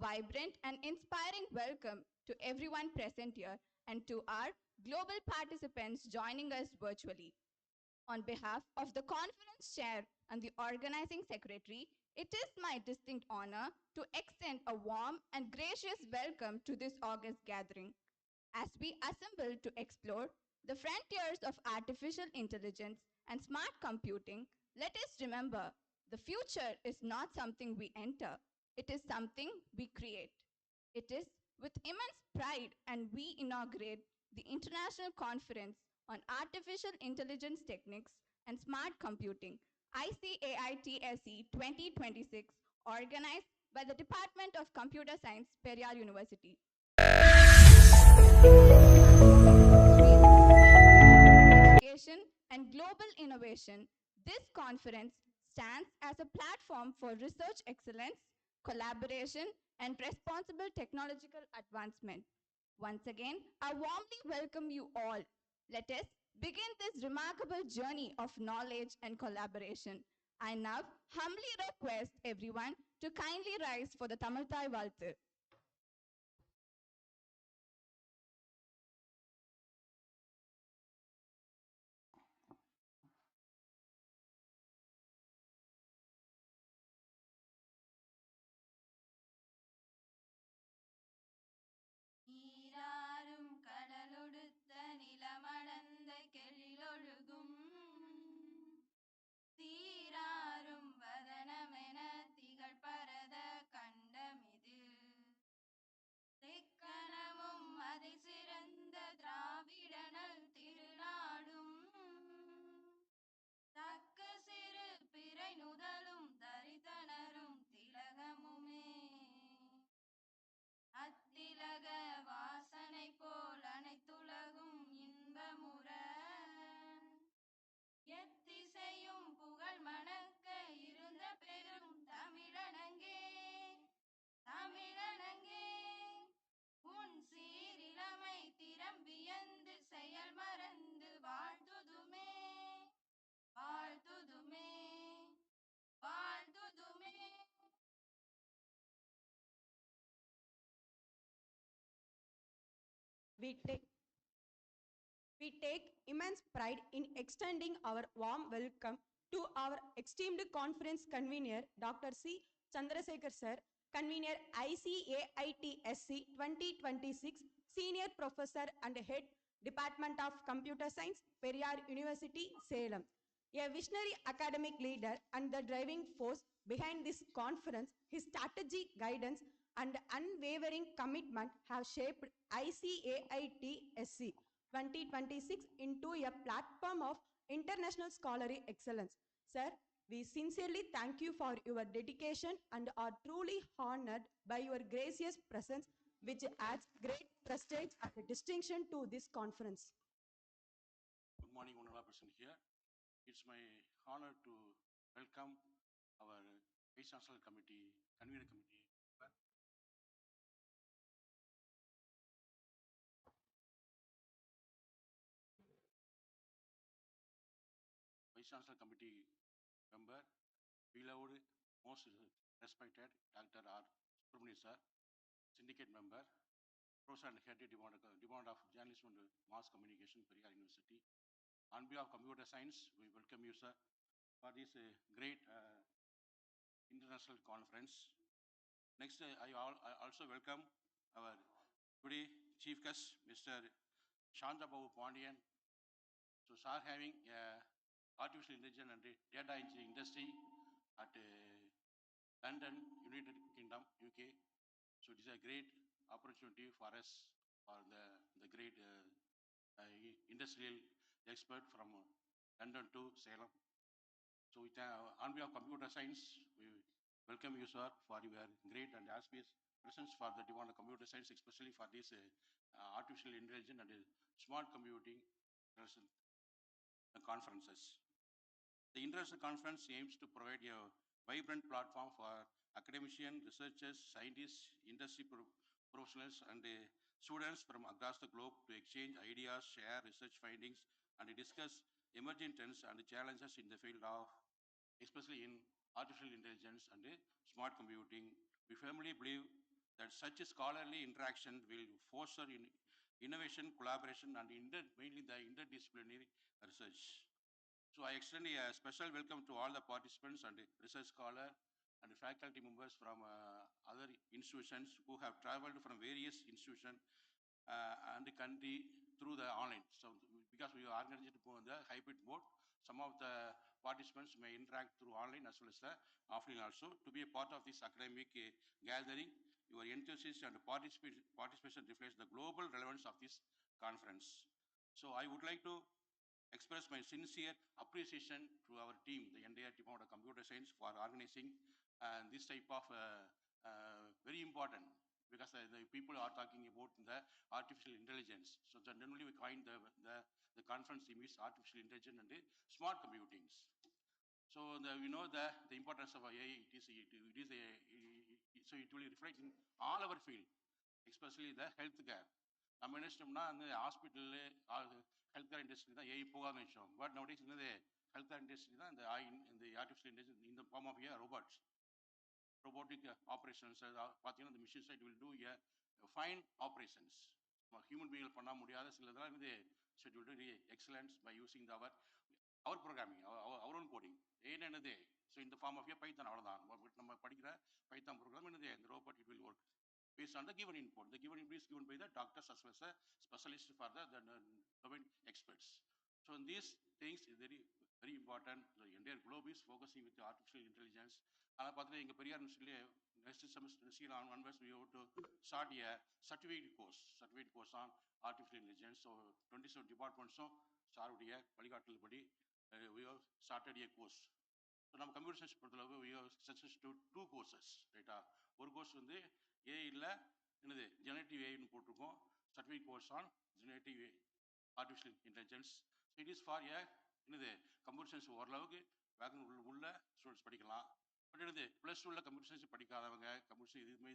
vibrant and inspiring welcome to everyone present here and to our global participants joining us virtually. On behalf of the conference chair and the organizing secretary, it is my distinct honor to extend a warm and gracious welcome to this August gathering. As we assemble to explore the frontiers of artificial intelligence and smart computing, let us remember the future is not something we enter, it is something we create. It is with immense pride and we inaugurate the International Conference on Artificial Intelligence Techniques and Smart Computing, ICAITSC 2026, organized by the Department of Computer Science, Periyar University. Education and global innovation, this conference stands as a platform for research excellence, collaboration, and responsible technological advancement. Once again, I warmly welcome you all. Let us begin this remarkable journey of knowledge and collaboration. I now humbly request everyone to kindly rise for the Tamil Thai Valtu. ஈராரும் கடலொடுத்த நிலமடந்த கெழிலொழுகும் சீராரும் வதனமென திகழ்பரத கண்டமிது தெக்கணமும் அதை சிறந்த திராவிடனல் திருநாடும் தக்க சிறு பிறை நுதலும் தரித்தனரும் திலகமுமே அத்திலக வாசனை போல் அனைத்துலகும் இன்பமுற எத்திசையும் புகழ் மணக்க இருந்த பெரும் தமிழனங்கே தமிழனங்கே உன் சீரிழமை திறம் வியந்து செயல் மறந்து வாழ்த்துதுமே வாழ்த்துதுமே வாழ்த்துதுமே. We take immense pride in extending our warm welcome to our esteemed conference convener, Dr. C. Chandrasekhar Sir, convener ICAITSC 2026, Senior Professor and Head, Department of Computer Science, Periyar University, Salem. A visionary academic leader and the driving force behind this conference, his strategy, guidance, and unwavering commitment have shaped ICAITSC 2026 into a platform of international scholarly excellence. Sir, we sincerely thank you for your dedication and are truly honored by your gracious presence, which adds great prestige and distinction to this conference. Good morning, honorable person here. It's my honor to welcome our Vice Chancellor Committee, Convener Committee. Vice Chancellor Committee member, beloved, most respected Dr. R. Subramanian sir, syndicate member, Professor and Head Department of Journalism and Mass Communication, Periyar University. On behalf of Computer Science, we welcome you, sir, for this great international conference. Next, I also welcome our today chief guest, Mr. Shantababu Pandian. So, sir having artificial intelligence and data engineering industry at London, United Kingdom, UK. So, it is a great opportunity for us, for the great industrial expert from London to Salem. So, on behalf of Computer Science, we welcome you, sir, for your great and auspicious presence for the Department of Computer Science, especially for this artificial intelligence and smart computing conferences. The International Conference aims to provide a vibrant platform for academicians, researchers, scientists, industry professionals, and students from across the globe to exchange ideas, share research findings, and discuss emerging trends and challenges in the field of, especially in artificial intelligence and smart computing. We firmly believe that such scholarly interaction will foster innovation, collaboration, and mainly the interdisciplinary research. So I extend a special welcome to all the participants and research scholars and faculty members from other institutions who have traveled from various institutions and the country through the online. So because we are organized in the hybrid mode, some of the participants may interact through online as well as the offline also. To be a part of this academic gathering, your enthusiasm and participation reflects the global relevance of this conference. So I would like to express my sincere appreciation to our team, the entire Department of Computer Science, for organizing this type of very important, because the people are talking about the artificial intelligence. So generally we coined the conference theme is artificial intelligence and smart computings. So we know the importance of AI. So it will reflect in all our field, especially the healthcare. நம்ம என்ன நினைச்சிட்டோம்னா அந்த hospital health industry தான் AI போகாமல் நினைச்சோம். But nowadays என்னது health industry தான் இந்த ஆர்டிஃபிஷியல் இன்டெலிஜென்ஸ் இந்த form of robots, robotic operations. பார்த்தீங்கன்னா இந்த machines it will do fine operations. Human being பண்ண முடியாத சிலதெல்லாம் இது so it will do excellence by using our programming, our own coding. என்னது ஸோ இந்த ஃபார்ம் ஆஃப் பைத்தான், அவ்வளோதான் நம்ம படிக்கிற பைத்தான் ப்ரோக்ராம். என்னது இந்த robot it will work based on the given input. The given input is given by the doctors as well as the specialists for the domain experts. So in these things is very, very important. The entire globe is focusing with the artificial intelligence. And பார்த்தீங்கன்னா எங்க Periyar யூனிவர்சிட்டியிலே next semester onwards we have to start a certificate course on artificial intelligence. So 27 departments சாருடைய வழிகாட்டல் படி we have started a course. So நம்ம computer science பொறுத்தளவு we have success to 2 courses, ரைட்டா? ஒரு course வந்து ஏஐல என்னது ஜெனரேட்டிவ் ஏஐன்னு போட்டிருக்கோம், certificate course on generative artificial intelligence. It is for என்னது கம்ப்யூட்டர் சயின்ஸ் ஓரளவுக்கு வேகன் உள்ள ஸ்டூடெண்ட்ஸ் படிக்கலாம். பட் என்னது ப்ளஸ் டூவில் கம்ப்யூட்டர் சயின்ஸ் படிக்காதவங்க, கம்ப்யூட்டர் சயின்ஸ் இதுவுமே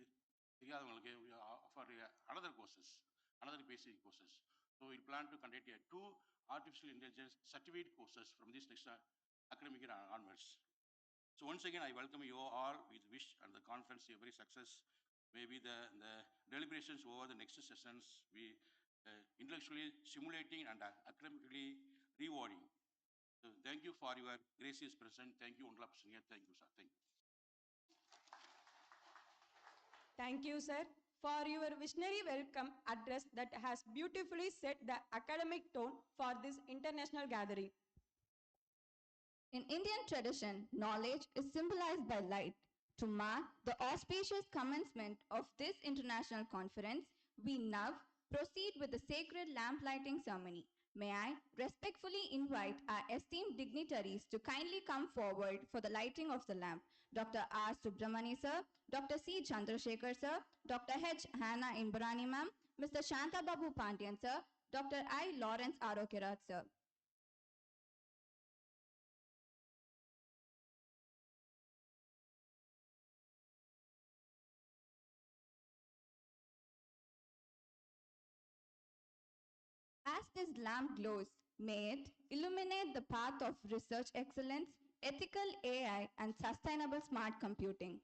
தெரியாதவங்களுக்கு for another courses, another basic courses. So we plan to conduct 2 artificial intelligence certificate courses from this next academic year onwards. So once again, I welcome you all with wish and the conference every success. Maybe the deliberations over the next sessions be intellectually stimulating and academically rewarding. So thank you for your gracious presence. Thank you, Honorable Senior. Thank you, sir. Thank you. Thank you, sir, for your visionary welcome address that has beautifully set the academic tone for this international gathering. In Indian tradition, knowledge is symbolized by light. To mark the auspicious commencement of this international conference, we now proceed with the sacred lamp lighting ceremony. May I respectfully invite our esteemed dignitaries to kindly come forward for the lighting of the lamp. Dr. R. Subramani sir, Dr. C. Chandrasekhar sir, Dr. H. Hannah Imbrani ma'am, Mr. Shanta Babu Pandian sir, Dr. I. Lawrence Arokirat sir. As this lamp glows, may it illuminate the path of research excellence, ethical AI, and sustainable smart computing.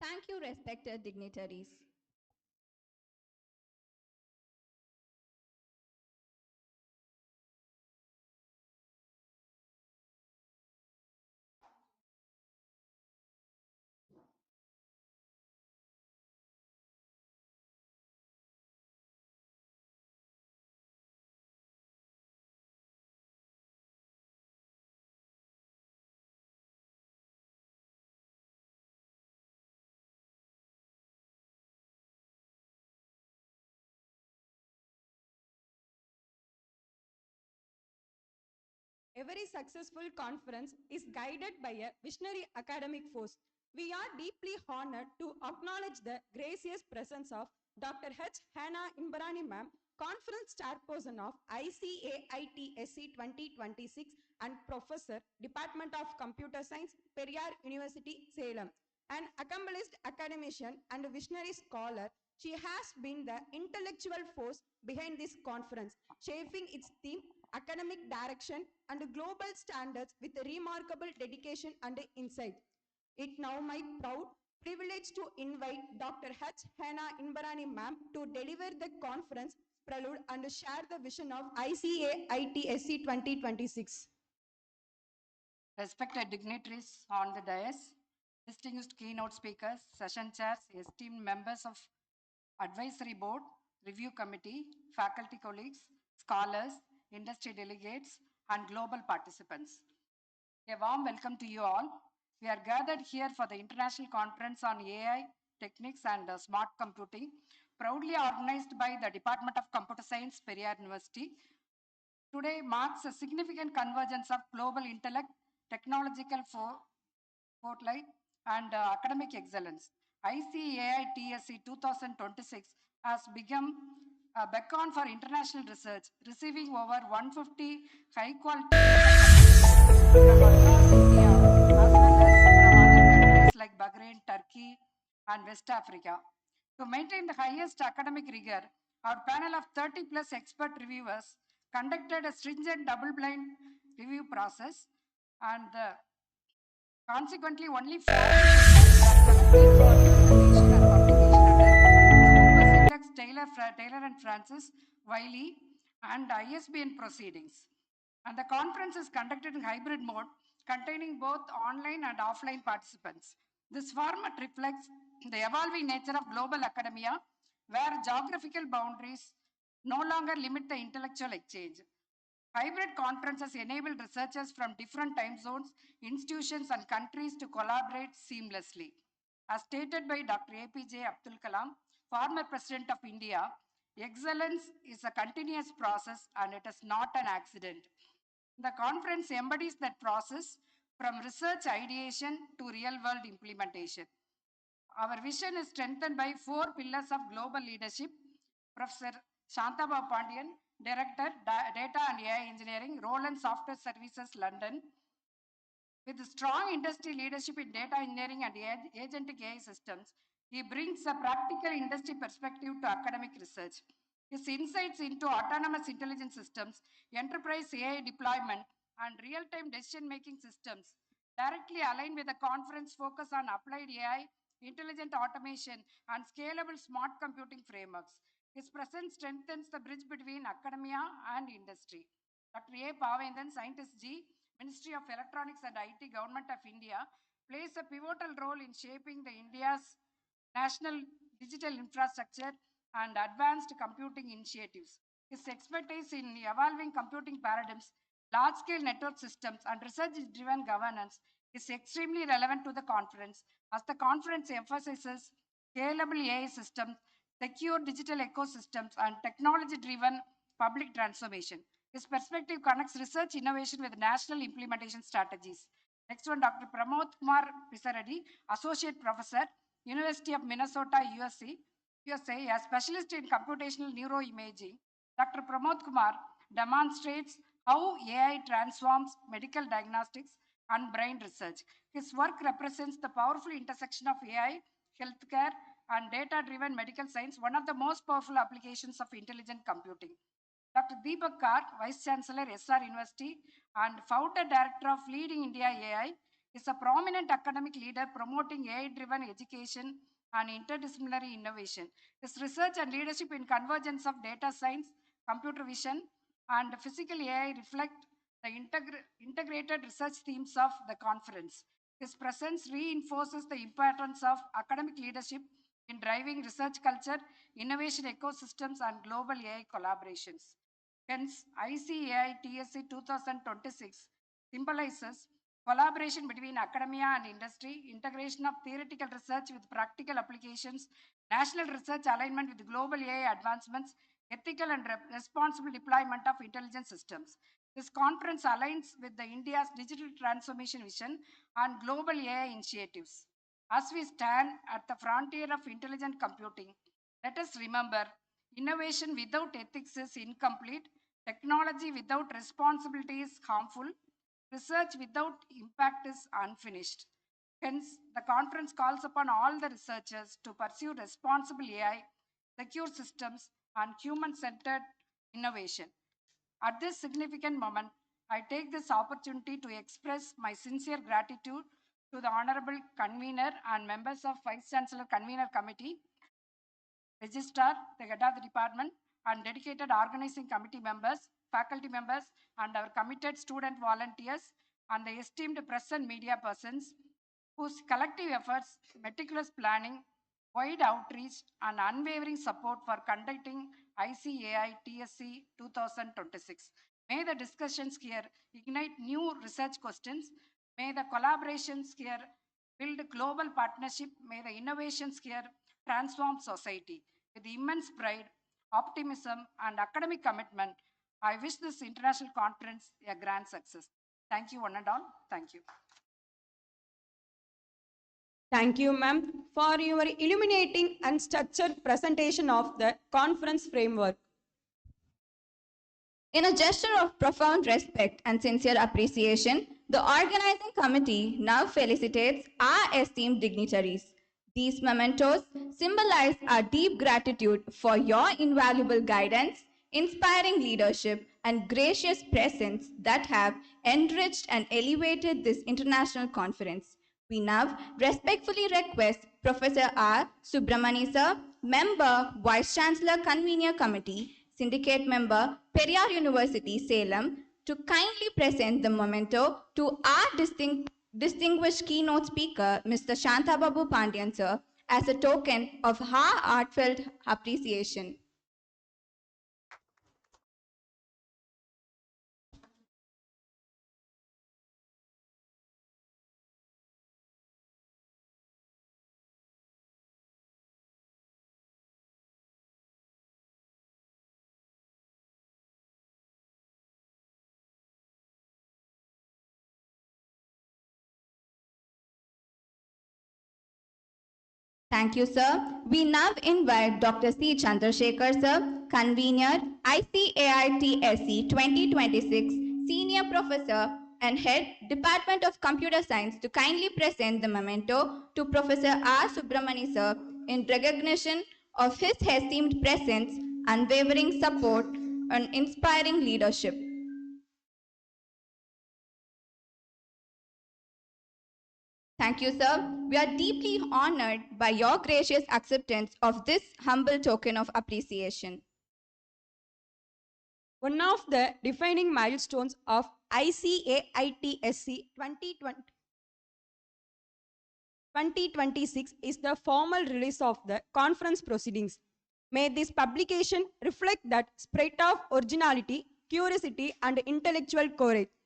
Thank you, respected dignitaries. Every successful conference is guided by a visionary academic force. We are deeply honored to acknowledge the gracious presence of Dr. H. Hannah Imbrani Ma'am, Conference Chairperson of ICAITSC 2026 and Professor, Department of Computer Science, Periyar University, Salem. An accomplished academician and visionary scholar, she has been the intellectual force behind this conference, shaping its theme, academic direction, and global standards with remarkable dedication and insight. It now my proud privilege to invite Dr. H. Hannah Inbarani Ma'am to deliver the conference prelude and share the vision of ICAITSC 2026. Respected dignitaries on the dais, distinguished keynote speakers, session chairs, esteemed members of advisory board, review committee, faculty colleagues, scholars, industry delegates, and global participants. A warm welcome to you all. We are gathered here for the International Conference on AI, Techniques and Smart Computing, proudly organized by the Department of Computer Science, Periyar University. Today marks a significant convergence of global intellect, technological foresight, and academic excellence. ICAITSC 2026 has become a beacon for international research, receiving over 150 high-quality from across India, as well as from other countries like Bahrain, Turkey, and West Africa. To maintain the highest academic rigor, our panel of 30 plus expert reviewers conducted a stringent double-blind review process, and consequently, only 40 papers were selected for presentation and publication under Scopus Index Taylor and Francis, Wiley, and ISBN Proceedings. And the conference is conducted in hybrid mode, containing both online and offline participants. This format reflects the evolving nature of global academia, where geographical boundaries no longer limit the intellectual exchange. Hybrid conferences enable researchers from different time zones, institutions, and countries to collaborate seamlessly. As stated by Dr. APJ Abdul Kalam, former President of India, excellence is a continuous process and it is not an accident. The conference embodies that process from research ideation to real world implementation. Our vision is strengthened by 4 pillars of global leadership. Professor Shantabha Pandian, Director, Data and AI Engineering, Roland Software Services, London. With strong industry leadership in data engineering and agentic AI systems, he brings a practical industry perspective to academic research. His insights into autonomous intelligent systems, enterprise AI deployment, and real-time decision-making systems directly align with the conference focus on applied AI, intelligent automation, and scalable smart computing frameworks. His presence strengthens the bridge between academia and industry. Dr. A. Pavendan, Scientist G, Ministry of Electronics and IT, Government of India, plays a pivotal role in shaping the India's national digital infrastructure and advanced computing initiatives. His expertise in evolving computing paradigms, large-scale network systems, and research-driven governance is extremely relevant to the conference, as the conference emphasizes scalable AI systems, secure digital ecosystems, and technology-driven public transformation. His perspective connects research innovation with national implementation strategies. Next one, Dr. Pramod Kumar Pisaradi, Associate Professor, University of Minnesota, USA, a specialist in computational neuroimaging. Dr. Pramod Kumar demonstrates how AI transforms medical diagnostics and brain research. His work represents the powerful intersection of AI, healthcare, and data-driven medical science, one of the most powerful applications of intelligent computing. Dr. Deepak Kar, Vice Chancellor, SR University, and Founder Director of Leading India AI, is a prominent academic leader promoting AI-driven education and interdisciplinary innovation. His research and leadership in convergence of data science, computer vision, and physical AI reflect the integrated research themes of the conference. His presence reinforces the importance of academic leadership in driving research culture, innovation ecosystems, and global AI collaborations. Hence, ICAITSC 2026 symbolizes collaboration between academia and industry, integration of theoretical research with practical applications, national research alignment with global AI advancements, ethical and responsible deployment of intelligent systems. This conference aligns with the India's digital transformation vision and global AI initiatives. As we stand at the frontier of intelligent computing, let us remember innovation without ethics is incomplete, technology without responsibility is harmful, research without impact is unfinished. Hence, the conference calls upon all the researchers to pursue responsible AI, secure systems, and human centered innovation. At this significant moment, I take this opportunity to express my sincere gratitude to the Honorable Convener and members of Vice Chancellor Convener Committee, Registrar, the head of the department, and dedicated organizing committee members, faculty members, and our committed student volunteers, and the esteemed press and media persons whose collective efforts, meticulous planning, wide outreach, and unwavering support for conducting ICAI TSC 2026. May the discussions here ignite new research questions. May the collaborations here build global partnership. May the innovations here transform society. With immense pride, optimism, and academic commitment, I wish this international conference a grand success. Thank you, one and all. Thank you. Thank you, ma'am, for your illuminating and structured presentation of the conference framework. In a gesture of profound respect and sincere appreciation, the organizing committee now felicitates our esteemed dignitaries. These mementos symbolize our deep gratitude for your invaluable guidance, inspiring leadership, and gracious presence that have enriched and elevated this international conference. We now respectfully request Professor R. Subramani sir, Member, Vice Chancellor Convener Committee, Syndicate Member, Periyar University, Salem, to kindly present the memento to our distinguished keynote speaker, Mr. Shantababu Pandian sir, as a token of our heartfelt appreciation. Thank you, sir. We now invite Dr. C. Chandrasekhar, sir, Convener, ICAITSC 2026, Senior Professor and Head, Department of Computer Science, to kindly present the memento to Professor R. Subramani, sir, in recognition of his esteemed presence, unwavering support, and inspiring leadership. Thank you, sir. We are deeply honored by your gracious acceptance of this humble token of appreciation. One of the defining milestones of ICAITSC 2026 is the formal release of the conference proceedings. May this publication reflect that spirit of originality, curiosity, and intellectual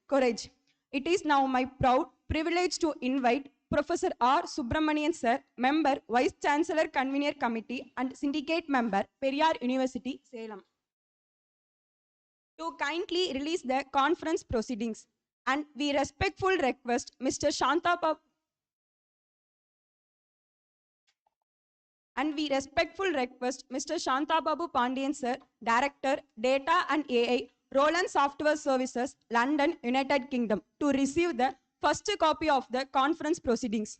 courage. It is now my proud privilege to invite Professor R. Subramanian sir, Member, Vice Chancellor Convener Committee, and Syndicate Member, Periyar University, Salem, to kindly release the conference proceedings. And we respectfully request Mr. Shantababu Pandian sir, Director, Data and AI, Roland Software Services, London, United Kingdom, to receive the first copy of the conference proceedings.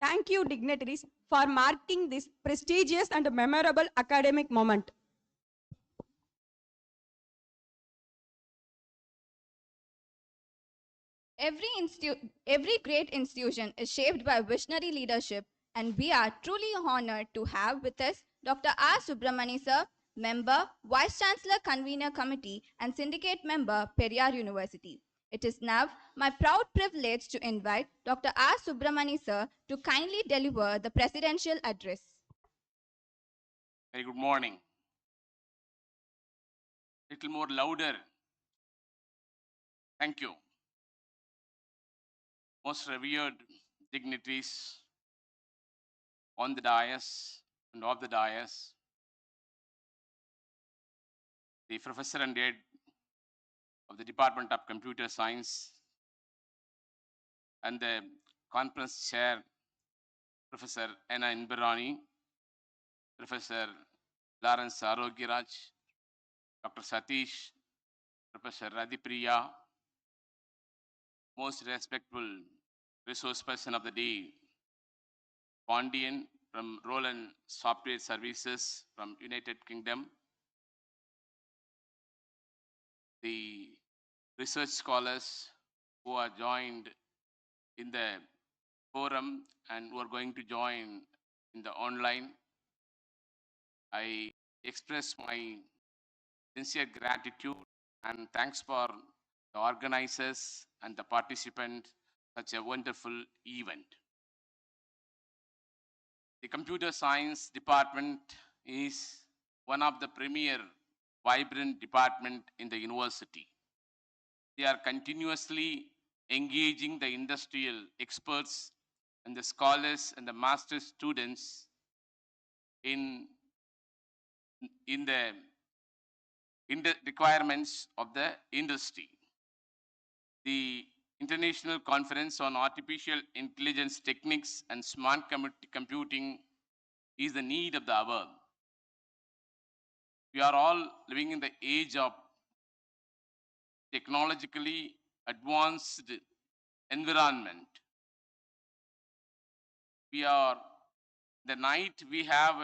Thank you, dignitaries, for marking this prestigious and memorable academic moment. Every great institution is shaped by visionary leadership, and we are truly honored to have with us Dr. R. Subramani sir, member, Vice Chancellor Convener Committee, and Syndicate member, Periyar University. It is now my proud privilege to invite Dr. R. Subramani sir to kindly deliver the presidential address. Very good morning. Little more louder. Thank you. Most revered dignitaries on the dais and off the dais, the professor and head of the Department of Computer Science and the conference chair, Professor Anna Inbirani, Professor Lawrence Arogiraj, Dr. Satish, Professor Radhipriya, most respectful resource person of the day, Pondian from Roland Software Services from United Kingdom, the research scholars who are joined in the forum and who are going to join in the online. I express my sincere gratitude and thanks for the organizers and the participants such a wonderful event. The computer science department is one of the premier vibrant department in the university. They are continuously engaging the industrial experts and the scholars and the master students in the requirements of the industry. The International Conference on Artificial Intelligence Techniques and Smart Computing is the need of the hour. We are all living in the age of technologically advanced environment. We are, the night we have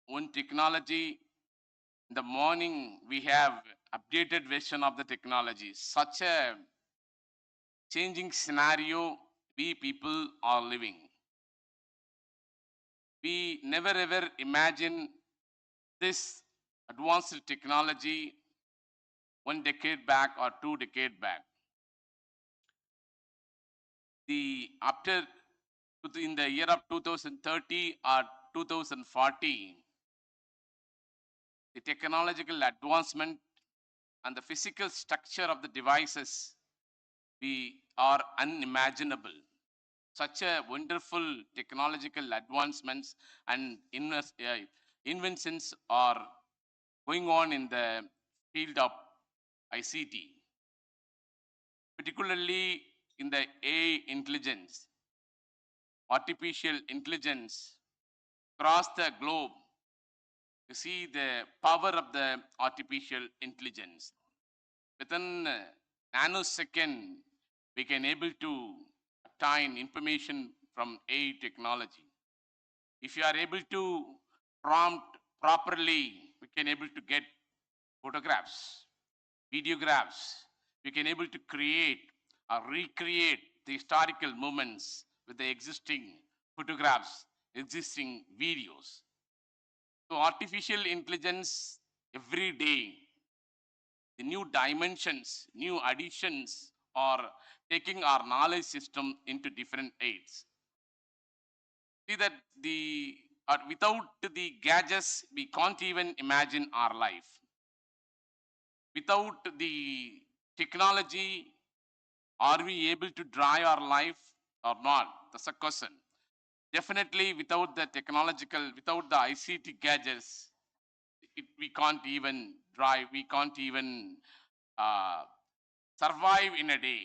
one technology, in the morning we have updated version of the technology. Such a changing scenario we people are living. We never ever imagine this advanced technology 1 decade back or 2 decades back. In the year of 2030 or 2040, the technological advancement and the physical structure of the devices are unimaginable. Such a wonderful technological advancements and inventions are going on in the field of ICT, particularly in the AI intelligence, artificial intelligence across the globe. You see the power of the artificial intelligence. Within a nanosecond, we can able to obtain information from AI technology. If you are able to prompt properly, we can able to get photographs, videographs. We can able to create or recreate the historical moments with the existing photographs, existing videos. So artificial intelligence every day, the new dimensions, new additions are taking our knowledge system into different aids. See that without the gadgets, we can't even imagine our life. Without the technology, are we able to drive our life or not? That's a question. Definitely without the technological, without the ICT gadgets, we can't even drive, we can't even survive in a day.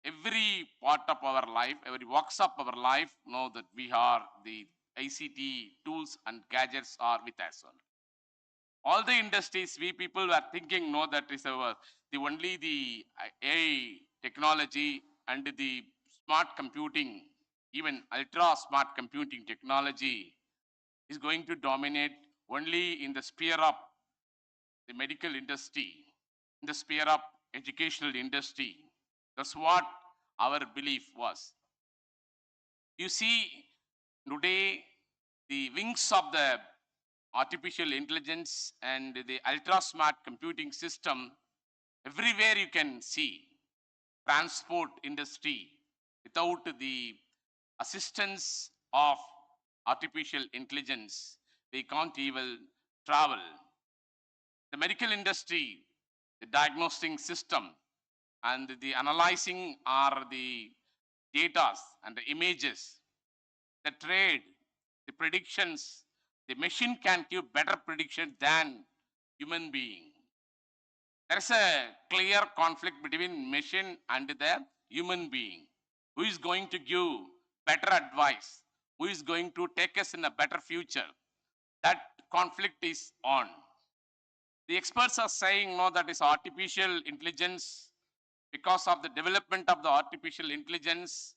Every part of our life, every walks of our life, know that we are the ICT tools and gadgets are with us. All the industries, we people are thinking, no, that is the only the AI technology and the smart computing even ultra smart computing technology is going to dominate only in the sphere of the medical industry, in the sphere of educational industry. That's what our belief was. You see, today, the wings of the artificial intelligence and the ultra smart computing system, everywhere you can see. Transport industry, without the assistance of artificial intelligence, they can't even travel. The medical industry, the diagnostic system, and the analyzing are the data and the images, the trade, the predictions. The machine can give better prediction than human being. There is a clear conflict between machine and the human being. Who is going to give better advice? Who is going to take us in a better future? That conflict is on. The experts are saying no, that is artificial intelligence. Because of the development of the artificial intelligence,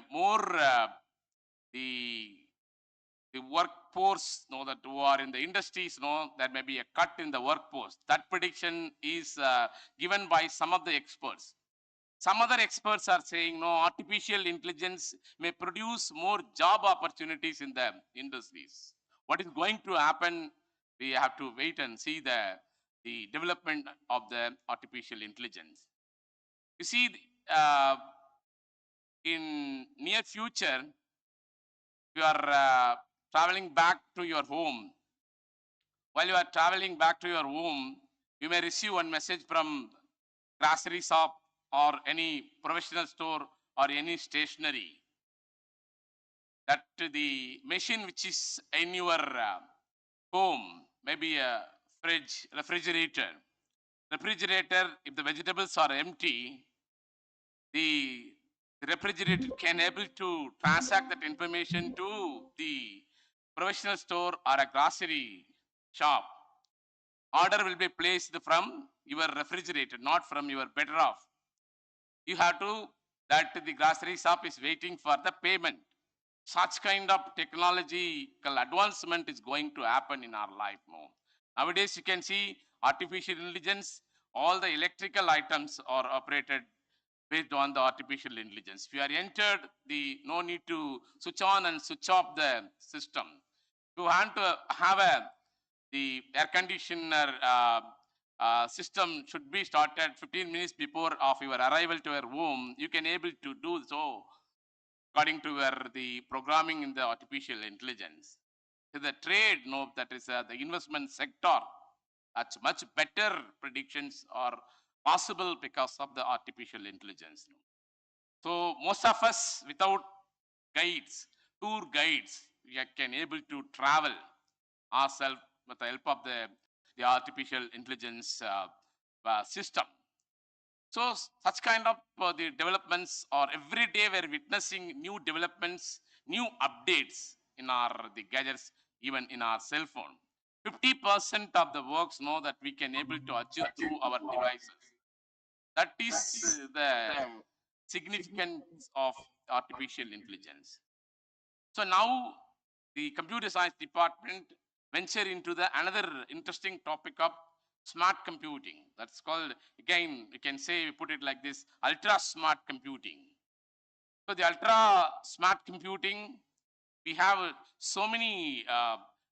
more the workforce know that who are in the industries know there may be a cut in the workforce. That prediction is given by some of the experts. Some other experts are saying no, artificial intelligence may produce more job opportunities in the industries. What is going to happen? We have to wait and see the development of the artificial intelligence. You see, in near future, you are traveling back to your home. While you are traveling back to your home, you may receive one message from grocery shop or any professional store or any stationery that the machine which is in your home, maybe a fridge, refrigerator, if the vegetables are empty, the refrigerator can able to transact that information to the professional store or a grocery shop. Order will be placed from your refrigerator, not from your better off. You have to, that the grocery shop is waiting for the payment. Such kind of technological advancement is going to happen in our life now. Nowadays, you can see artificial intelligence, all the electrical items are operated based on the artificial intelligence. If you are entered, the no need to switch on and switch off the system. You want to have the air conditioner system should be started 15 minutes before of your arrival to your home. You can able to do so according to the programming in the artificial intelligence. So the trade, no, that is the investment sector. That's much better predictions are possible because of the artificial intelligence. So most of us, without guides, tour guides, we can able to travel ourselves with the help of the artificial intelligence system. So such kind of the developments are every day we're witnessing new developments, new updates in our the gadgets, even in our cell phone. 50% of the works know that we can able to achieve through our devices. That is the significance of artificial intelligence. So now the computer science department venture into the another interesting topic of smart computing. That's called, again, you can say, we put it like this, ultra smart computing. So the ultra smart computing, we have so many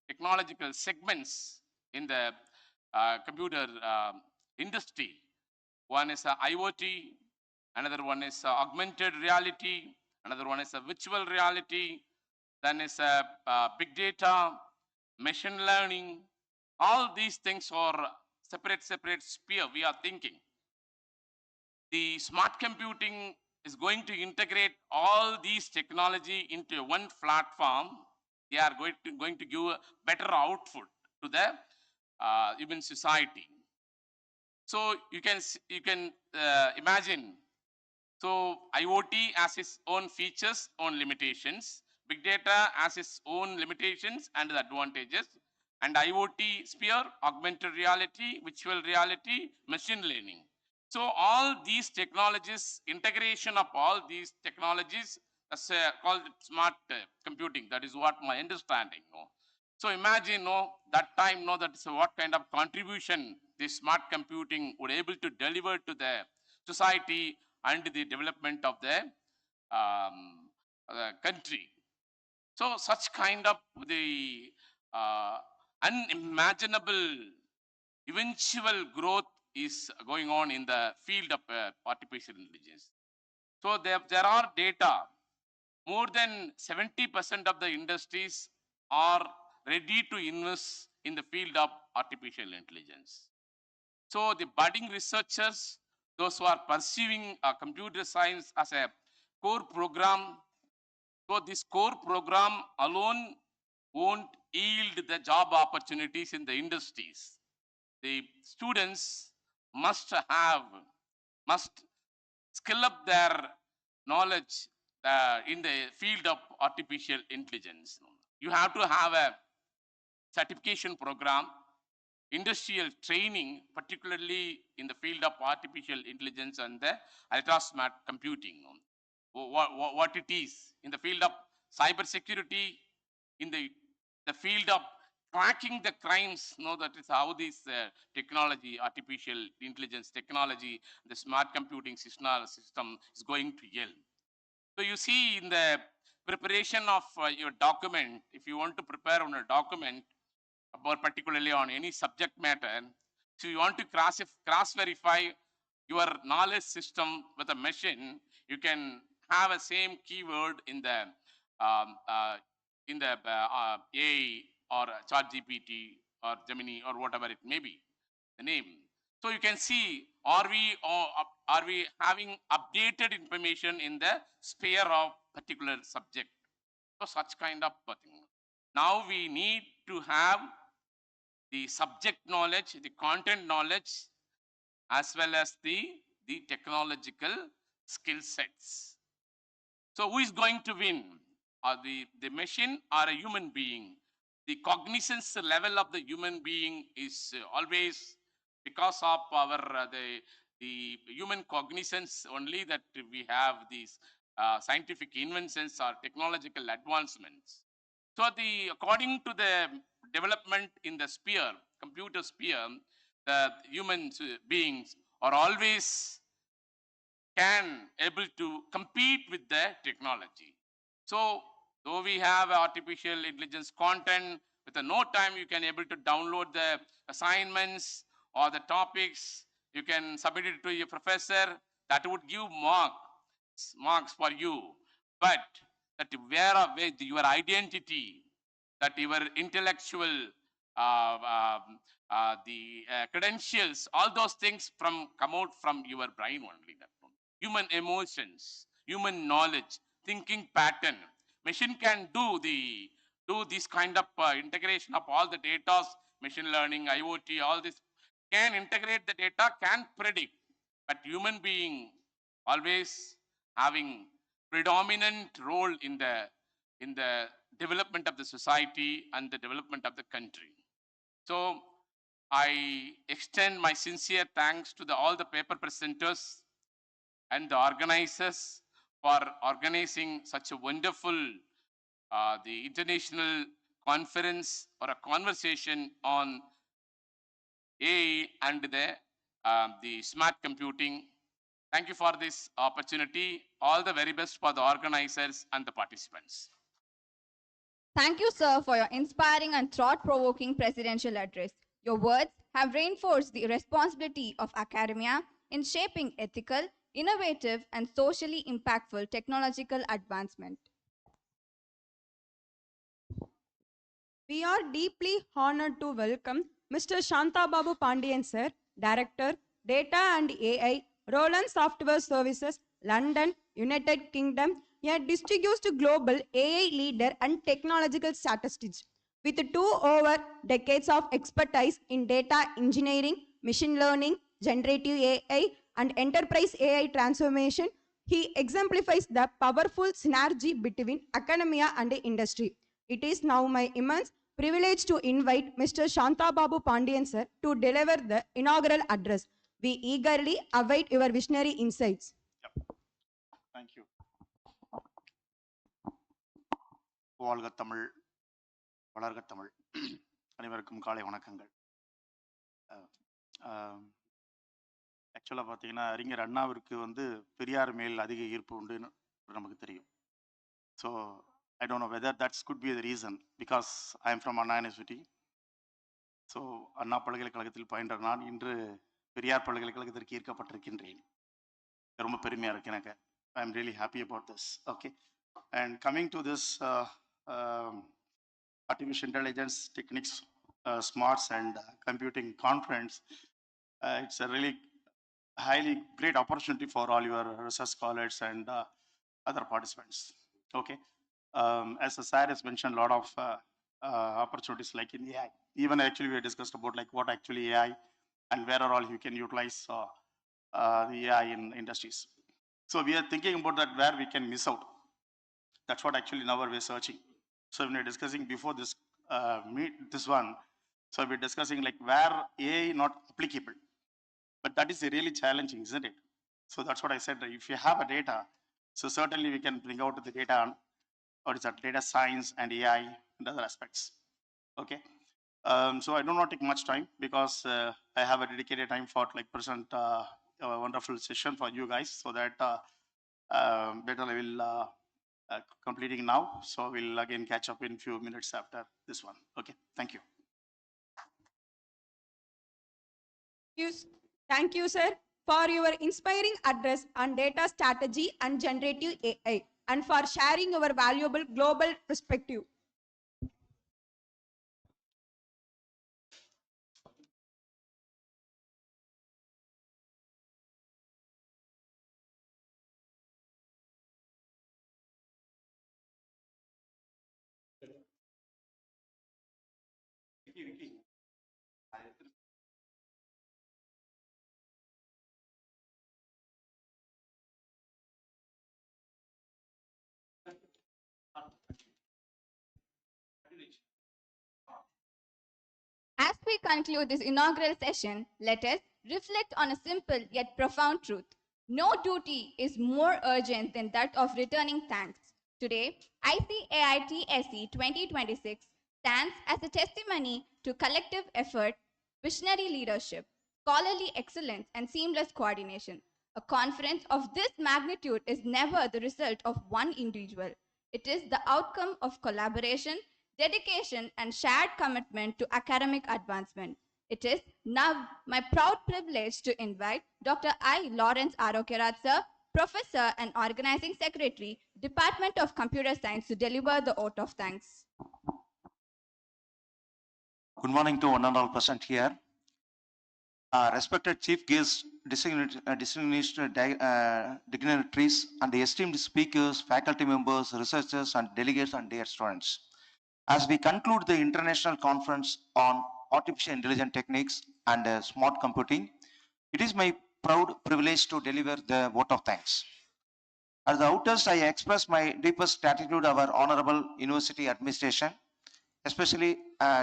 technological segments in the computer industry. One is IoT, another one is augmented reality, another one is virtual reality, then is big data, machine learning. All these things are separate sphere we are thinking. The smart computing is going to integrate all these technology into one platform. They are going to give a better output to the human society. So you can imagine. So IoT has its own features, own limitations. Big data has its own limitations and advantages. And IoT sphere, augmented reality, virtual reality, machine learning. So all these technologies, integration of all these technologies, That's called smart computing. That is what my understanding. No? So imagine, no, that time, no, that is what kind of contribution this smart computing would able to deliver to the society and the development of the country. So such kind of the unimaginable eventual growth is going on in the field of artificial intelligence. So there are data. More than 70% of the industries are ready to invest in the field of artificial intelligence. So the budding researchers, those who are pursuing computer science as a core program, so this core program alone won't yield the job opportunities in the industries. The students must skill up their knowledge in the field of artificial intelligence. You have to have a certification program, industrial training, particularly in the field of artificial intelligence and the ultra smart computing. What it is in the field of cybersecurity, in the field of tracking the crimes. That is how this technology, artificial intelligence technology, the smart computing system is going to yield. So you see, in the preparation of your document, if you want to prepare on a document, about particularly on any subject matter, so you want to cross verify your knowledge system with a machine, you can have a same keyword in the AI or ChatGPT or Gemini or whatever it may be, the name. So you can see, are we having updated information in the sphere of particular subject? So such kind of thing. Now we need to have the subject knowledge, the content knowledge, as well as the technological skill sets. So who is going to win? Are the machine or a human being? The cognizance level of the human being is always, because of our the human cognizance only, that we have these scientific inventions or technological advancements. So according to the development in the sphere, computer sphere, the human beings are always can able to compete with the technology. So though we have artificial intelligence content, with no time you can able to download the assignments or the topics, you can submit it to your professor, that would give marks for you. But that where your identity, that your intellectual credentials, all those things come out from your brain only. That one. Human emotions, human knowledge, thinking pattern. Machine can do this kind of integration of all the data, machine learning, IoT, all this can integrate the data, can predict. But human being always having predominant role in the development of the society and the development of the country. So I extend my sincere thanks to all the paper presenters and the organizers for organizing such a wonderful the international conference or a conversation on AI and the smart computing. Thank you for this opportunity. All the very best for the organizers and the participants. Thank you, sir, for your inspiring and thought-provoking presidential address. Your words have reinforced the responsibility of academia in shaping ethical, innovative, and socially impactful technological advancement. We are deeply honored to welcome Mr. Shanta Babu Pandian, sir, Director, Data and AI, Roland Software Services, London, United Kingdom, a distinguished global AI leader and technological statistician. With over 2 decades of expertise in data engineering, machine learning, generative AI, and enterprise AI transformation, he exemplifies the powerful synergy between academia and industry. It is now my immense privilege to invite Mr. Shanta Babu Pandian, sir, to deliver the inaugural address. We eagerly await your visionary insights. Thank you. வாழ்க தமிழ், வளர்க தமிழ். அனைவருக்கும் காலை வணக்கங்கள். ஆக்சுவலாக பார்த்தீங்கன்னா அறிஞர் அண்ணாவிற்கு வந்து பெரியார் மேல் அதிக ஈர்ப்பு உண்டுன்னு நமக்கு தெரியும். So I don't know whether that's good be the reason because I am from Anna University. ஸோ அண்ணா பல்கலைக்கழகத்தில் பயின்ற நான் இன்று பெரியார் பல்கலைக்கழகத்திற்கு ஈர்க்கப்பட்டிருக்கின்றேன். ரொம்ப பெருமையாக இருக்கு எனக்கு. I am really happy about this. Okay, and coming to this artificial intelligence techniques, smarts and computing conference, it's a really highly great opportunity for all your research scholars and other participants. Okay, as the sir has mentioned, a lot of opportunities like in AI. Even actually we discussed about like what actually AI and where are all you can utilize the AI in industries. So we are thinking about that where we can miss out. That's what actually now we're searching. So when we're discussing before this this one, so we're discussing like where AI not applicable, but that is really challenging, isn't it? So that's what I said. If you have a data, so certainly we can bring out the data on what is that data science and AI and other aspects. Okay, so I do not take much time because I have a dedicated time for like present a wonderful session for you guys, so that better I will completing now. So we'll again catch up in few minutes after this one. Okay, thank you. Thank you, sir, for your inspiring address on data strategy and generative AI, and for sharing your valuable global perspective. As we conclude this inaugural session, let us reflect on a simple yet profound truth. No duty is more urgent than that of returning thanks. Today, ICAITSC 2026 stands as a testimony to collective effort, visionary leadership, scholarly excellence, and seamless coordination. A conference of this magnitude is never the result of one individual. It is the outcome of collaboration, dedication, and shared commitment to academic advancement. It is now my proud privilege to invite Dr. I. Lawrence Arokerat, sir, Professor and Organizing Secretary, Department of Computer Science, to deliver the oath of thanks. Good morning to one and all present here. Respected chief guests, distinguished dignitaries, and the esteemed speakers, faculty members, researchers, and delegates, and dear students. As we conclude the international conference on artificial intelligence techniques and smart computing, it is my proud privilege to deliver the vote of thanks. At the outset, I express my deepest gratitude to our honorable university administration, especially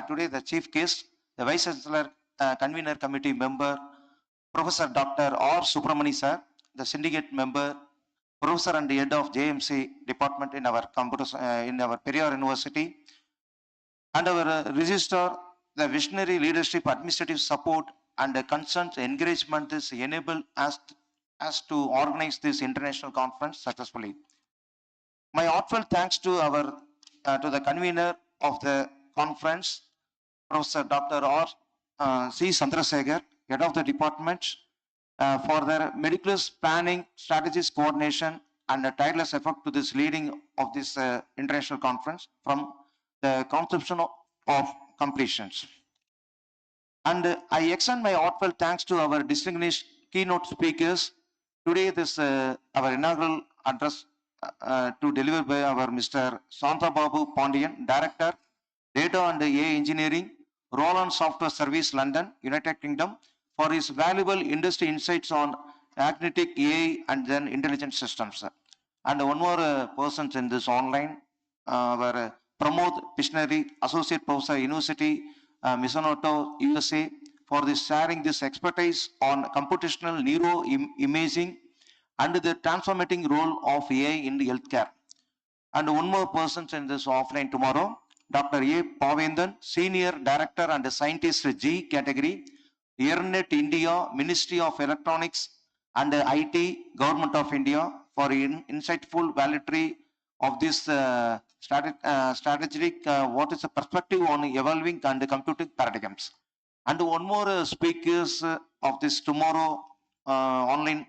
today the chief guest, the Vice Chancellor, Convener Committee member, Professor Dr. R. Subramani sir, the syndicate member, Professor and the head of JMC department in our in our Periyar University, and our registrar, the visionary leadership, administrative support, and the constant encouragement is enabled us to organize this international conference successfully. My heartfelt thanks to our to the convener of the conference, Professor Dr. R. C. Chandrasekhar, head of the department, for their meticulous planning, strategies, coordination, and a tireless effort to this leading of this international conference from the conception of completions. And I extend my heartfelt thanks to our distinguished keynote speakers. Today, this our inaugural address to deliver by our Mr. Santa Babu Pandian, Director, Data and AI Engineering, Roland Software Service, London, United Kingdom, for his valuable industry insights on magnetic AI and then intelligent systems. And one more person in this online, our Pramod Pishnari, Associate Professor, University, Misonoto, USA, for this sharing this expertise on computational neuroimaging and the transformating role of AI in the healthcare. And one more person in this offline tomorrow, Dr. A. Pavendan, Senior Director and Scientist G category, EarNet India, Ministry of Electronics and IT, Government of India, for insightful validatory of this strategic, what is the perspective on evolving and computing paradigms. And one more speakers of this tomorrow online,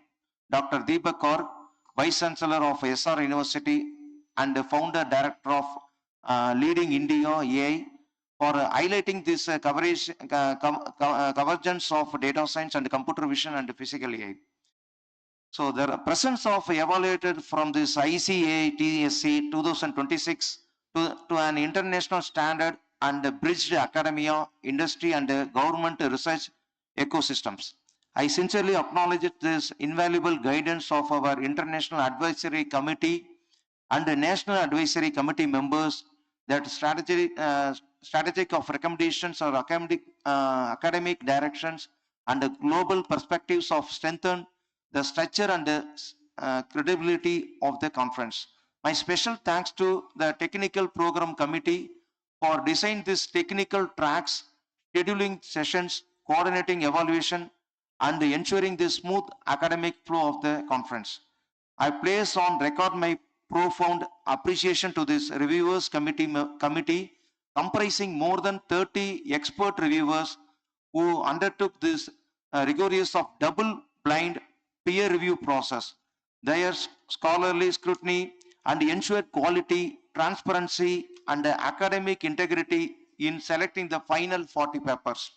Dr. Deepak Kaur, Vice Chancellor of SR University and founder director of Leading India AI, for highlighting this convergence of data science and computer vision and physical AI. So the presence of evaluated from this ICAITSC 2026 to an international standard and bridged academia, industry and government research ecosystems. I sincerely acknowledge this invaluable guidance of our International Advisory Committee and the National Advisory Committee members that strategic of recommendations or academic directions and the global perspectives of strengthen the structure and the credibility of the conference. My special thanks to the Technical Program Committee for designing these technical tracks, scheduling sessions, coordinating evaluation, and ensuring the smooth academic flow of the conference. I place on record my profound appreciation to this reviewers committee comprising more than 30 expert reviewers who undertook this rigorous of double-blind peer review process. Their scholarly scrutiny and ensured quality, transparency, and academic integrity in selecting the final 40 papers.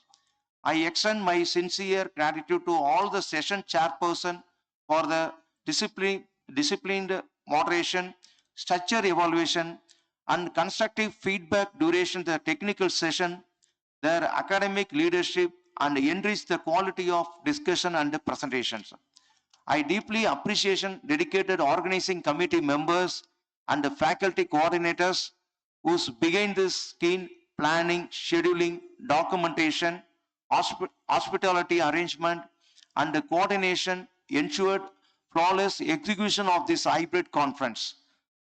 I extend my sincere gratitude to all the session chairperson for the disciplined moderation, structure evaluation, and constructive feedback duration the technical session, their academic leadership, and enrich the quality of discussion and presentations. I deeply appreciate dedicated organizing committee members and the faculty coordinators whose behind this keen planning, scheduling, documentation, hospitality arrangement, and the coordination ensured flawless execution of this hybrid conference.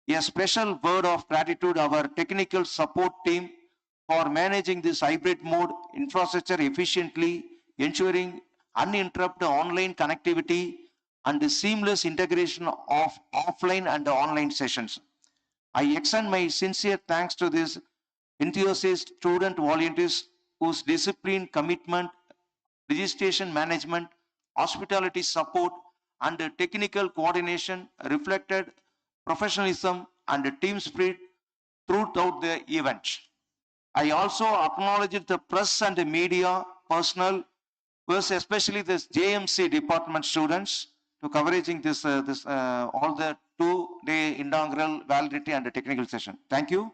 A special word of gratitude our technical support team for managing this hybrid mode infrastructure efficiently, ensuring uninterrupted online connectivity and the seamless integration of offline and online sessions. I extend my sincere thanks to this enthusiast student volunteers whose discipline, commitment, registration management, hospitality support, and technical coordination reflected professionalism and team spirit throughout the event. I also acknowledge the press and the media personnel, especially this JMC department students, to covering this all the 2-day inaugural validity and the technical session. Thank you.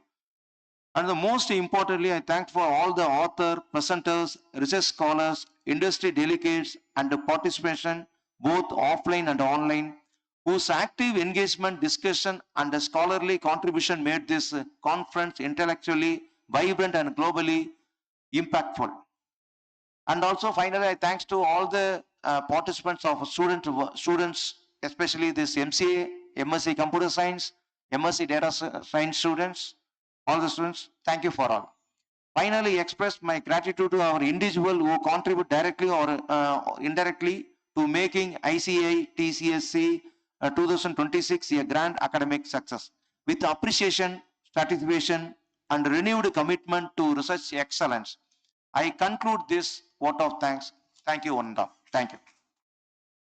And the most importantly, I thank for all the author, presenters, research scholars, industry delegates, and the participation, both offline and online, whose active engagement, discussion, and the scholarly contribution made this conference intellectually vibrant and globally impactful. And also, finally, I thanks to all the participants of students, especially this MCA, MSc Computer Science, MSc Data Science students, all the students. Thank you for all. Finally, express my gratitude to our individual who contribute directly or indirectly to making ICAITSC 2026 a grand academic success. With appreciation, satisfaction, and renewed commitment to research excellence, I conclude this vote of thanks. Thank you, Wanda. Thank you.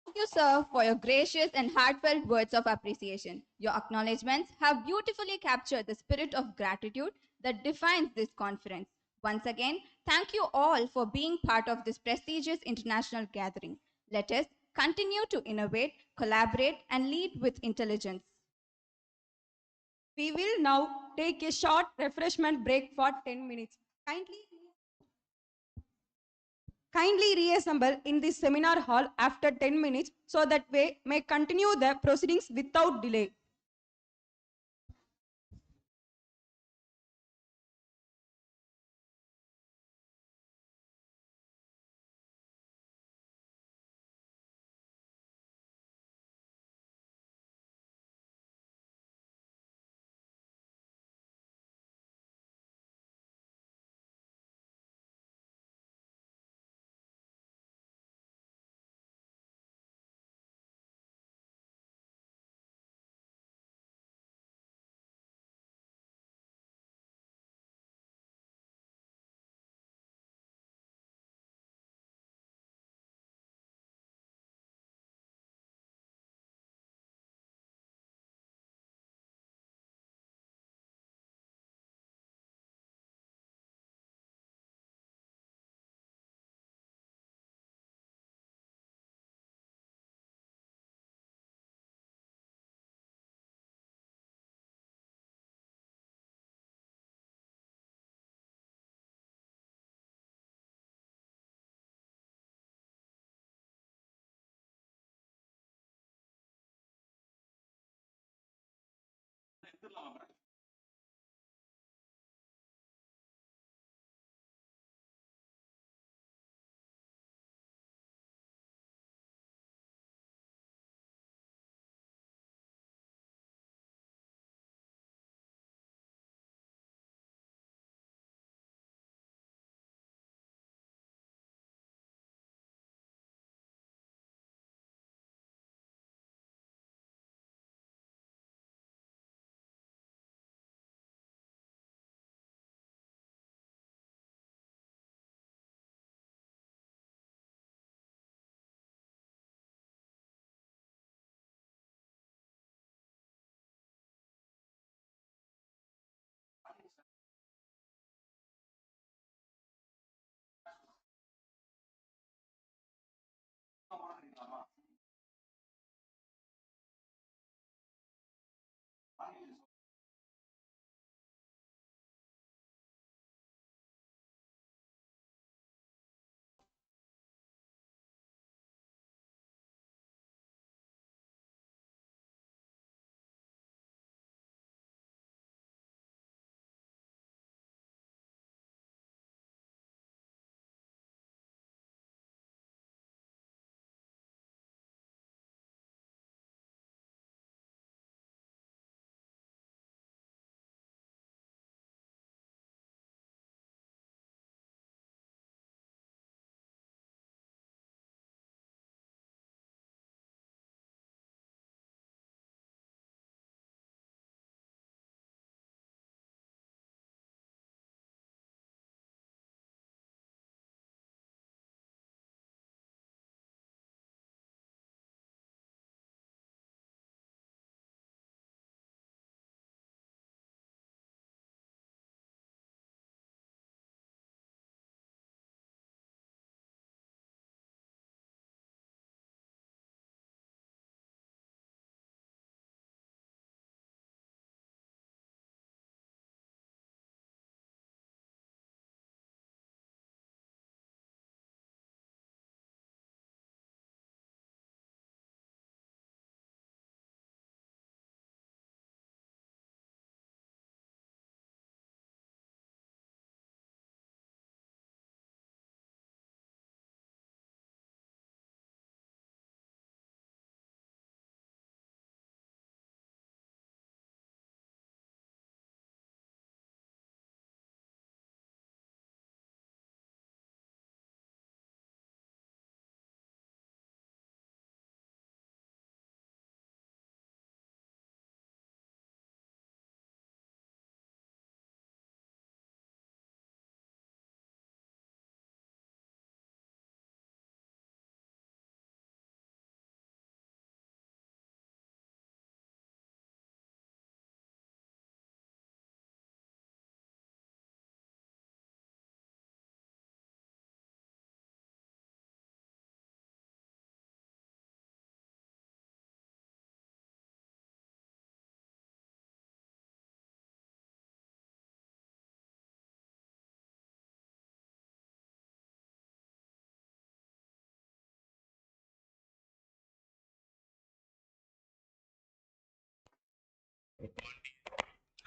Thank you, sir, for your gracious and heartfelt words of appreciation. Your acknowledgements have beautifully captured the spirit of gratitude that defines this conference. Once again, thank you all for being part of this prestigious international gathering. Let us continue to innovate, collaborate, and lead with intelligence. We will now take a short refreshment break for 10 minutes. Kindly reassemble in the seminar hall after 10 minutes so that we may continue the proceedings without delay.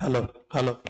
Hello, hello.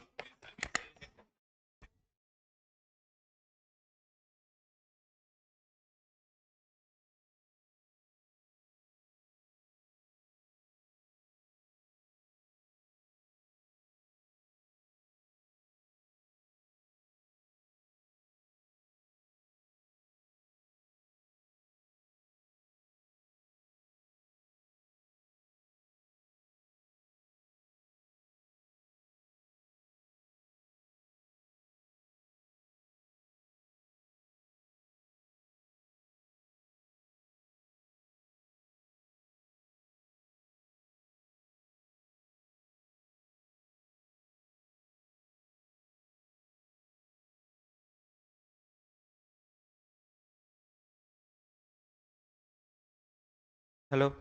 Hello.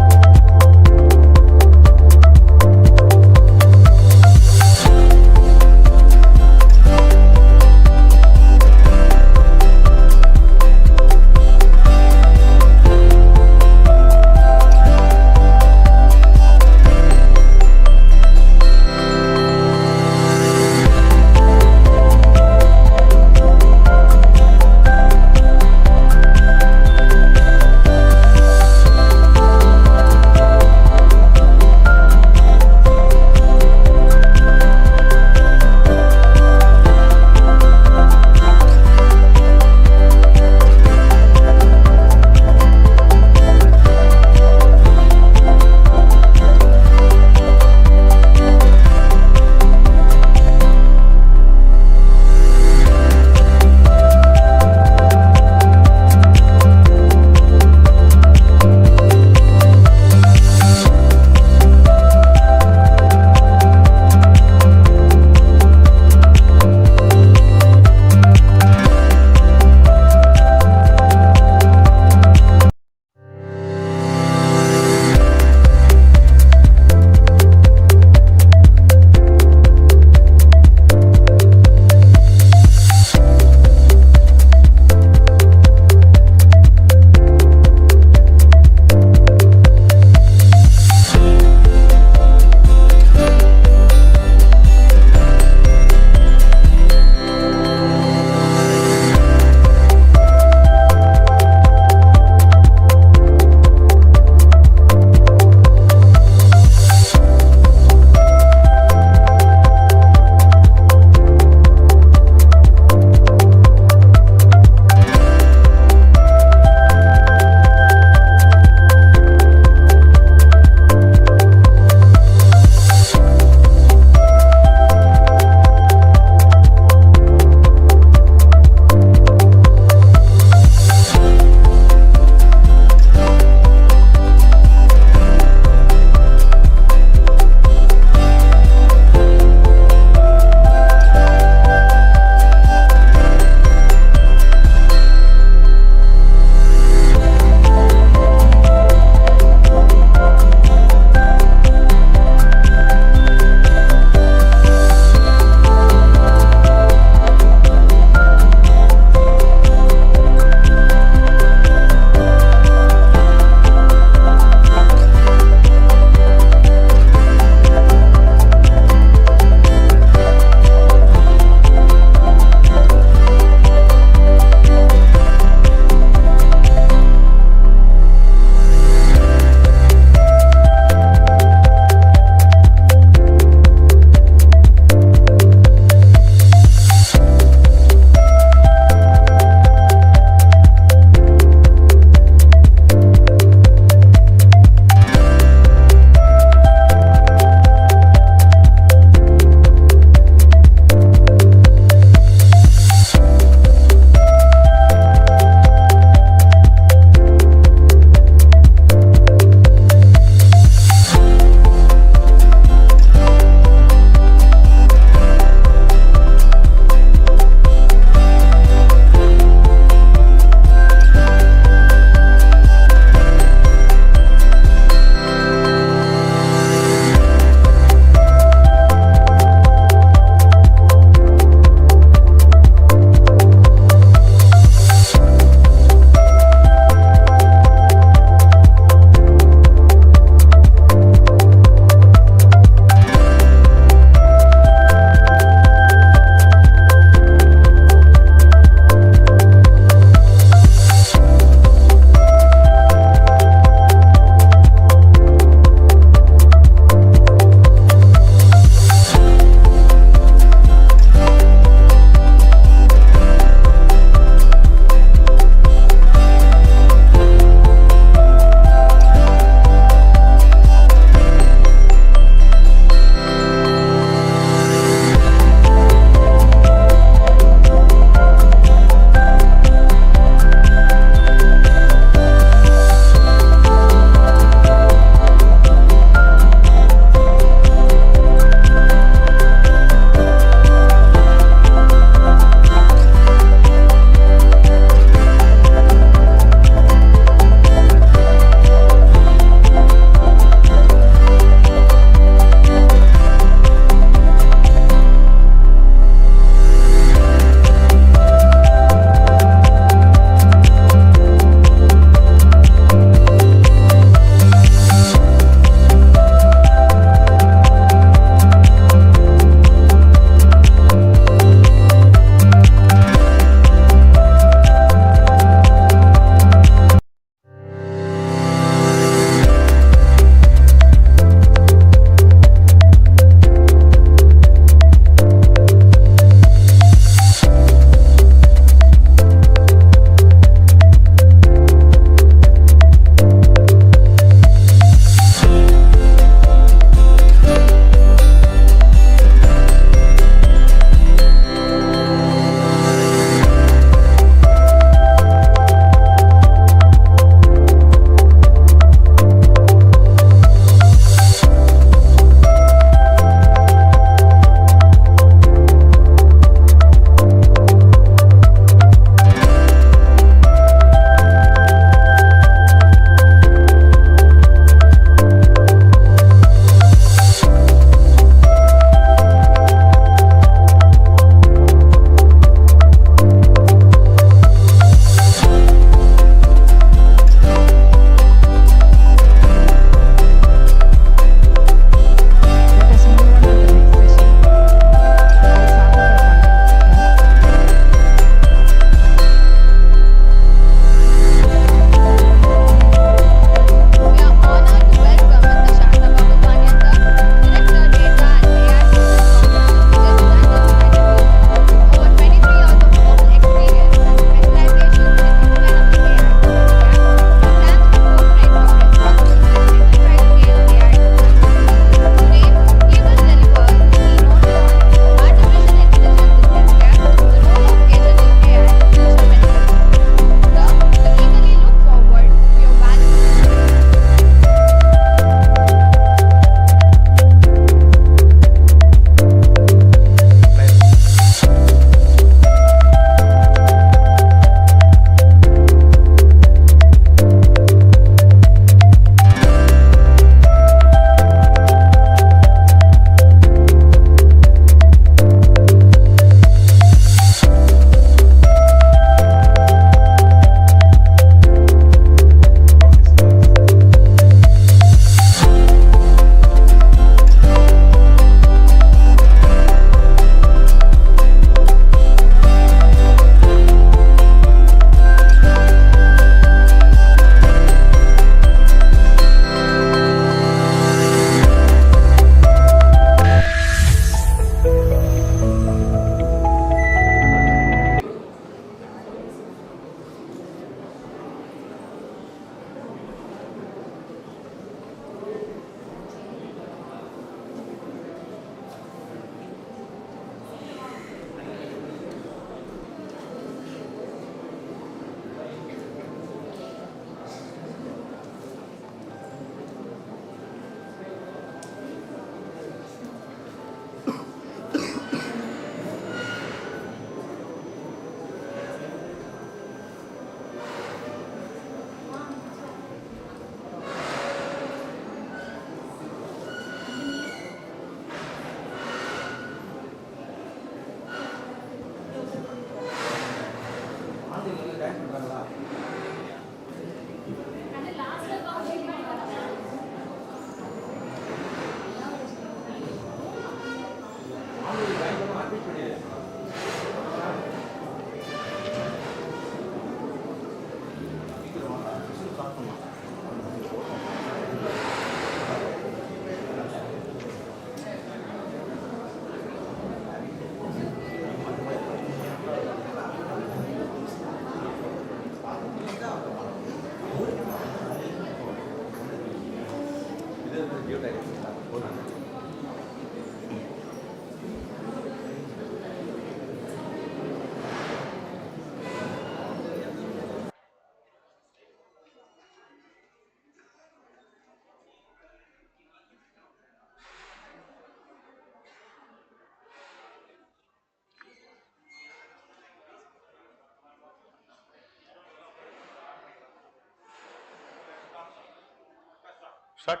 Start.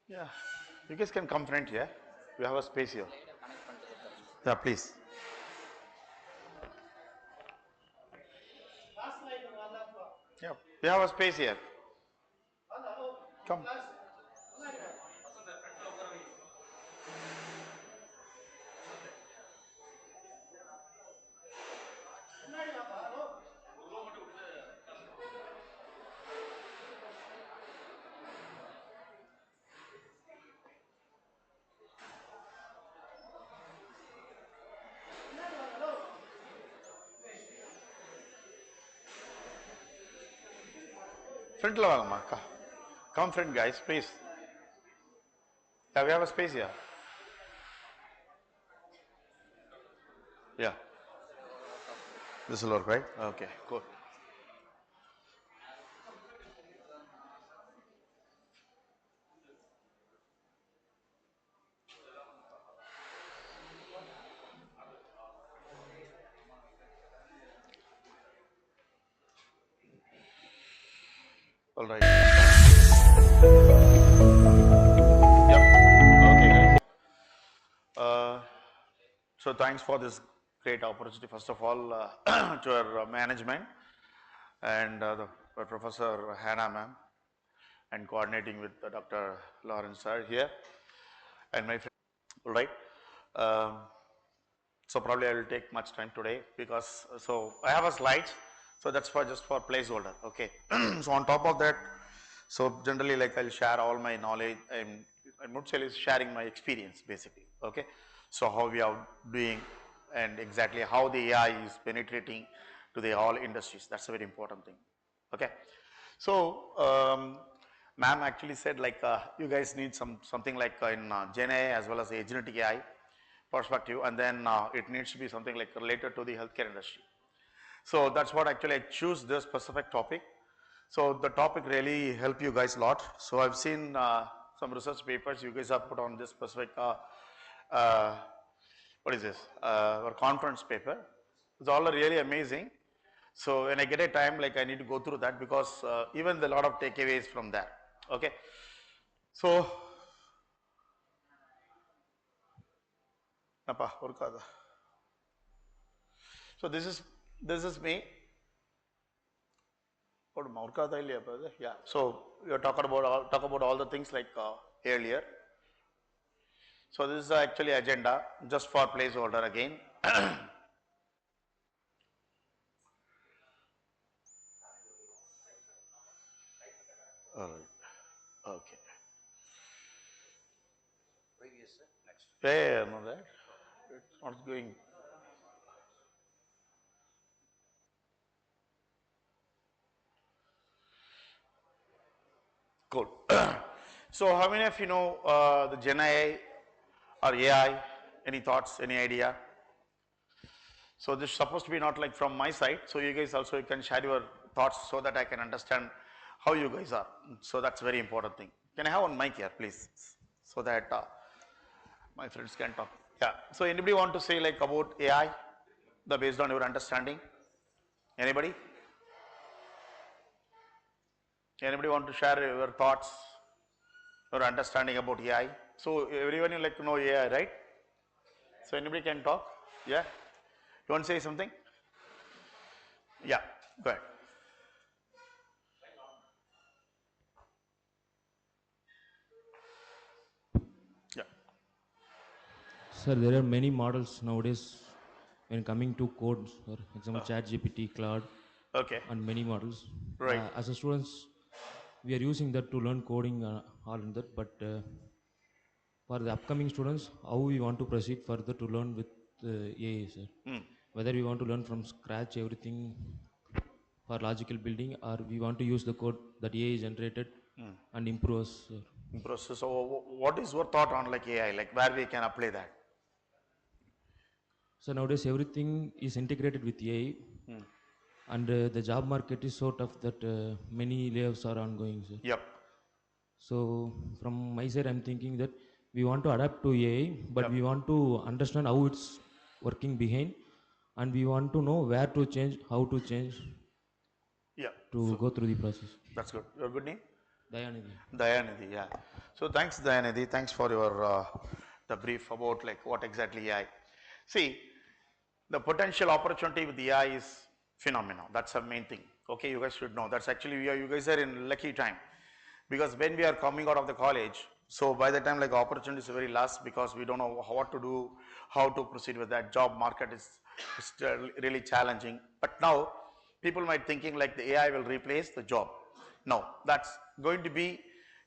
Yeah, you guys can come front here. We have a space here. Yeah, please. Yeah, we have a space here. Come. Front la vaanga, ma. Come front, guys, please. Yeah, we have a space here. Yeah. This will work, right? Okay, cool. All right. Yep. Okay, guys. So thanks for this great opportunity. First of all, to our management and Professor Hannah ma'am, and coordinating with Dr. Lawrence sir here, and my friend. All right. Um, so probably I will take much time today because so I have a slides. So that's for just for placeholder. Okay. So on top of that, so generally like I'll share all my knowledge. I'm not saying sharing my experience basically. Okay. So how we are doing and exactly how the AI is penetrating to the all industries. That's a very important thing. Okay. So ma'am actually said like you guys need something like in Gen AI as well as the agentic AI perspective, and then it needs to be something like related to the healthcare industry. So that's what actually I choose this specific topic. So the topic really help you guys a lot. So I've seen some research papers you guys have put on this specific what is this our conference paper. It's all really amazing. So when I get a time, like I need to go through that because even a lot of takeaways from that. Okay. So so this is me. Yeah. So we are talk about all the things like earlier. So this is actually agenda just for placeholder again. All right. Okay. Yeah, no, that it's not going. Cool. So how many of you know the Gen AI or AI? Any thoughts? Any idea? So this is supposed to be not like from my side. So you guys also can share your thoughts so that I can understand how you guys are. So that's very important thing. Can I have one mic here, please, so that my friends can talk. Yeah. So anybody want to say like about AI, the based on your understanding? Anybody? Anybody want to share your thoughts, your understanding about AI? So everyone you like to know AI, right? So anybody can talk? Yeah. You want to say something? Yeah. Go ahead. Yeah. Sir, there are many models nowadays when coming to codes, for example, ChatGPT, Cloud, Okay. and many models. Right. As a students, we are using that to learn coding all in that, but for the upcoming students, how we want to proceed further to learn with AI, sir? Whether we want to learn from scratch everything for logical building, or we want to use the code that AI generated and improve us, sir. Process. So what is your thought on like AI, like where we can apply that? So nowadays everything is integrated with AI, and the job market is so tough that many layoffs are ongoing, sir. Yep. So from my side, I'm thinking that we want to adapt to AI, but we want to understand how it's working behind, and we want to know where to change, how to change, Yeah. to go through the process. That's good. Your good name? Dayanidhi. Dayanidhi, yeah. So thanks, Dayanidhi. Thanks for your the brief about like what exactly AI. See, the potential opportunity with AI is phenomenal. That's the main thing. Okay, you guys should know. That's actually you guys are in lucky time, because when we are coming out of the college, so by the time like opportunity is very less, because we don't know what to do, how to proceed with that. Job market is really challenging. But now people might thinking like the AI will replace the job. No, that's going to be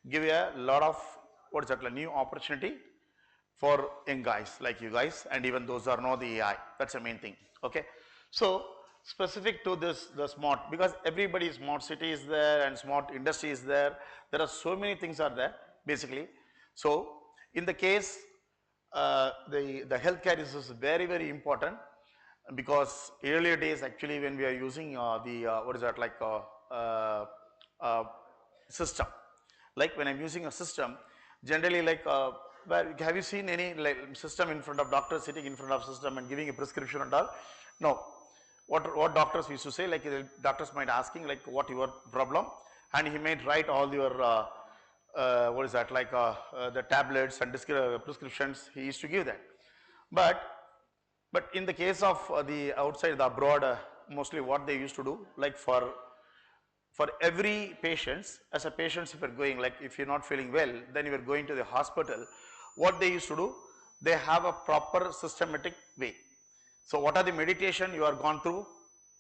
give a lot of what is that, a new opportunity for young guys like you guys, and even those who are know the AI. That's the main thing. Okay, so specific to this, the smart, because everybody smart city is there and smart industry is there. There are so many things are there basically. So in the case, the healthcare is very important, because earlier days actually when we are using the what is that, like uh, system, like when I'm using a system, generally like have you seen any like system in front of doctor sitting in front of system and giving a prescription and all? No. What doctors used to say, like the doctors might asking like what your problem, and he might write all your what is that, like the tablets and prescriptions he used to give that. But in the case of the outside, the abroad, mostly what they used to do, like for every patients, as a patients, if you're going, like if you're not feeling well, then you are going to the hospital, what they used to do, they have a proper systematic way. So what are the meditation you are gone through,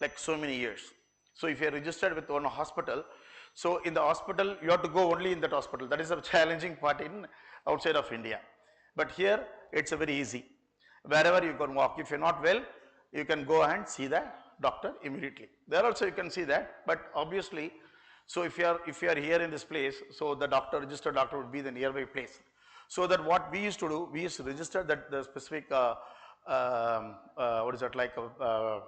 like so many years. So if you are registered with one hospital, so in the hospital, you have to go only in that hospital. That is a challenging part in outside of India. But here, it's a very easy. Wherever you can walk, if you're not well, you can go and see the doctor immediately. There also you can see that, but obviously, so if you are here in this place, so the doctor, registered doctor would be the nearby place. So that what we used to do, we used to register that the specific what is that, like a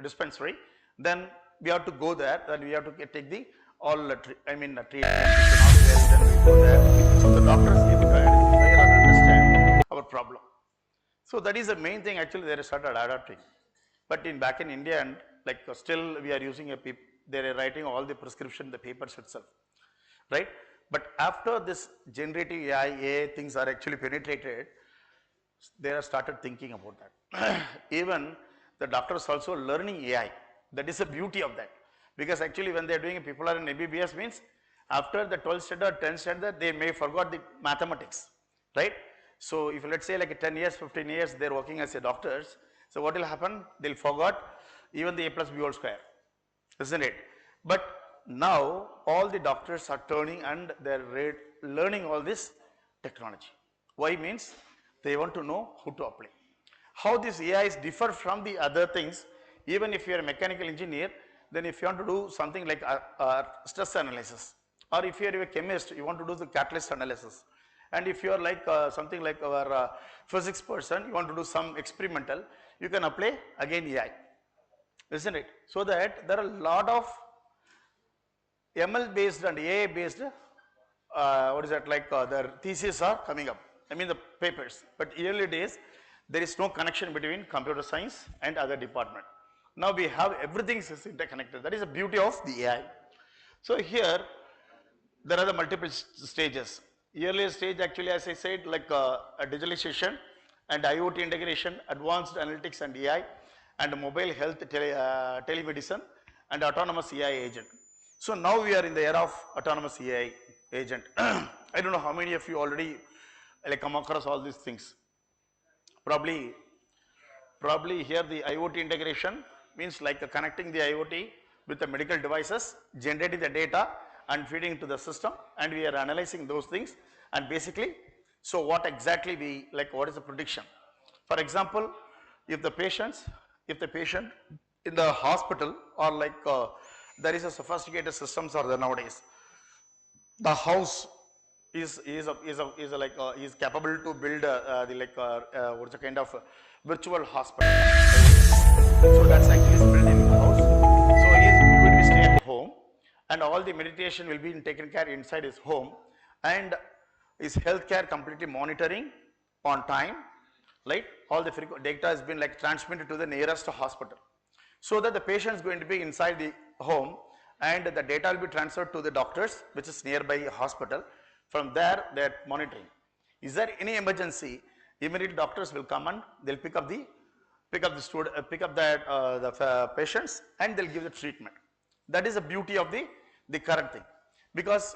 dispensary. Then we have to go there. Then we have to take the all treatment. If you're not well, then we go there. So the doctors identify or understand our problem. So that is the main thing. Actually, they started adapting. But in back in India, and like still we are using they are writing all the prescription, the papers itself, right? But after this generative AI things are actually penetrated, they have started thinking about that. Even the doctors also learning AI. That is the beauty of that. Because actually when they are doing, people are in MBBS means, after the 12th standard, 10th standard, they may forgot the mathematics, right? So if let's say like 10 years, 15 years, they are working as a doctors, so what will happen? They will forgot even the A plus B whole square, isn't it? But now all the doctors are turning and they are learning all this technology. Why means? They want to know how to apply. How this AI is differ from the other things. Even if you are a mechanical engineer, then if you want to do something like stress analysis, or if you are a chemist, you want to do the catalyst analysis, and if you are like something like our physics person, you want to do some experimental, you can apply again AI, isn't it? So that there are a lot of ML based and AI based what is that, like their theses are coming up, I mean the papers. But early days, there is no connection between computer science and other department. Now we have everything is interconnected. That is the beauty of the AI. So here, there are the multiple stages. Earlier stage actually, as I said, like a digitalization and IoT integration, advanced analytics and AI, and mobile health telemedicine and autonomous AI agent. So now we are in the era of autonomous AI agent. I don't know how many of you already like come across all these things. Probably here the IoT integration means like connecting the IoT with the medical devices, generating the data and feeding into the system, and we are analyzing those things. And basically, so what exactly we like, what is the prediction? For example, if the patient in the hospital, or like there is a sophisticated systems are there nowadays. The house is like is capable to build the like what's the kind of virtual hospital. So that's actually built in the house. So he is going to be stay at home, and all the meditation will be taken care inside his home, and his healthcare completely monitoring on time. Right, all the data has been like transmitted to the nearest hospital, so that the patient is going to be inside the home, and the data will be transferred to the doctors, which is nearby hospital. From there, they are monitoring. Is there any emergency? Immediately doctors will come and they'll pick up the patients, and they'll give the treatment. That is the beauty of the current thing, because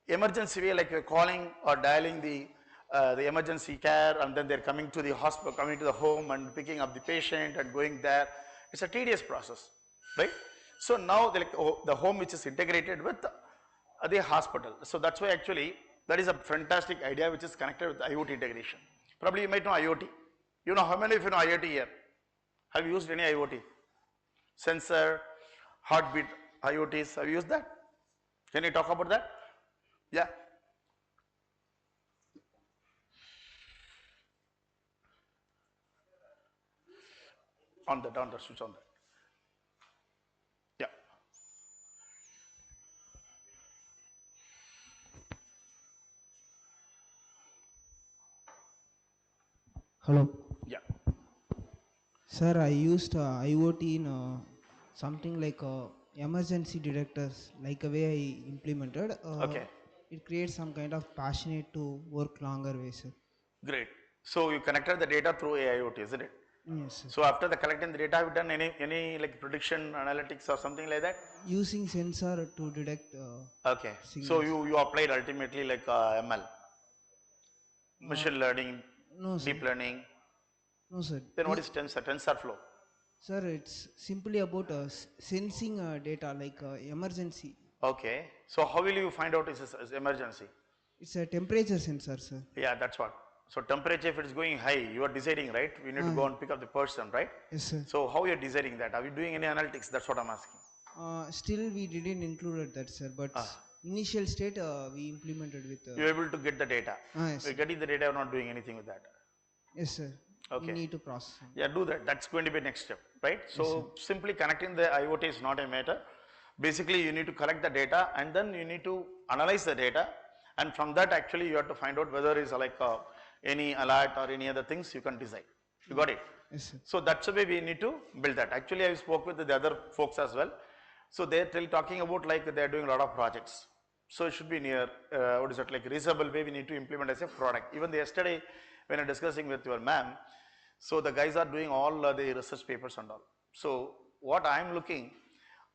emergency way, like you're calling or dialing the emergency care, and then they're coming to the hospital, coming to the home and picking up the patient and going there. It's a tedious process, right? So now the home which is integrated with the hospital. So that's why actually that is a fantastic idea which is connected with IoT integration. Probably you might know IoT. You know, how many of you know IoT here? Have you used any IoT? Sensor, heartbeat IoTs, have you used that? Can you talk about that? Yeah. On the switch on that. Yeah. Hello. Yeah. Sir, I used IoT in something like emergency detectors, like a way I implemented. Okay. It creates some kind of passionate to work longer way, sir. Great. So you connected the data through AIoT, isn't it? Yes, sir. So after the collecting the data, have you done any like prediction analytics or something like that? Using sensor to detect. Okay. Signals. So you applied ultimately like ML, machine learning, no, sir. deep learning. No, sir. Then what is TensorFlow? Sir, it's simply about sensing data like emergency. Okay. So how will you find out is emergency? It's a temperature sensor, sir. Yeah, that's what. So temperature, if it's going high, you are deciding, right? We need to go and pick up the person, right? Yes, sir. So how you are deciding that? Are you doing any analytics? That's what I'm asking. Still, we didn't include that, sir. But initial state we implemented with. You're able to get the data. Yes. We're getting the data. We're not doing anything with that. Yes, sir. Okay. We need to process. Yeah, do that. That's going to be next step, right? So yes, simply connecting the IoT is not a matter. Basically, you need to collect the data and then you need to analyze the data, and from that actually you have to find out whether it's like any alert or any other things you can decide. You got it? Yes, sir. So that's the way we need to build that. Actually, I spoke with the other folks as well. So they're talking about like they're doing a lot of projects. So it should be near, what is it, like reasonable way we need to implement as a product. Even yesterday when I'm discussing with your ma'am, so the guys are doing all the research papers and all. So what I'm looking,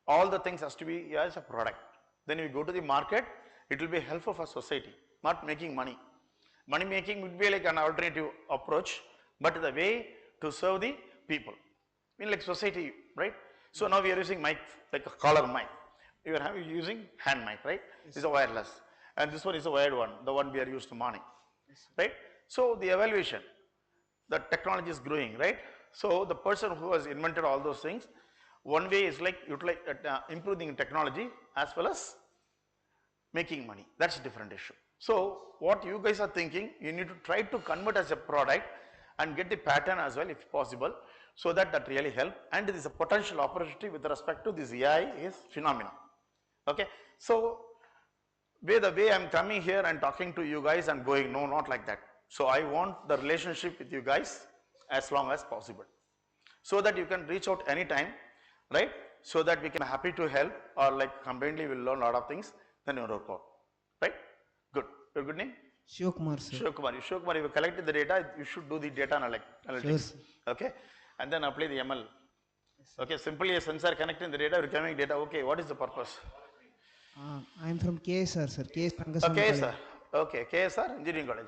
all the things has to be as a product. Then you go to the market, it will be helpful for society, not making money. Money making would be like an alternative approach, but the way to serve the people. I mean like society, right? So now we are using mic, like a collar mic. You are using hand mic, right? Yes. It's a wireless. And this one is a wired one, the one we are used to morning, right? So the evaluation, the technology is growing, right? So the person who has invented all those things, one way is like improving technology as well as making money. That's a different issue. So what you guys are thinking, you need to try to convert as a product and get the pattern as well if possible, so that really help. And there is a potential opportunity with respect to this AI is phenomenal. Okay. So the way I'm coming here and talking to you guys and going, no, not like that. So I want the relationship with you guys as long as possible, so that you can reach out anytime, right? So that we can be happy to help, or like combinedly we'll learn a lot of things, then you'll work out, right? Good. Your good name? Shivakumar, sir. Shivakumar, you collected the data, you should do the data analytics, sure, okay? And then apply the ML. Yes, okay, simply a sensor connecting the data, recovering data, okay, what is the purpose? I'm from KSR, sir. KSR, okay, KSR Engineering College.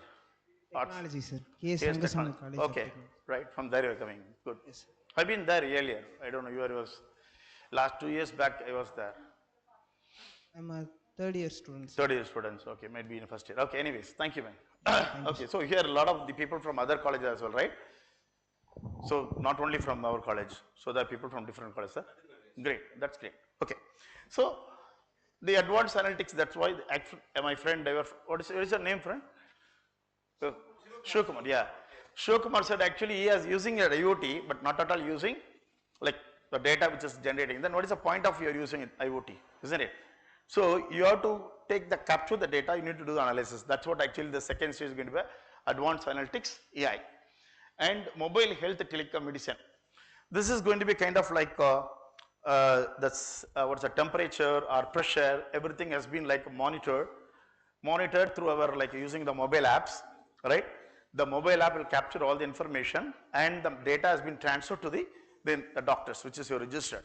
Technology, sir. KSR College. Okay, right, from there you are coming, good. Yes, sir. I've been there earlier, I don't know, you was, last 2 years back I was there. I'm a third year student, sir. Third year students, okay, might be in first year. Okay, anyways, thank you, man. Okay, so here a lot of the people from other colleges as well, right? So not only from our college, so there are people from different colleges, sir. Great, that's great. Okay, so the advanced analytics, that's why my friend, what is your name, friend? Shivakumar, yeah. Shivakumar said actually he is using a IoT, but not at all using like the data which is generating. Then what is the point of your using it, IoT, isn't it? So you have to capture the data, you need to do the analysis. That's what actually the second stage is going to be, advanced analytics, AI. And mobile health telecom medicine. This is going to be kind of like That's what's the temperature or pressure, everything has been like monitored through our like using the mobile apps, right? The mobile app will capture all the information and the data has been transferred to the doctors, which is your register,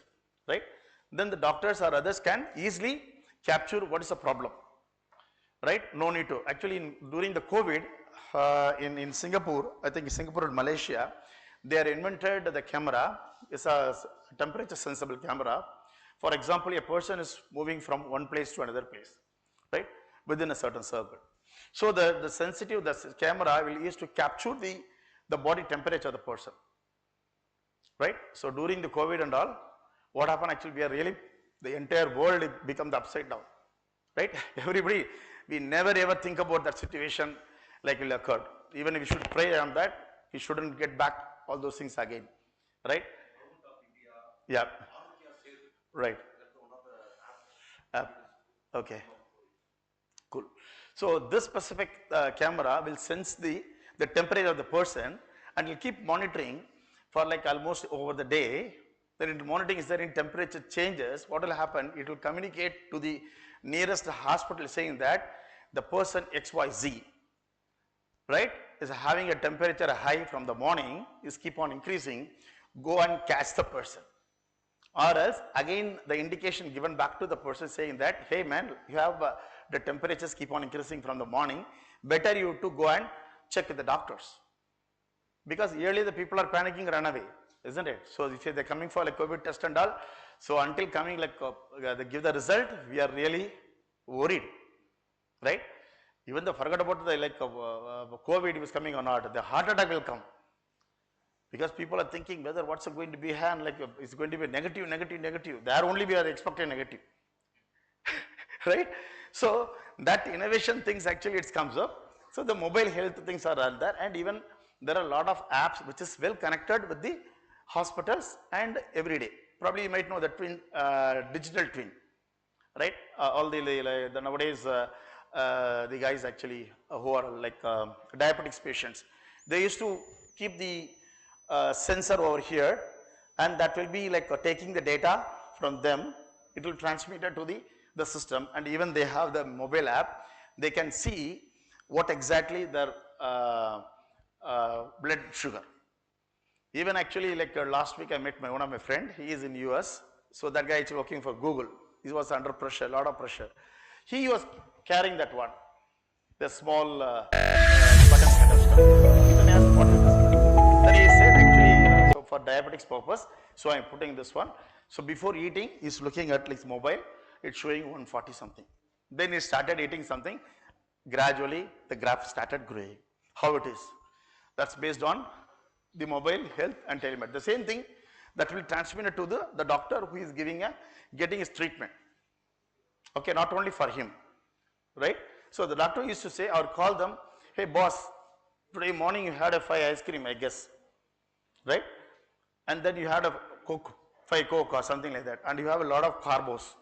right? Then the doctors or others can easily capture what is the problem, right? No need to. Actually, during the COVID, in Singapore, I think Singapore and Malaysia, they are invented the camera. It's a temperature sensible camera. For example, a person is moving from one place to another place, right? Within a certain circle. So the sensitive, the camera will use to capture the body temperature of the person, right? So during the COVID and all, what happened actually, we are really, the entire world become the upside down, right? Everybody, we never ever think about that situation like will occur. Even if we should pray on that, we shouldn't get back all those things again, right? Yeah. Right. Okay. Cool. So this specific camera will sense the temperature of the person and will keep monitoring for like almost over the day. Then it monitoring is there in temperature changes. What will happen? It will communicate to the nearest hospital saying that the person XYZ, right, is having a temperature high from the morning, is keep on increasing, go and catch the person. Or else again the indication given back to the person saying that, hey man, you have the temperatures keep on increasing from the morning, better you to go and check with the doctors. Because yearly the people are panicking, run away, isn't it? So if they're coming for like COVID test and all, so until coming like they give the result, we are really worried, right? Even the forget about the like COVID was coming or not, the heart attack will come. Because people are thinking whether what's going to be hand, like it's going to be negative. There only we are expecting negative, right? So that innovation things actually it comes up. So the mobile health things are there, and even there are a lot of apps which is well connected with the hospitals and every day. Probably you might know the twin, digital twin, right? All the nowadays the guys actually who are like diabetics patients, they used to keep the sensor over here, and that will be like taking the data from them. It will transmit it to the system, and even they have the mobile app. They can see what exactly their blood sugar. Even actually like last week I met one of my friend, he is in US. So that guy is working for Google. He was under pressure, a lot of pressure. He was carrying that one, the small button kind of stuff. Then I asked, what is this? Then he said actually, so for diabetics purpose, so I am putting this one. So before eating, he's looking at his mobile, it's showing 140 something. Then he started eating something, gradually the graph started growing. How it is? That's based on the mobile health and telemed. The same thing that will transmit it to the doctor who is getting his treatment. Okay, not only for him, right? So the doctor used to say or call them, hey boss, today morning you had a 5 ice cream, I guess, right? And then you had a Coke, 5 Coke or something like that, and you have a lot of carbs.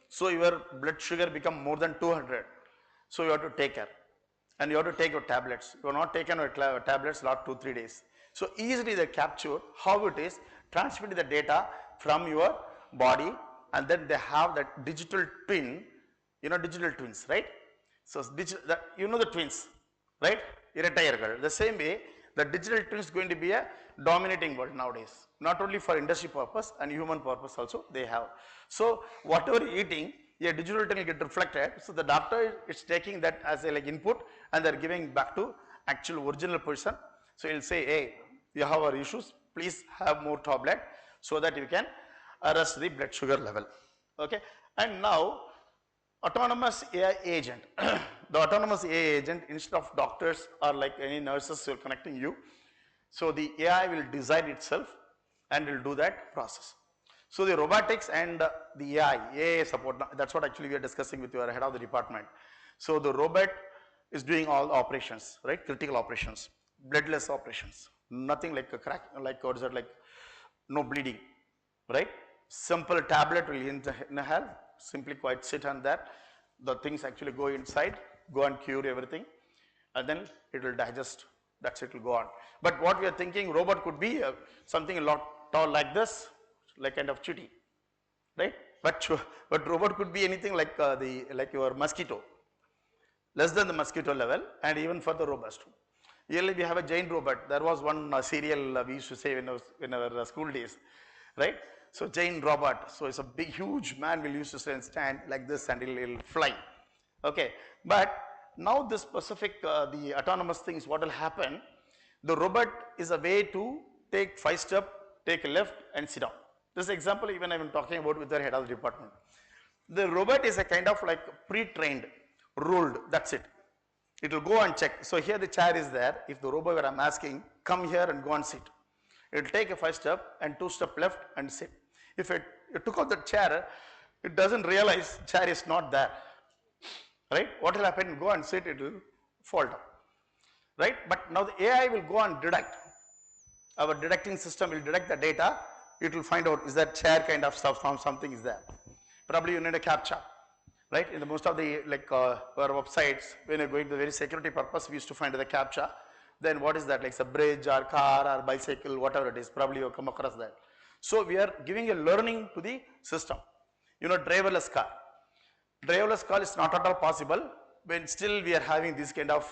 So your blood sugar become more than 200. So you have to take care. And you have to take your tablets. You are not taken your tablets last 2-3 days. So easily they capture how it is, transmitting the data from your body, and then they have that digital twin, you know digital twins, right? So you know the twins, right? The same way, the digital twin is going to be a dominating world nowadays. Not only for industry purpose and human purpose also they have. So whatever eating, a digital twin will get reflected. So the doctor is taking that as a like input, and they are giving back to actual original person. So he'll say, hey, you have our issues, please have more tablet so that you can arrest the blood sugar level. Okay, and now autonomous AI agent. The autonomous AI agent, instead of doctors or like any nurses who are connecting you, so the AI will design itself and will do that process. So the robotics and the AI support, that's what actually we are discussing with your head of the department. So the robot is doing all operations, right? Critical operations, bloodless operations, nothing like a crack, like what is it, like no bleeding, right? Simple tablet will inhale, simply quite sit on that. The things actually go inside, go and cure everything, and then it will digest. That's it, will go on. But what we are thinking, robot could be something a lot tall like this, like kind of chitty, right? But robot could be anything like like your mosquito, less than the mosquito level, and even further robust. Really, we have a giant robot. There was one serial we used to say in our school days, right? So giant robot. So it's a big, huge man will used to stand like this and he'll fly. Okay, but now this specific the autonomous things, what will happen? The robot is a way to take 5 steps, take a left, and sit down. This example even I've been talking about with the head of the department. The robot is a kind of like pre-trained, ruled. That's it. It will go and check. So here the chair is there. If the robot where I'm asking, come here and go and sit. It will take a 5 step and 2 step left and sit. If it took out the chair, it doesn't realize chair is not there. Right? What will happen? Go and sit, it will fall down. Right? But now the AI will go and detect. Our detecting system will detect the data. It will find out is that chair kind of stuff, something is there. Probably you need a captcha. Right? In the most of the our websites, when you're going to the very security purpose, we used to find the captcha. Then what is that? Like it's a bridge or car or bicycle, whatever it is. Probably you come across that. So we are giving a learning to the system. You know, driverless car. Driverless car is not at all possible when still we are having this kind of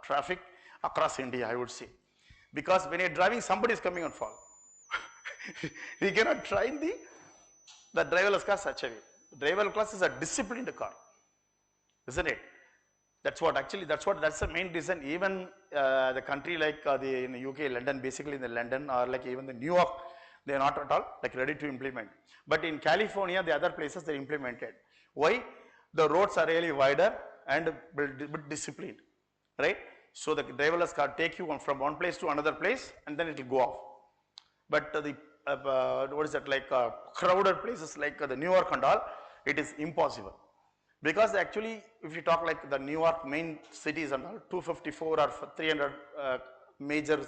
traffic across India, I would say. Because when you're driving, somebody is coming and fall. We cannot train the driverless car such a way. Driverless car is a disciplined car, isn't it? That's the main reason. Even the country like in the UK, London, basically in the London or like even the New York, they are not at all like ready to implement. But in California, the other places they implemented. Why? The roads are really wider and bit disciplined, right? So the driverless car take you from one place to another place and then it will go off. But the what is that, like crowded places like the New York and all, it is impossible. Because actually, if you talk like the New York main cities and all, 254 or 300 major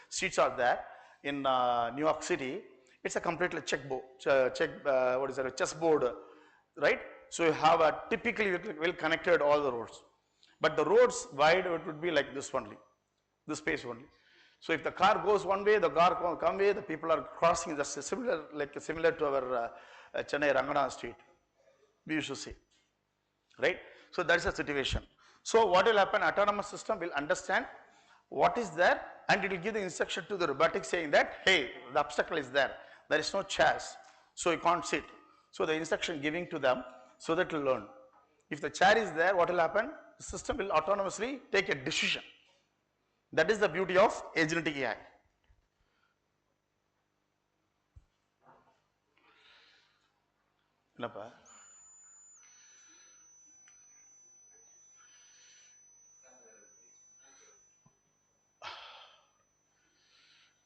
streets are there in New York City. It's a completely a chessboard, right? So you have a typically well connected all the roads. But the roads wide, it would be like this only, this space only. So if the car goes one way, the car come way, the people are crossing, just similar to our Chennai Rangana Street, we used to see, right? So that's the situation. So what will happen? Autonomous system will understand what is there and it will give the instruction to the robotic saying that, hey, the obstacle is there. There is no chairs, so you can't sit. So the instruction giving to them so that it will learn. If the chair is there, what will happen? The system will autonomously take a decision. That is the beauty of agentic AI. என்னப்பா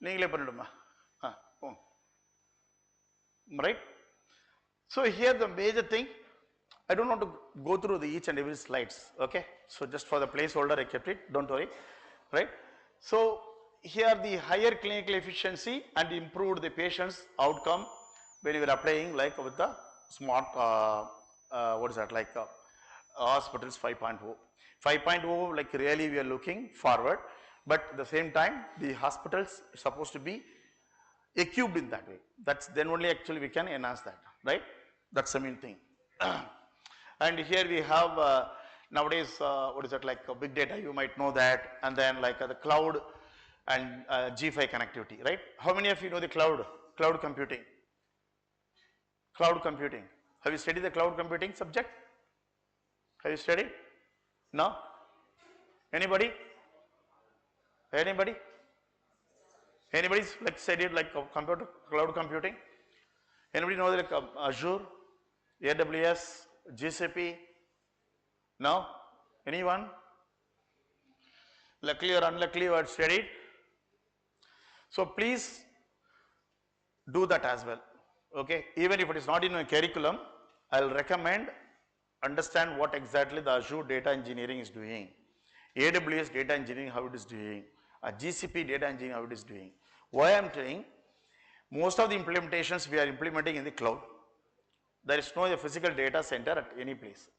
நீங்களே பண்ணிடுமா right? So here the major thing, I don't want to go through each and every slides, okay? So just for the placeholder I kept it, don't worry, right? So here the higher clinical efficiency and improved the patient's outcome when you are applying like with the smart, what is that, like hospitals 5.0. 5.0 like really we are looking forward, but at the same time the hospitals are supposed to be equipped in that way. That's then only actually we can enhance that, right? That's the main thing. And here we have nowadays what is that, like big data, you might know that, and then like the cloud and G5 connectivity, right? How many of you know the cloud computing? Cloud computing. Have you studied the cloud computing subject? Have you studied? No? Anybody? Anybody? Anybody's like studied like cloud computing? Anybody know like Azure, AWS, GCP? No? Anyone? Luckily or unluckily you have studied. So please do that as well. Okay? Even if it is not in a curriculum, I'll recommend understand what exactly the Azure data engineering is doing, AWS data engineering how it is doing, GCP data engineering how it is doing. Why I'm telling, most of the implementations we are implementing in the cloud. There is no physical data center at any place,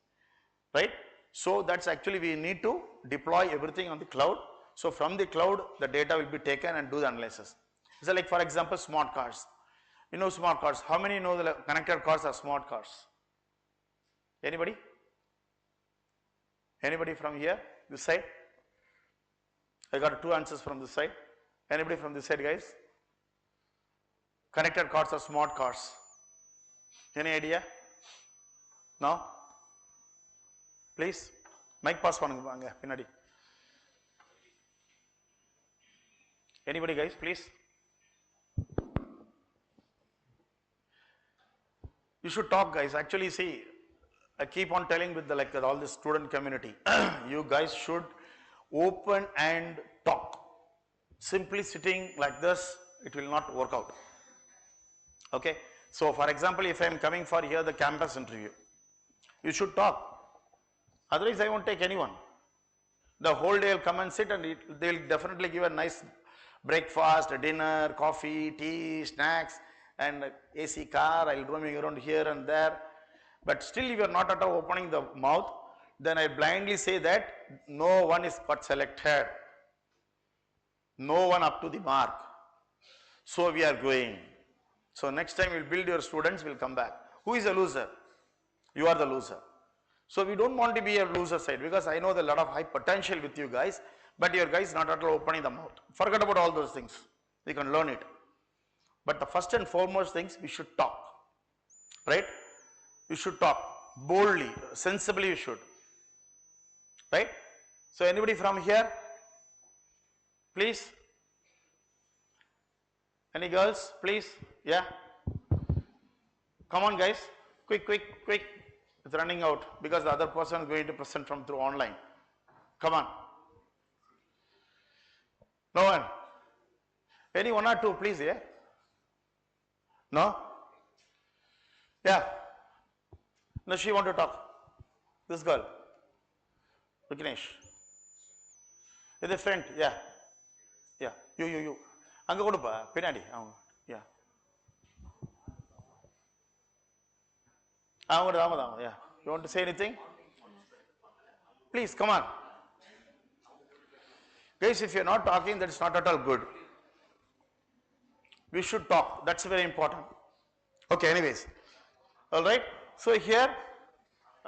right? So that's actually we need to deploy everything on the cloud. So from the cloud, the data will be taken and do the analysis. So like for example, smart cars. You know smart cards. How many know the connected cars are smart cars? Anybody? Anybody from here? This side? I got 2 answers from this side. Anybody from this side, guys? Connected cars are smart cars. Any idea? No? Please? Mic pass பண்ணுங்க வாங்க பின்னாடி. Anybody guys, please? You should talk, guys. Actually, see, I keep on telling with the all the student community, you guys should open and talk. Simply sitting like this, it will not work out. Okay? So, for example, if I am coming for here the campus interview, you should talk. Otherwise, I won't take anyone. The whole day will come and sit and they will definitely give a nice breakfast, dinner, coffee, tea, snacks and AC car, I will roaming around here and there. But still if you are not at all opening the mouth, then I blindly say that no one is got selected. No one up to the mark. So we are going. So next time you will build your students, will come back. Who is a loser? You are the loser. So we don't want to be a loser side because I know there is a lot of high potential with you guys, but your guys not at all opening the mouth. Forget about all those things. We can learn it. But the first and foremost things, we should talk. Right? You should talk boldly, sensibly you should. Right? So anybody from here? Please? Any girls? Please? Yeah? Come on guys. Quick, quick, quick. It's running out because the other person is going to present from through online. Come on. No one? Any one or two, please, yeah? No? Yeah. No, she want to talk. This girl. Vignesh. In the front, yeah. Yeah. You. Anga kodupa, pinadi. Yeah. Yeah. You want to say anything? Please, come on. Guys, if you are not talking, that is not at all good. We should talk. That's very important. Okay, anyways. Alright. So here,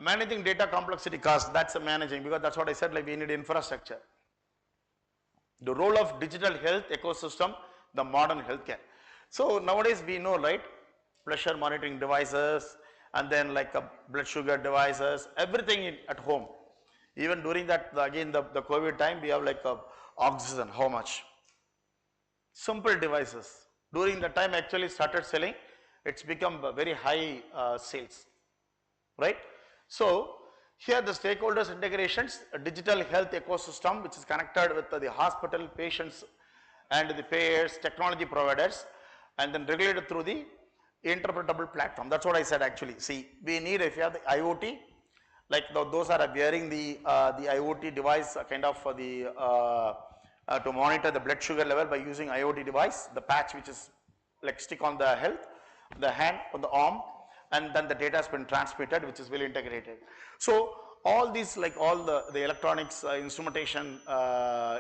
managing data complexity cost, that's a managing because that's what I said, like we need infrastructure. The role of digital health ecosystem, the modern healthcare. So nowadays we know, right, pressure monitoring devices and then like blood sugar devices, everything at home. Even during that, again the COVID time, we have like oxygen, how much? Simple devices. During the time actually started selling, it's become very high sales, right? So here the stakeholders integrations, a digital health ecosystem which is connected with the hospital, patients and the payers, technology providers and then regulated through the interpretable platform. That's what I said actually. See, we need, if you have the IoT, like those are wearing the IoT device kind of for the to monitor the blood sugar level by using IoT device, the patch which is like stick on the health, the hand, on the arm, and then the data has been transmitted which is well integrated. So all these, like all the electronics instrumentation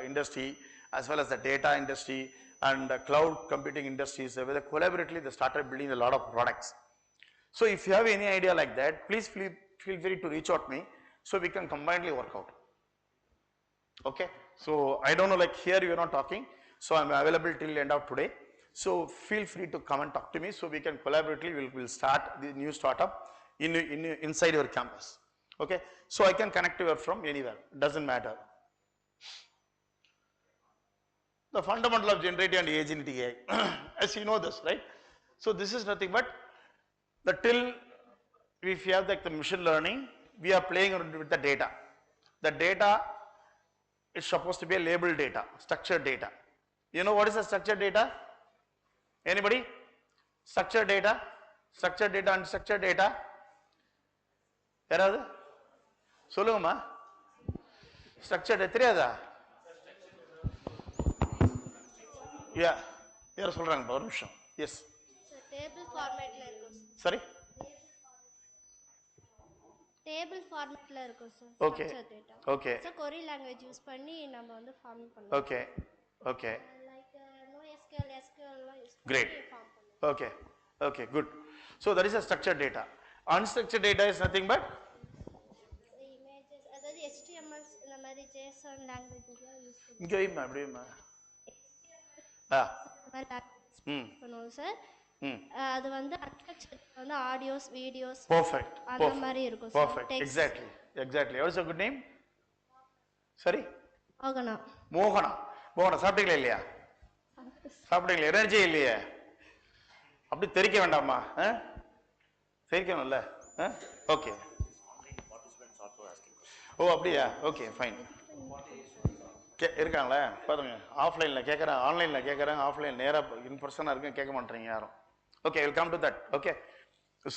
industry as well as the data industry and the cloud computing industries, whether collaboratively they started building a lot of products. So if you have any idea like that, please feel free to reach out me so we can combinedly work out. Okay. So I don't know, like here you are not talking, so I'm available till end of today. So feel free to come and talk to me so we can collaboratively, we'll start the new startup inside your campus. Okay. So I can connect you from anywhere, doesn't matter. The fundamental of generative and agentic AI, as you know this, right? So this is nothing but the till if you have like the machine learning, we are playing around with the data. The data is supposed to be a labeled data, structured data. You know what is a structured data? Anybody? Structured data, unstructured data. Yaradhu? Soluma? Structured data. Yeah. Yes. Table format la irukum. Sorry? Table format la irukum sir. Okay. Structured data. Okay. So query language use panni nama vandu form pannuvom. Okay. Okay. Like NoSQL, SQL la use Great. panni form pannuvom. Okay. Okay, good. So that is a structured data. Unstructured data is nothing but images அதாவது HTML இந்த மாதிரி JSON languageலாம் use பண்ணுவோம். இங்க வைமா அப்படியே வைமா. பண்ணுவோம் sir. அது வந்து unstructured வந்து ஆடியோஸ், வீடியோஸ் Perfect. அந்த மாதிரி இருக்கும் sir. Perfect. Exactly. Exactly. What is your good name? Sorry? மோகனா. மோகனா. மோகனா சாப்பிட்டீங்களா இல்லையா? சாப்பிட்டீங்களா? எனர்ஜி இல்லையே? அப்படி தெரிக்க வேண்டாமா? தெரிக்கணும்ல? ஓகே. ஓ அப்படியா? Okay fine. இருக்காங்களா? பாருங்க ஆஃப்லைனில் கேட்குறேன், ஆன்லைனில் கேட்குறேன், ஆஃப்லைன் நேராக இன் பர்சனாக இருக்கு கேட்க மாட்டேறீங்க யாரும். Okay, will come to that. Okay,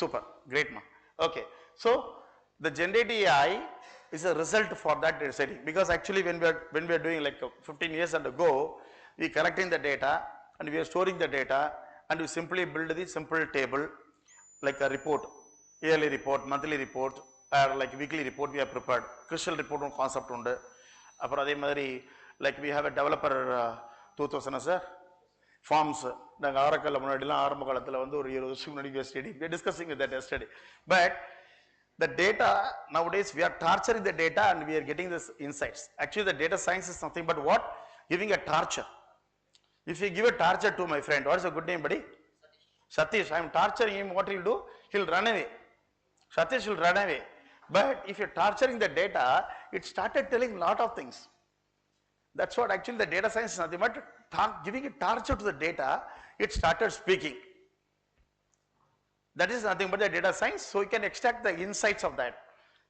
super, கிரேட்மா. Okay, so the generative AI is a result for that setting, because actually when we are doing like 15 years ago, we collecting the data and we are storing the data and we simply build the simple table like a report, yearly report, monthly report, or like weekly report we have prepared. Crystal report on concept undu. அப்புறம் அதே மாதிரி like we have a developer 2000 sir forms நாங்கள் ஆரக்கல்ல முன்னாடிலாம் ஆரம்ப காலத்தில் வந்து ஒரு 20 வருஷம் முன்னாடி study we are discussing with that yesterday. But the data nowadays we are torturing the data and we are getting this insights. Actually the data science is nothing but what? Giving a torture. If you give a torture to my friend, what is your good name buddy? Satish. I am torturing him, what he will do? He will run away. Satish will run away. But if you are torturing the data, it started telling a lot of things. That's what actually the data science is nothing but giving a torture to the data, it started speaking. That is nothing but the data science, so you can extract the insights of that.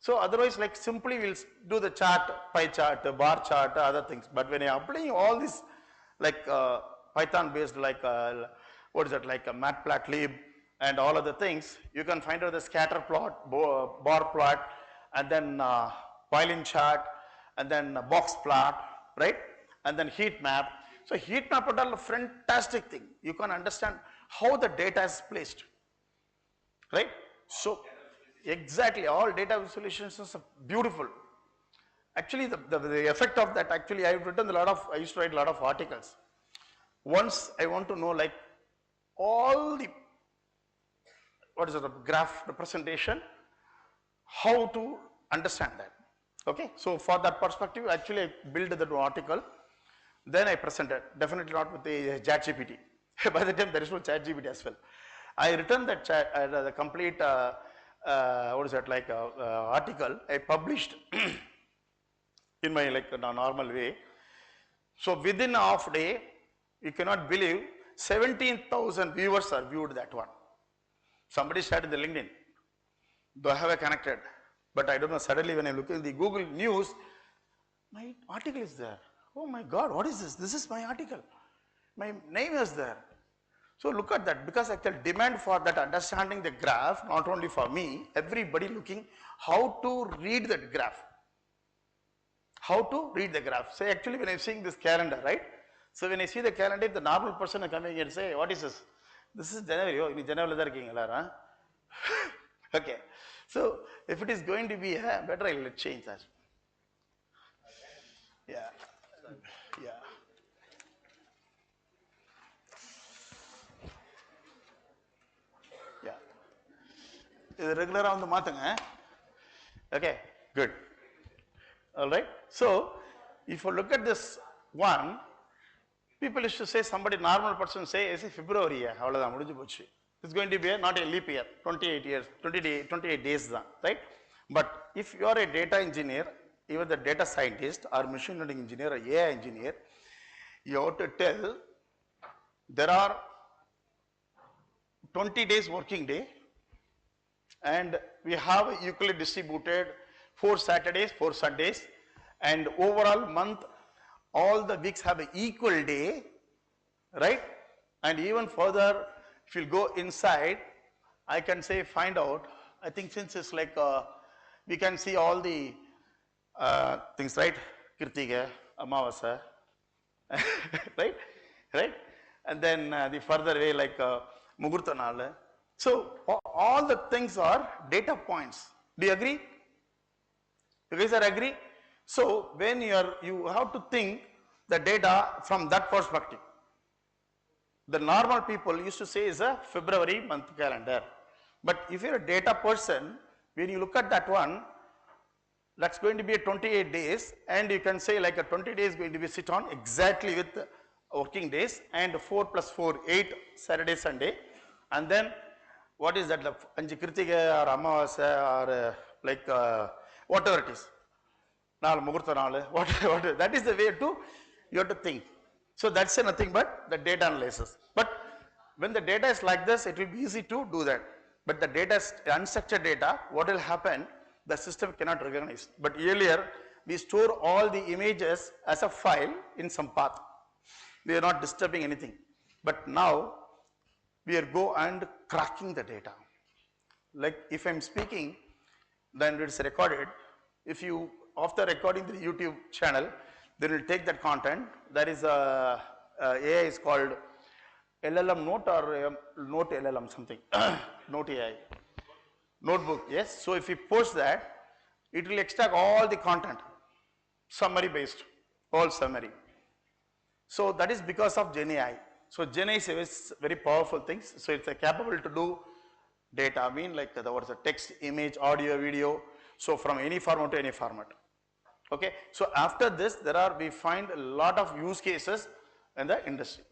So otherwise like simply we'll do the chart, pie chart, bar chart, other things. But when you're applying all this like Python based like what is that, like a matplotlib and all other things, you can find out the scatter plot, bar plot, and then Boolean chart, and then box plot, right? And then heat map. So heat map is a fantastic thing. You can understand how the data is placed, right? So exactly, all data visualizations are beautiful. Actually the effect of that, actually I have written I used to write a lot of articles. Once I want to know like all the what is it, a graph representation, how to understand that. Okay, so for that perspective actually I built that article, then I presented, definitely not with the ChatGPT. By the time there is no ChatGPT as well. I written that the complete what is that, like article I published in my like normal way. So within a half day, you cannot believe 17,000 viewers are viewed that one. Somebody started the LinkedIn, though I have a connected, but I don't know, suddenly when I look at the Google News, my article is there. Oh my God, what is this? This is my article. My name is there. So look at that, because actual demand for that understanding the graph, not only for me, everybody looking how to read that graph. How to read the graph. So actually when I'm seeing this calendar, right? So when I see the calendar, the normal person is coming and say, what is this? This is January. Oh, in January, okay. So if it is going to be better, I will change that. Yeah. Yeah. Yeah. This is regular on the mathanga. Okay, good. All right. So if you look at this one, people used to say, somebody normal person say, is it February? It's going to be not a leap year, 28 years, 28 days, right? But if you are a data engineer, even the data scientist or machine learning engineer or AI engineer, you have to tell there are 20 days working day, and we have equally distributed 4 Saturdays, 4 Sundays, and overall month, all the weeks have an equal day, right? And even further, if you go inside, I can say find out, I think since it's like, we can see all the things, right? Kirtiga, Amavasa, right? Right? And then the further way like Mugurtanala. So all the things are data points. Do you agree? You guys are agree? So when you have to think the data from that perspective. The normal people used to say is a February month calendar. But if you're a data person, when you look at that one, that's going to be a 28 days, and you can say like a 20 days going to be sit on exactly with working days, and 4 plus 4, 8 Saturday, Sunday, and then what is that, Anji Kritika or Amavasa or like whatever it is, whatever, that is the way to, you have to think. So that's nothing but the data analysis. But when the data is like this, it will be easy to do that. But the data is unstructured data, what will happen? The system cannot recognize. But earlier, we store all the images as a file in some path. We are not disturbing anything. But now, we are go and cracking the data. Like if I am speaking, then it is recorded. If you, after recording the YouTube channel, they will take that content. That is AI is called LLM Note or Note LLM something, Note AI, notebook, yes. So if you post that, it will extract all the content, summary based, all summary. So that is because of Gen AI. So Gen AI is very powerful things. So it's capable to do data, I mean like there was a text, image, audio, video. So from any format to any format. Okay. So after this, we find a lot of use cases in the industry.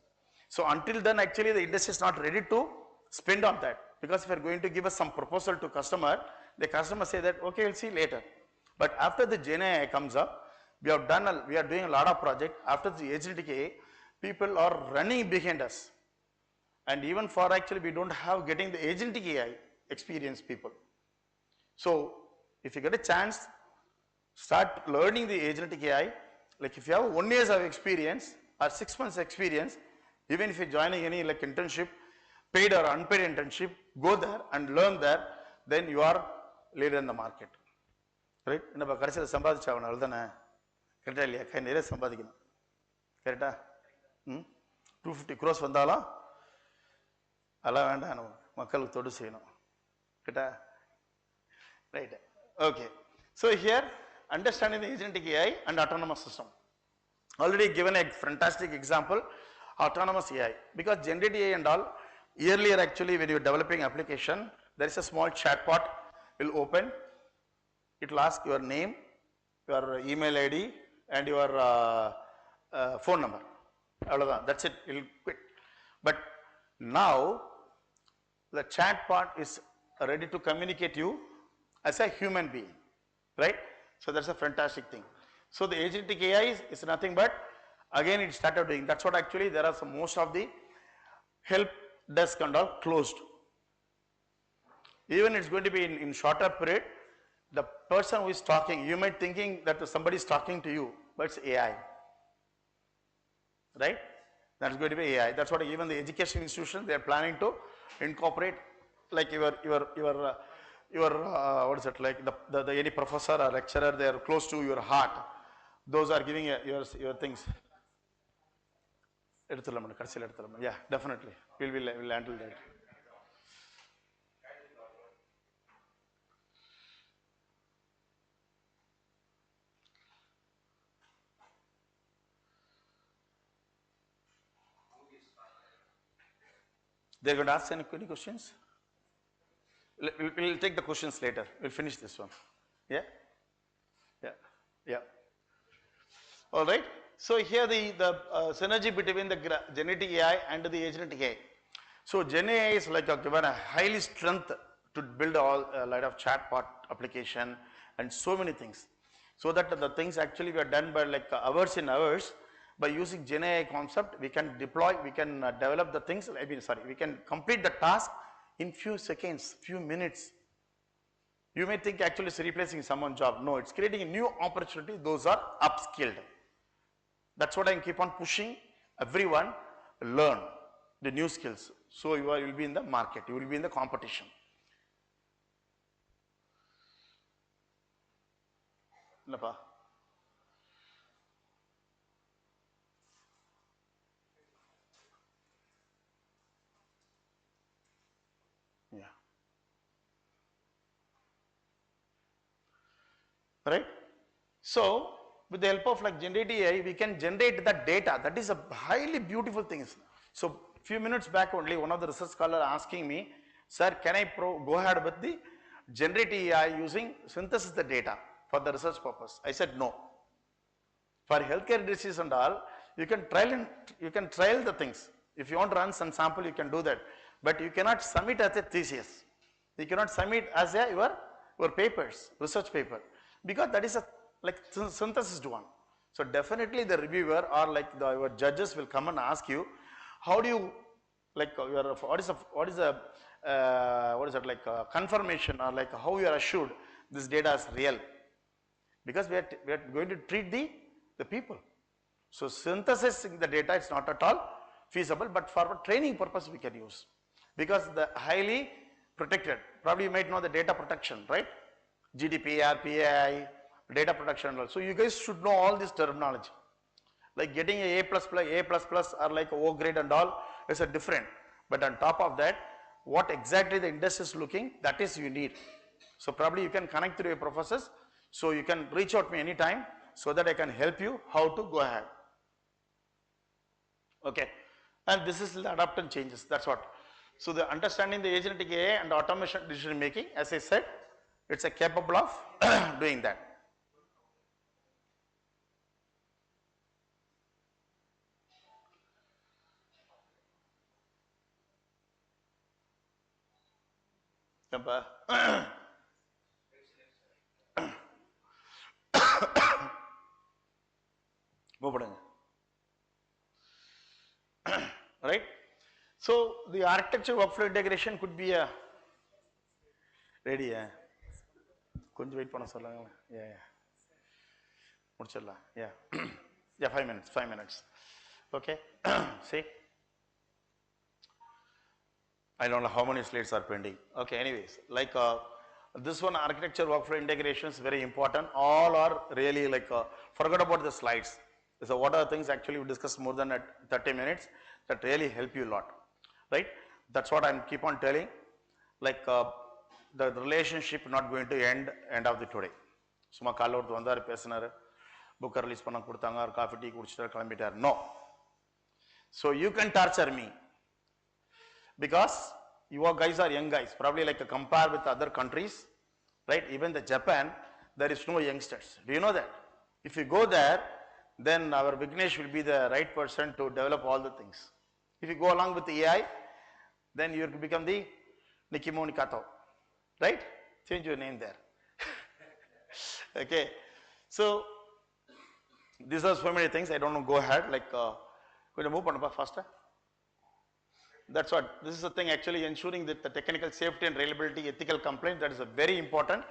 So until then, actually the industry is not ready to spend on that, because if we are going to give us some proposal to customer, the customer say that okay, we'll see later. But after the Gen AI comes up, we are doing a lot of project. After the agentic AI, people are running behind us, and even for actually we don't have getting the agentic AI experienced people. So if you get a chance, start learning the agentic AI. Like if you have 1 year of experience or 6 months experience, even if you're joining any like internship, paid or unpaid internship, go there and learn there, then you are leader in the market. Right? நம்ம கடைசியில் சம்பாதிச்சாகணும், அதுதானே? கரெக்டா இல்லையா? நிறைய சம்பாதிக்கணும். கரெக்டா? 250 crores வந்தாலும் அதெல்லாம் வேண்டாம், நம்ம மக்களுக்கு தொடு செய்யணும். கரெக்டா? Right. Okay. So here, understanding the agentic AI and autonomous system. Already given a fantastic example, autonomous AI. Because generative AI and all, earlier actually when you are developing application, there is a small chatbot will open. It will ask your name, your email ID and your phone number. That's it, it will quit. But now, the chatbot is ready to communicate you as a human being, right? So that's a fantastic thing. So the agentic AI is nothing but, again it started doing, that's what actually there are most of the help desk and all closed. Even it's going to be in shorter period, the person who is talking, you might thinking that somebody is talking to you, but it's AI, right? That's going to be AI. That's what even the education institution, they are planning to incorporate, like your what is it, like the any professor or lecturer, they are close to your heart. Those are giving your things. Yeah, definitely. We'll handle that. They're going to ask any questions? We'll take the questions later. We'll finish this one. Yeah? Yeah. Yeah. All right. So here the synergy between the generative AI and the agentic AI. So Gen AI is like given a highly strength to build all a lot of chatbot application and so many things. So that the things actually were done by like hours in hours. By using Gen AI concept, we can deploy, we can develop the things, we can complete the task in few seconds, few minutes. You may think actually it's replacing someone's job. No, it's creating a new opportunity. Those are upskilled. That's what I keep on pushing. Everyone learn the new skills. So you will be in the market. You will be in the competition. Napa. Yeah. Right? So, with the help of like generative AI, we can generate the data. That is a highly beautiful thing. So few minutes back only, one of the research scholar asking me, sir, can I go ahead with the generative AI using synthesis the data for the research purpose? I said no. For healthcare industries and all, you can trial the things. If you want to run some sample, you can do that. But you cannot submit as a thesis. You cannot submit as a your papers, research paper, because that is a like synthesized one. So definitely the reviewer or like your judges will come and ask you, how do you like what is that like confirmation, or like how you are assured this data is real, because we are going to treat the people. So synthesizing the data is not at all feasible, but for training purpose we can use, because the highly protected, probably you might know the data protection, right? GDPR, PAI, data protection also. You guys should know all this terminology. Like getting a A++ or like O grade and all is a different. But on top of that, what exactly the industry is looking, that is you need. So probably you can connect through your professors. So you can reach out to me anytime so that I can help you how to go ahead. Okay. And this is the adaptant changes. That's what. So the understanding the agentic AI and automation decision making, as I said, it's a capable of doing that. Right? So the architecture workflow integration could be a ready. Kunju wait panna sollanga. Yeah. Mudichilla. Yeah. Yeah, 5 minutes. 5 minutes. Okay. See. I don't know how many slides are pending. Okay, anyways, like this one architecture workflow integration is very important. All are really like, forget about the slides. So what are the things actually we discussed more than 30 minutes that really help you a lot, right? That's what I'm keep on telling. Like the relationship not going to end of the today. Suma call out vandar pesanar, book release panna kudutanga or coffee tea kudichittar kilometer. No. So you can torture me, because you guys are young guys, probably like compare with other countries, right? Even the Japan, there is no youngsters. Do you know that? If you go there, then our Vignesh will be the right person to develop all the things. If you go along with the AI, then you become the Nikimo Nikato, right? Change your name there. Okay. So these are so many things. I don't know. Go ahead. Like, could you move on faster? That's what, this is the thing actually ensuring that the technical safety and reliability, ethical compliance, that is a very important,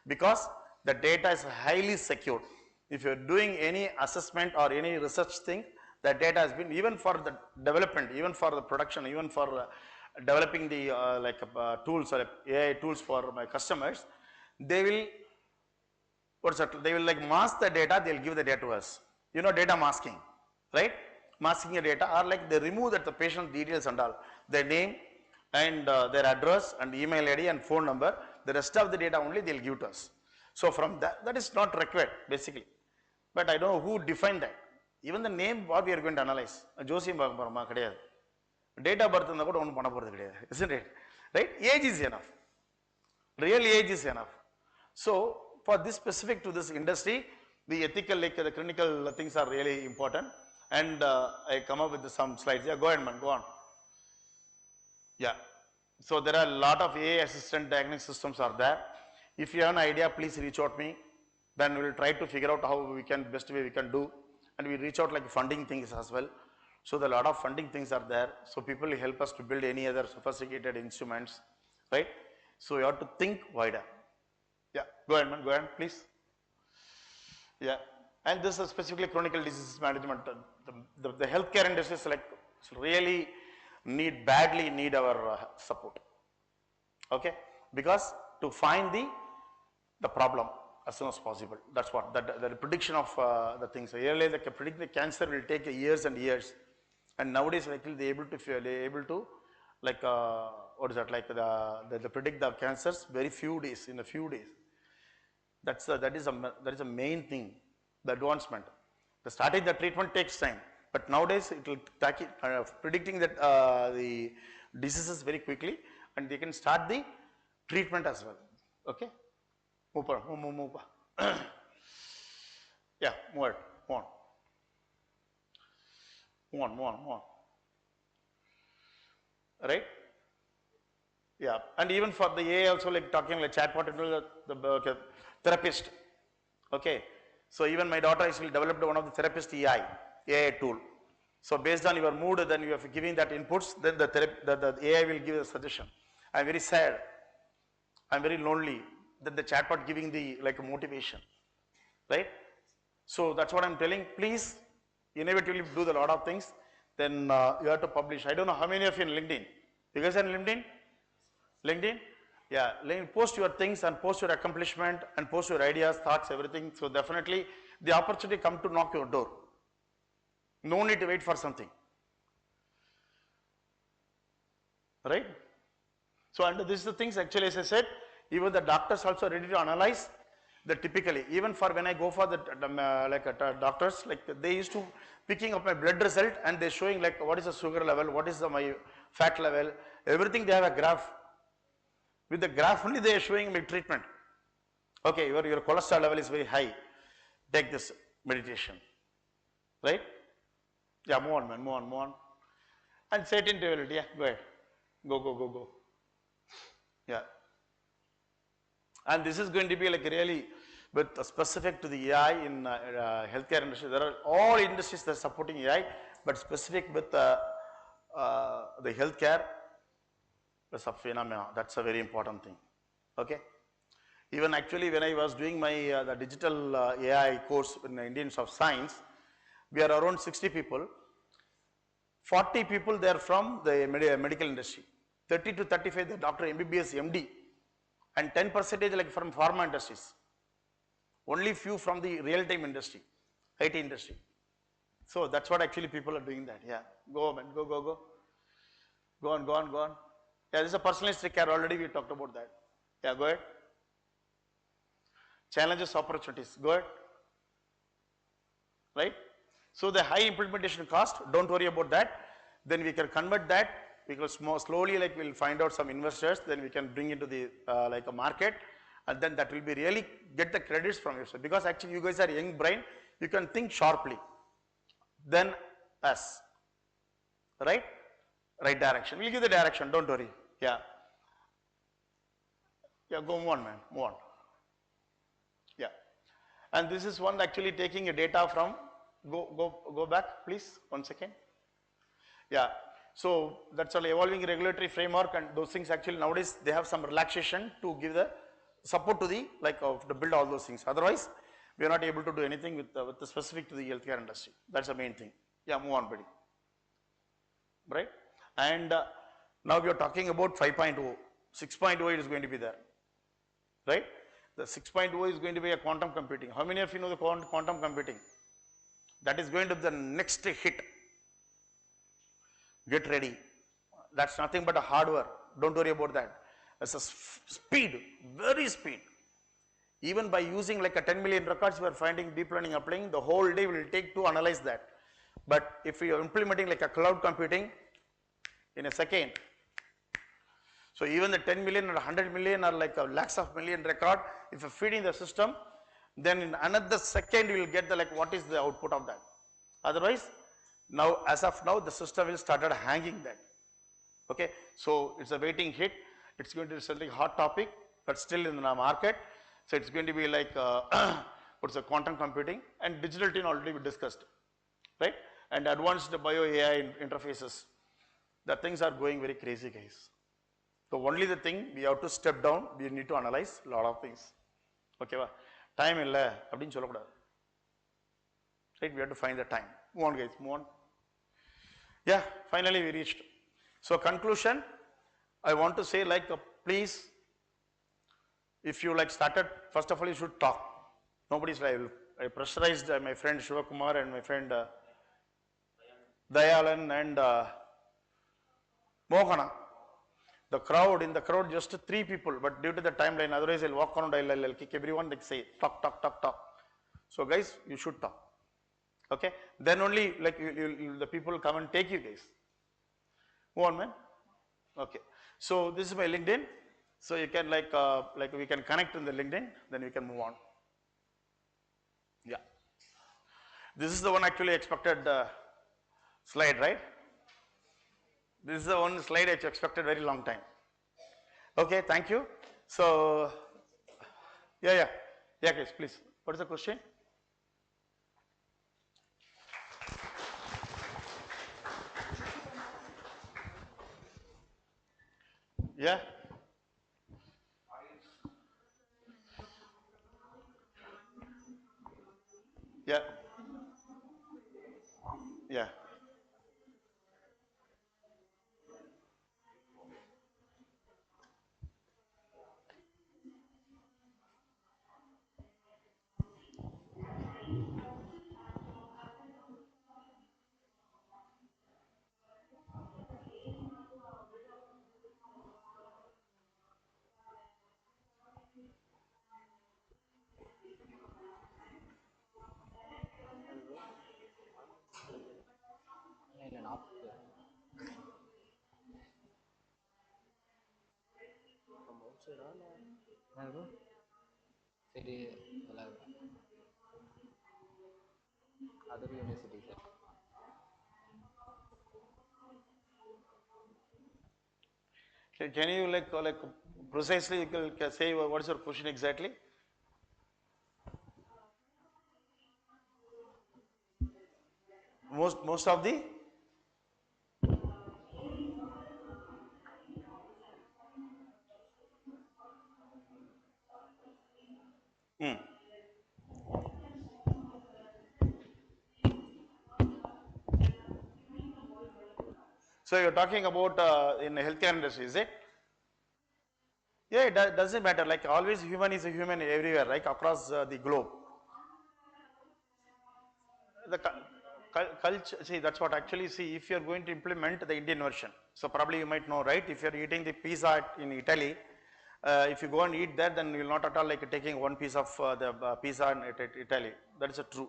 because the data is highly secure. If you are doing any assessment or any research thing, the data has been, even for the development, even for the production, even for developing the tools or AI tools for my customers, they will, they will like mask the data, they will give the data to us. You know, data masking, right? Masking your data, or like they remove that the patient details and all, their name and their address and email ID and phone number, the rest of the data only they will give to us. So from that is not required basically. But I don't know who defined that. Even the name what we are going to analyze. Date of birth isn't it? Right? Age is enough. Real age is enough. So for this specific to this industry, the ethical, like the clinical things are really important. And I come up with some slides. Yeah, go ahead, man, go on. Yeah. So there are a lot of AI assistant diagnostic systems are there. If you have an idea, please reach out to me. Then we will try to figure out how we can, best way we can do. And we reach out like funding things as well. So there are a lot of funding things are there. So people will help us to build any other sophisticated instruments, right? So you have to think wider. Yeah, go ahead, man, go ahead, please. Yeah. And this is specifically chronic disease management. The healthcare industry is like really badly need our support. Okay, because to find the problem as soon as possible. That's what the prediction of the things. Earlier, like predict the cancer will take years and years, and nowadays actually they able to like what is that, like the predict the cancers very few days, in a few days. That is a main thing. The advancement. The starting the treatment takes time. But nowadays it will predicting that the diseases very quickly, and they can start the treatment as well. Okay, move. Yeah, move on. Right? Yeah, and even for the AI also, like talking like chatbot, the therapist. Okay, so even my daughter actually developed one of the therapist AI tool. So based on your mood, then you are giving that inputs, then the AI will give a suggestion. I'm very sad, I'm very lonely, then the chatbot giving the like motivation, right? So that's what I'm telling. Please innovatively do a lot of things. Then you have to publish. I don't know how many of you in LinkedIn. You guys are in LinkedIn? LinkedIn? Yeah, post your things and post your accomplishment and post your ideas, thoughts, everything. So definitely the opportunity come to knock your door. No need to wait for something. Right? So and this is the things actually, as I said, even the doctors also ready to analyze the typically, even for when I go for the doctors, like they used to picking up my blood result and they're showing like what is the sugar level, what is my fat level, everything they have a graph. With the graph only they are showing me treatment. Okay, your cholesterol level is very high. Take this meditation. Right? Yeah, move on, man, move on. And certain ability, yeah, go ahead. Go. Yeah. And this is going to be like really with specific to the AI in healthcare industry. There are all industries that are supporting AI, but specific with the healthcare, that's a phenomenon. That's a very important thing. Okay. Even actually when I was doing my the digital AI course in the Indians of Science, we are around 60 people. 40 people they are from the medical industry, 30 to 35 the doctor, MBBS, MD, and 10% like from pharma industries. Only few from the real-time industry, IT industry. So that's what actually people are doing that. Yeah, go man, go. Go on. Yeah, this is a personalistic care, already we talked about that. Yeah, go ahead. Challenges, opportunities, go ahead. Right? So the high implementation cost, don't worry about that. Then we can convert that, because slowly like we'll find out some investors, then we can bring into the like a market, and then that will be really get the credits from yourself, because actually you guys are young brain, you can think sharply. Then us, right direction, we'll give the direction, don't worry. Yeah, go move on, man, move on. Yeah, and this is one actually taking a data from, go back please, 1 second. Yeah, so that's an evolving regulatory framework, and those things actually nowadays they have some relaxation to give the support to the to build all those things. Otherwise, we are not able to do anything with the specific to the healthcare industry. That's the main thing. Yeah, move on, buddy. Right? And now we are talking about 5.0. 6.0 is going to be there. Right? The 6.0 is going to be a quantum computing. How many of you know the quantum computing? That is going to be the next hit. Get ready. That's nothing but a hardware. Don't worry about that. It's a speed, very speed. Even by using like a 10 million records, we are finding deep learning applying, the whole day will take to analyze that. But if we are implementing like a cloud computing, in a second. So even the 10 million or 100 million or like a lakhs of million record, if you feed in the system, then in another second you will get the like what is the output of that. Otherwise, now as of now the system will started hanging that. Okay, so it's a waiting hit. It's going to be something hot topic, but still in the market. So it's going to be like what's a quantum computing, and digital twin already we discussed, right? And advanced bio AI interfaces. The things are going very crazy, guys. So only the thing we have to step down. We need to analyze a lot of things. Okay, time illa appdin solla kooda. Right? We have to find the time. Move on, guys. Move on. Yeah, finally we reached. So conclusion, I want to say like please, if you like started, first of all you should talk. Nobody's liable. I pressurized my friend Shivakumar and my friend Dayalan and Mohana. The crowd, in the crowd just 3 people, but due to the timeline, otherwise I'll walk around, I'll kick everyone, they say talk. So guys, you should talk. Okay, then only like the people will come and take you guys. Move on, man. Okay, so this is my LinkedIn. So you can like we can connect in the LinkedIn, then we can move on. Yeah, this is the one actually expected slide, right? This is the one slide I expected very long time. Okay, thank you. So yeah, guys, please. What is the question? Yeah. Yeah. Yeah. Can you like precisely you can say what is your question exactly? Most of the hmm. So you're talking about in the healthcare industry, is it? Yeah, it doesn't matter. Like always, human is a human everywhere, right? Across the globe. The culture, see, that's what actually, see, if you're going to implement the Indian version, so probably you might know, right? If you're eating the pizza in Italy, if you go and eat that, then you'll not at all like taking one piece of the pizza in Italy. That is true.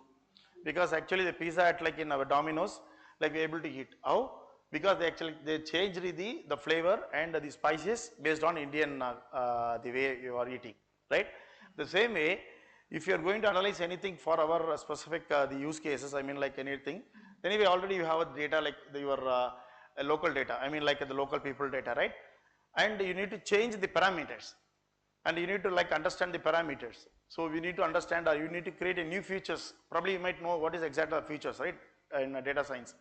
Because actually the pizza at like in our Domino's, like we're able to eat. How? Because they changed the flavor and the spices based on Indian the way you are eating, right? The same way, if you are going to analyze anything for our specific the use cases, I mean like anything, anyway already you have a data like your local data, I mean like the local people data, right? And you need to change the parameters and you need to like understand the parameters. So we need to understand or you need to create a new features. Probably you might know what is exactly the features, right, in data science.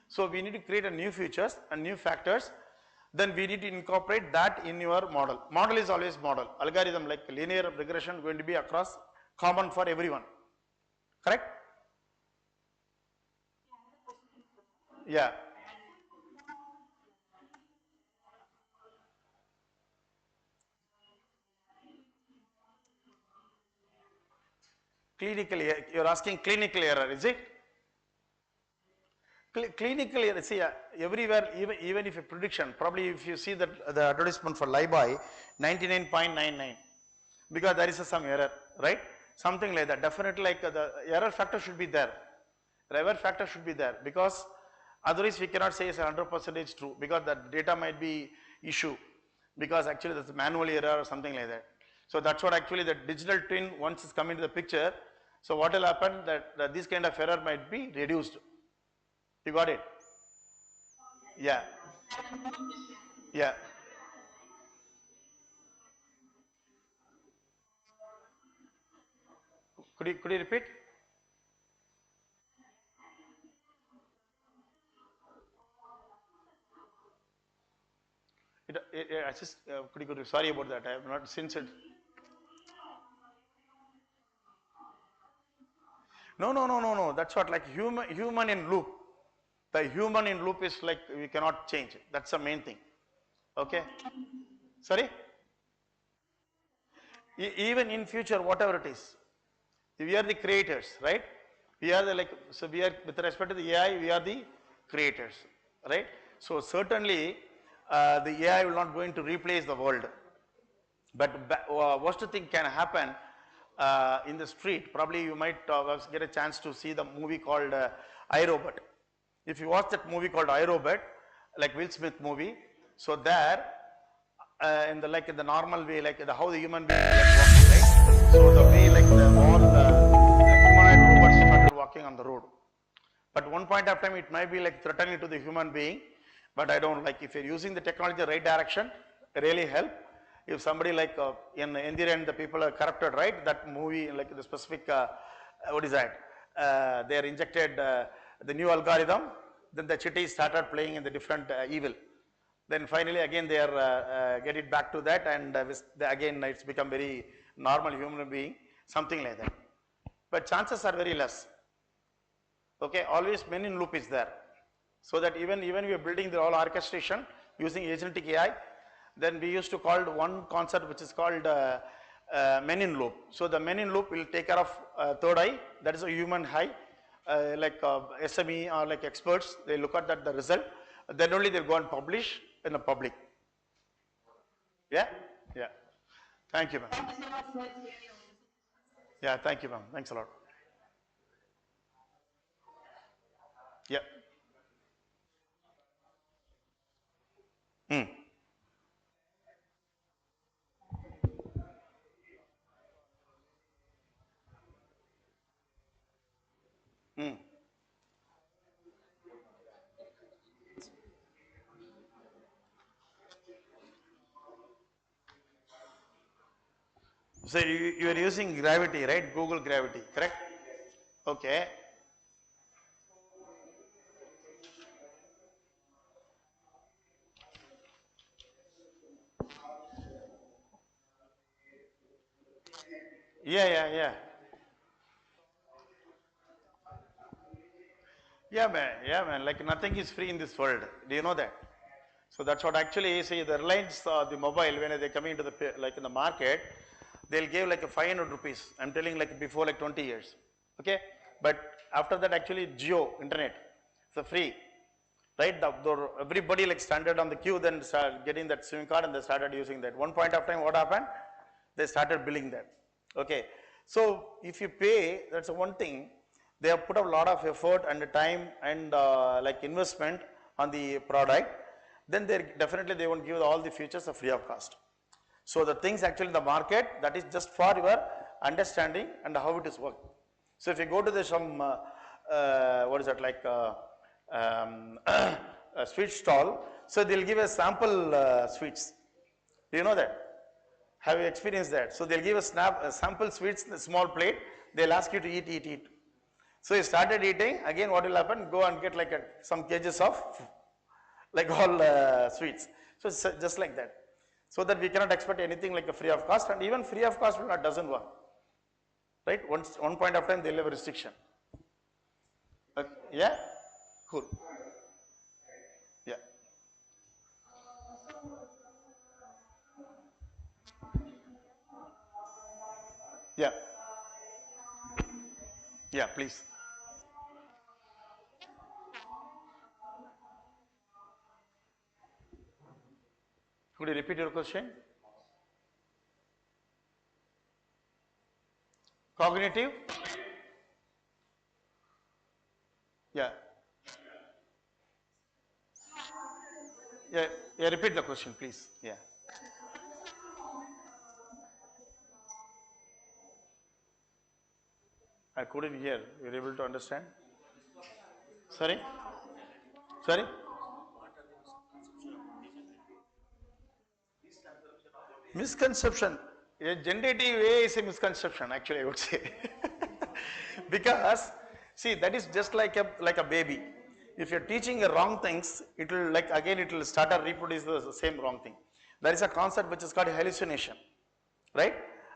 So we need to create a new features and new factors. Then we need to incorporate that in your model. Model is always model. Algorithm like linear regression going to be across common for everyone. Correct? Yeah. Clinical, you're asking clinical error, is it? Clinical error, see, everywhere, even if a prediction, probably if you see that the advertisement for Liby, 99.99, because there is some error, right? Something like that. Definitely like the error factor should be there. The error factor should be there because otherwise we cannot say it's 100% true because the data might be issue because actually that's a manual error or something like that. So that's what actually the digital twin once it's come into the picture. So what will happen that this kind of error might be reduced. You got it? Yeah. Yeah. Could you repeat? Could you, sorry about that. I have not since it. No. That's what like human in loop. The human in loop is like we cannot change it. That's the main thing. Okay. Sorry. Even in future, whatever it is, we are the creators, right? We are the like, so we are with respect to the AI, we are the creators, right? So certainly the AI will not going to replace the world. But worst thing can happen, in the street. Probably you might get a chance to see the movie called iRobot. If you watch that movie called iRobot, like Will Smith movie, so there in the normal way, like how the human being like walking, right? So the way like all humanoid robots started walking on the road. But one point of time it might be like threatening to the human being, but I don't like, if you're using the technology the right direction, really help. If somebody like in the end the people are corrupted, right? That movie, like the specific, what is that? They are injected the new algorithm, then the chitty started playing in the different evil. Then finally again they are get it back to that, and again it's become very normal human being, something like that. But chances are very less. Okay, always men in loop is there. So that even we are building the all orchestration using agentic AI, then we used to call one concept which is called men in loop. So the men in loop will take care of third eye, that is a human eye, like SME or like experts, they look at that the result, then only they'll go and publish in the public. Yeah? Yeah. Thank you, ma'am. Yeah, thank you, ma'am. Thanks a lot. Yeah. Hmm. Hmm. So you are using Gravity, right? Google Gravity, correct? Okay. Yeah. Yeah, man. Like nothing is free in this world. Do you know that? So that's what actually see the Reliance, the mobile, when they come into the like in the market, they'll give like a 500 rupees. I'm telling like before like 20 years. Okay, but after that actually Geo internet, so free, right? Everybody like standard on the queue, then start getting that SIM card and they started using that. One point of time, what happened? They started billing that. Okay, so if you pay, that's one thing. They have put a lot of effort and time and like investment on the product. Then they definitely they won't give all the features of free of cost. So the things actually in the market, that is just for your understanding and how it is worked. So if you go to the some what is that like a sweet stall, so they'll give a sample sweets. Do you know that? Have you experienced that? So they'll give a sample sweets in a small plate. They'll ask you to eat. So you started eating. Again, what will happen? Go and get like some kgs of like all sweets. So it's just like that. So that we cannot expect anything like a free of cost, and even free of cost doesn't work. Right? One point of time they'll have a restriction. Yeah? Cool. Yeah. Yeah. Yeah, please. Could you repeat your question? Cognitive? Yeah. Yeah, repeat the question, please. Yeah. I couldn't hear. You're able to understand? Sorry? Sorry? Misconception. A generative AI is a misconception, actually, I would say. Because, see, that is just like a baby. If you're teaching the wrong things, it will like again it will start to reproduce the same wrong thing. There is a concept which is called hallucination, right?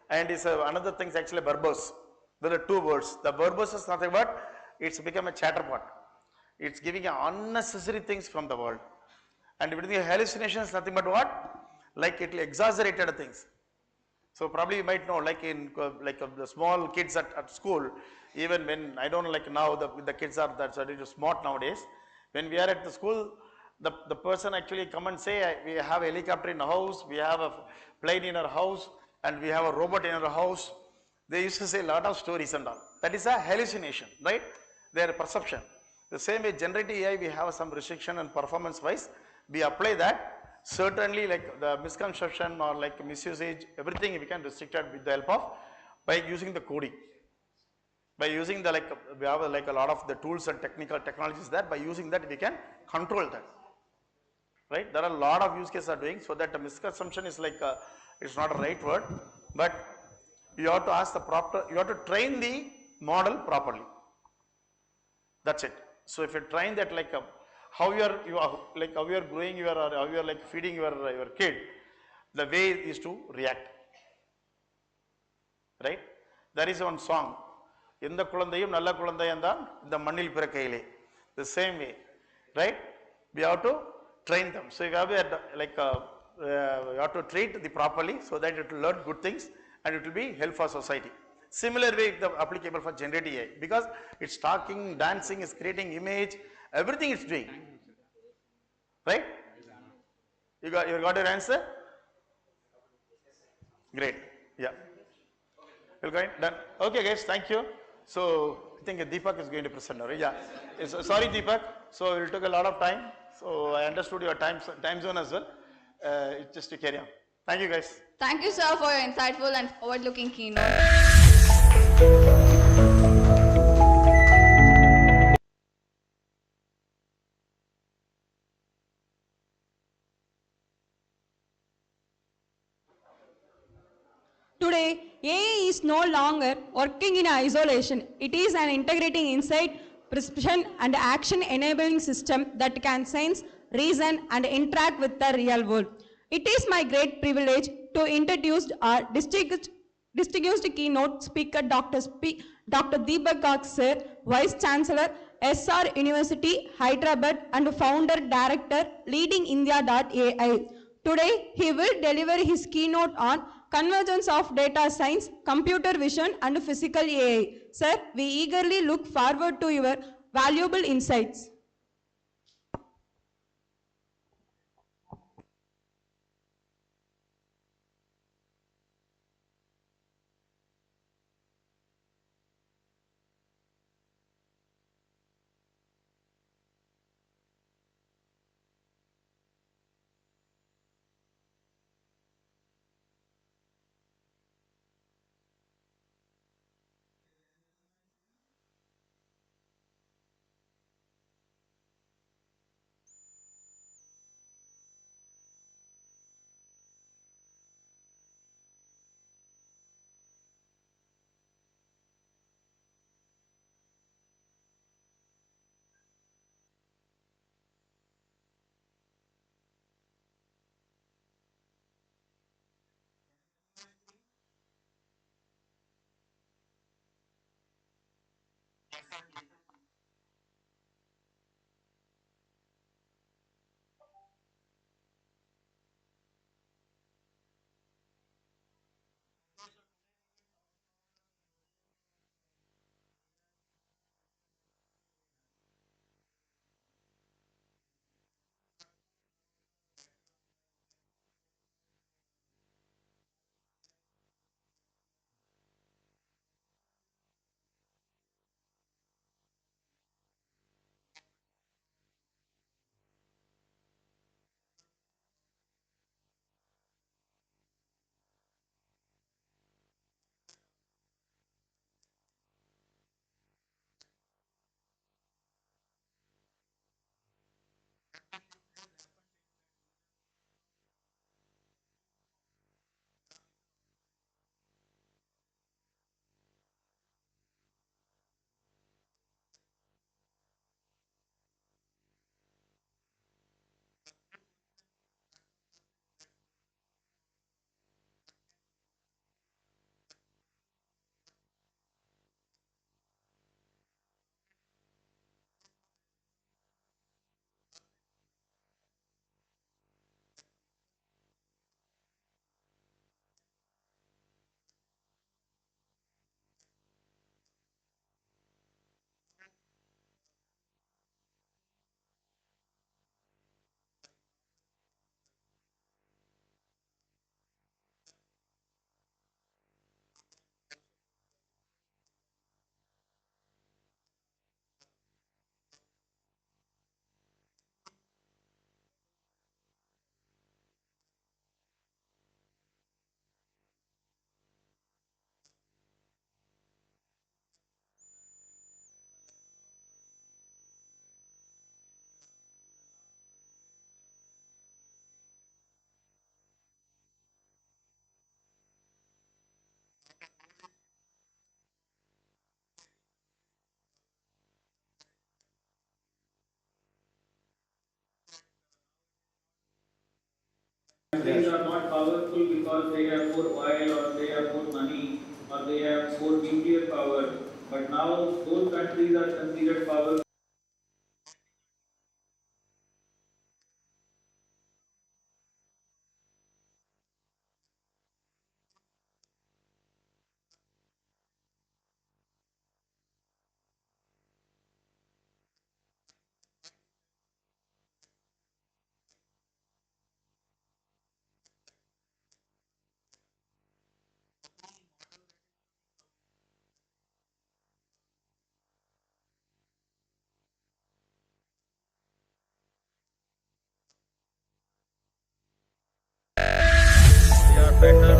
And is another thing is actually verbose. There are two words. The verbose is nothing but it's become a chatterpot. It's giving unnecessary things from the world. And with the hallucination is nothing but what? Like it will exaggerated things. So probably you might know, like in the small kids at school, even when I don't know, like now the kids are that smart nowadays. When we are at the school, the person actually come and say, we have a helicopter in our house, we have a plane in our house, and we have a robot in our house. They used to say a lot of stories and all. That is a hallucination, right? Their perception. The same way generative AI, we have some restriction and performance wise, we apply that. Certainly like the misconception or like misusage, everything we can restrict it with the help of, by using the coding. By using the we have like a lot of the tools and technical technologies there, by using that we can control that. Right? There are a lot of use cases are doing, so that the misconception is like, it's not a right word, but you have to ask the proper, you have to train the model properly. That's it. So if you train that like how you are like how you are growing your, or how you are like feeding your kid, the way is to react. Right? There is one song. இந்த குழந்தையும் நல்ல குழந்தையந்தான் இந்த மண்ணில் பிறக்கையிலே. The same way, right? We have to train them. So you have to like you have to treat the properly so that it will learn good things and it will be help for society. Similar way the applicable for generative AI, because it's talking, dancing, is creating image, everything it's doing. Right? You got your answer? Great. Yeah. Well, done. Okay, guys, thank you. So I think Deepak is going to present now. Yeah. Sorry, Deepak. So it took a lot of time. So I understood your time zone as well. It's just to carry on. Thank you, guys. Thank you, sir, for your insightful and forward-looking keynote. Today, AI is no longer working in isolation. It is an integrating insight, perception, and action enabling system that can sense, reason, and interact with the real world. It is my great privilege to introduce our distinguished keynote speaker, Dr. Deepak Kak Sir, Vice Chancellor, SR University, Hyderabad, and Founder Director, Leading India.ai. Today, he will deliver his keynote on convergence of data science, computer vision, and physical AI. Sir, we eagerly look forward to your valuable insights. countries are not powerful because they have more oil or they have more money or they have more nuclear power. But now those countries are considered powerful. They are better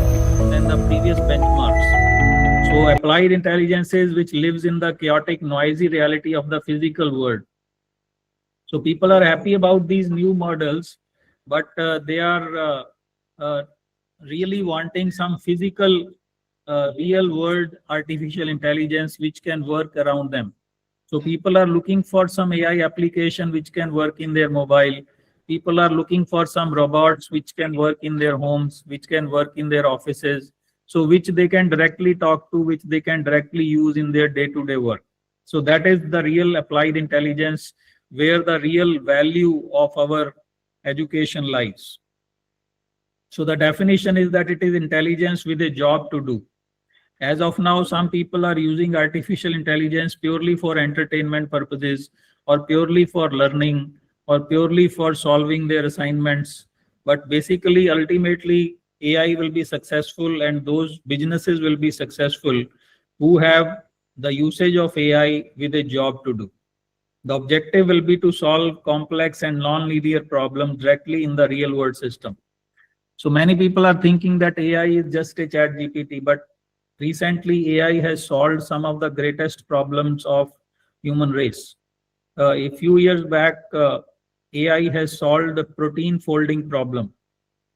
than the previous benchmarks. So applied intelligence is which lives in the chaotic, noisy reality of the physical world. So people are happy about these new models, but they are really wanting some physical, real world artificial intelligence which can work around them. So people are looking for some AI application which can work in their mobile. People are looking for some robots which can work in their homes, which can work in their offices. So which they can directly talk to, which they can directly use in their day-to-day work. So that is the real applied intelligence where the real value of our education lies. So the definition is that it is intelligence with a job to do. As of now, some people are using artificial intelligence purely for entertainment purposes or purely for learning or purely for solving their assignments. But basically, ultimately, AI will be successful and those businesses will be successful who have the usage of AI with a job to do. The objective will be to solve complex and non-linear problems directly in the real world system. So many people are thinking that AI is just a chat GPT, but recently AI has solved some of the greatest problems of human race. A few years back, AI has solved the protein folding problem.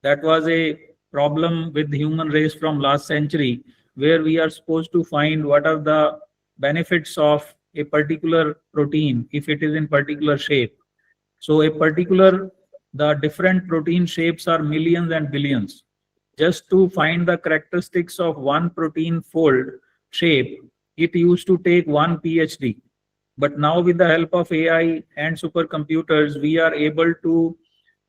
That was a problem with the human race from last century, where we are supposed to find what are the benefits of a particular protein if it is in particular shape. So the different protein shapes are millions and billions. Just to find the characteristics of one protein fold shape, it used to take one PhD. But now with the help of AI and supercomputers, we are able to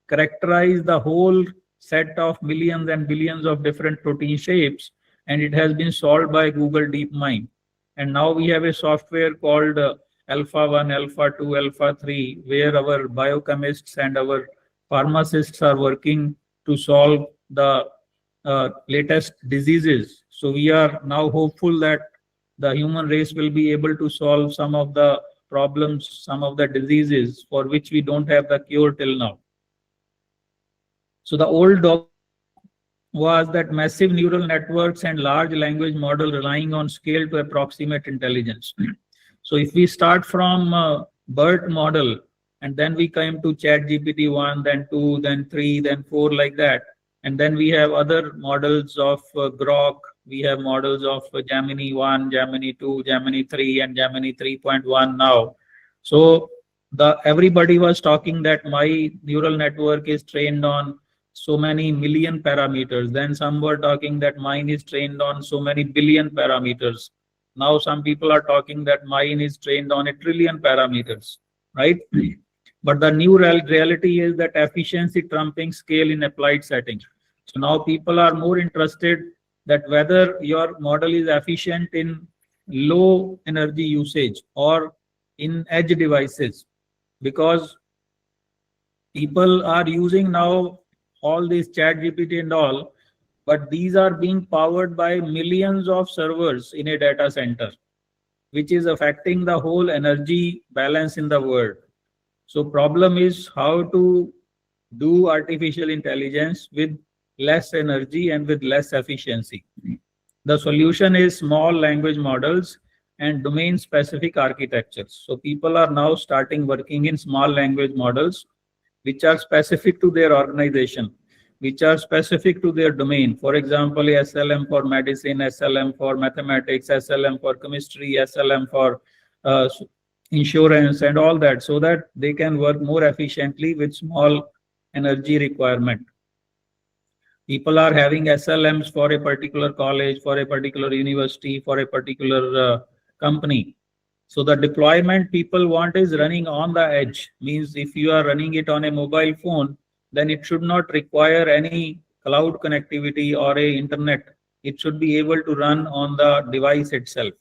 characterize the whole set of millions and billions of different protein shapes, and it has been solved by Google DeepMind. And now we have a software called Alpha 1, Alpha 2, Alpha 3, where our biochemists and our pharmacists are working to solve the latest diseases. So we are now hopeful that the human race will be able to solve some of the problems, some of the diseases for which we don't have the cure till now. So the old dogma was that massive neural networks and large language model relying on scale to approximate intelligence. So if we start from BERT model and then we come to ChatGPT 1, then 2, then 3, then 4 like that, and then we have other models of Grok, we have models of Gemini 1, Gemini 2, Gemini 3, and Gemini 3.1 now. So everybody was talking that my neural network is trained on so many million parameters. Then some were talking that mine is trained on so many billion parameters. Now some people are talking that mine is trained on 1 trillion parameters, right? But the new reality is that efficiency trumping scale in applied settings. So now people are more interested that whether your model is efficient in low energy usage or in edge devices, because people are using now all these chat GPT and all, but these are being powered by millions of servers in a data center, which is affecting the whole energy balance in the world. So problem is how to do artificial intelligence with less energy and with less efficiency. The solution is small language models and domain specific architectures. So people are now starting working in small language models which are specific to their organization, which are specific to their domain. For example, SLM for medicine, SLM for mathematics, SLM for chemistry, SLM for insurance and all that, so that they can work more efficiently with small energy requirement. People are having SLMs for a particular college, for a particular university, for a particular company. So the deployment people want is running on the edge. Means if you are running it on a mobile phone, then it should not require any cloud connectivity or a internet. It should be able to run on the device itself.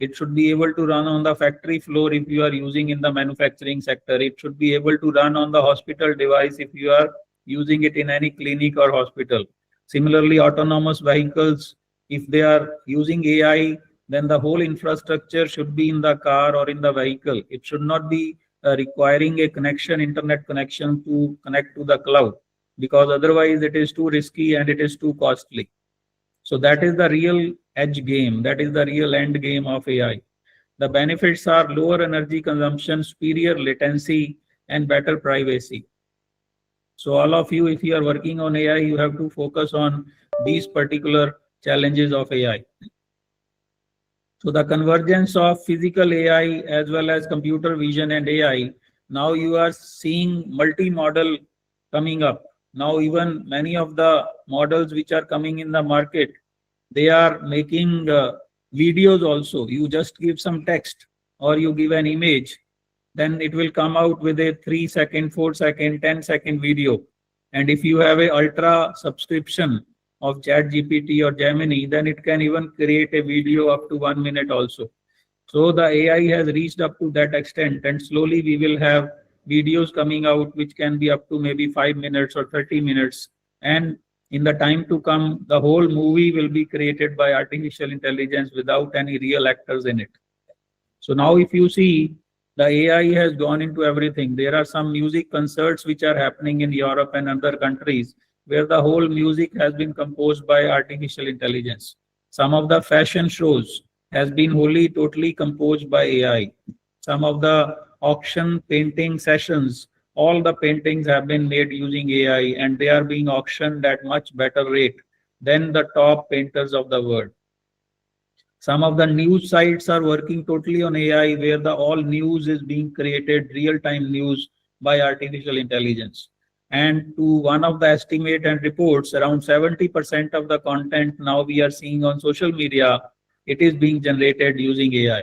It should be able to run on the factory floor if you are using in the manufacturing sector. It should be able to run on the hospital device if you are using it in any clinic or hospital. Similarly, autonomous vehicles, if they are using AI, then the whole infrastructure should be in the car or in the vehicle. It should not be requiring a connection, internet connection to connect to the cloud, because otherwise it is too risky and it is too costly. So that is the real edge game. That is the real end game of AI. The benefits are lower energy consumption, superior latency, and better privacy. So all of you, if you are working on AI, you have to focus on these particular challenges of AI. So the convergence of physical AI as well as computer vision and AI, now you are seeing multi-model coming up. Now even many of the models which are coming in the market, they are making videos also. You just give some text or you give an image, then it will come out with a 3-second, 4-second, 10-second video. And if you have a ultra subscription of ChatGPT or Gemini, then it can even create a video up to 1 minute also. So the AI has reached up to that extent, and slowly we will have videos coming out which can be up to maybe 5 minutes or 30 minutes. And in the time to come, the whole movie will be created by artificial intelligence without any real actors in it. So now if you see, the AI has gone into everything. There are some music concerts which are happening in Europe and other countries where the whole music has been composed by artificial intelligence. Some of the fashion shows has been wholly, totally composed by AI. Some of the auction painting sessions, all the paintings have been made using AI, and they are being auctioned at much better rate than the top painters of the world. Some of the news sites are working totally on AI, where the all news is being created, real-time news by artificial intelligence. And to one of the estimate and reports, around 70% of the content now we are seeing on social media, it is being generated using AI.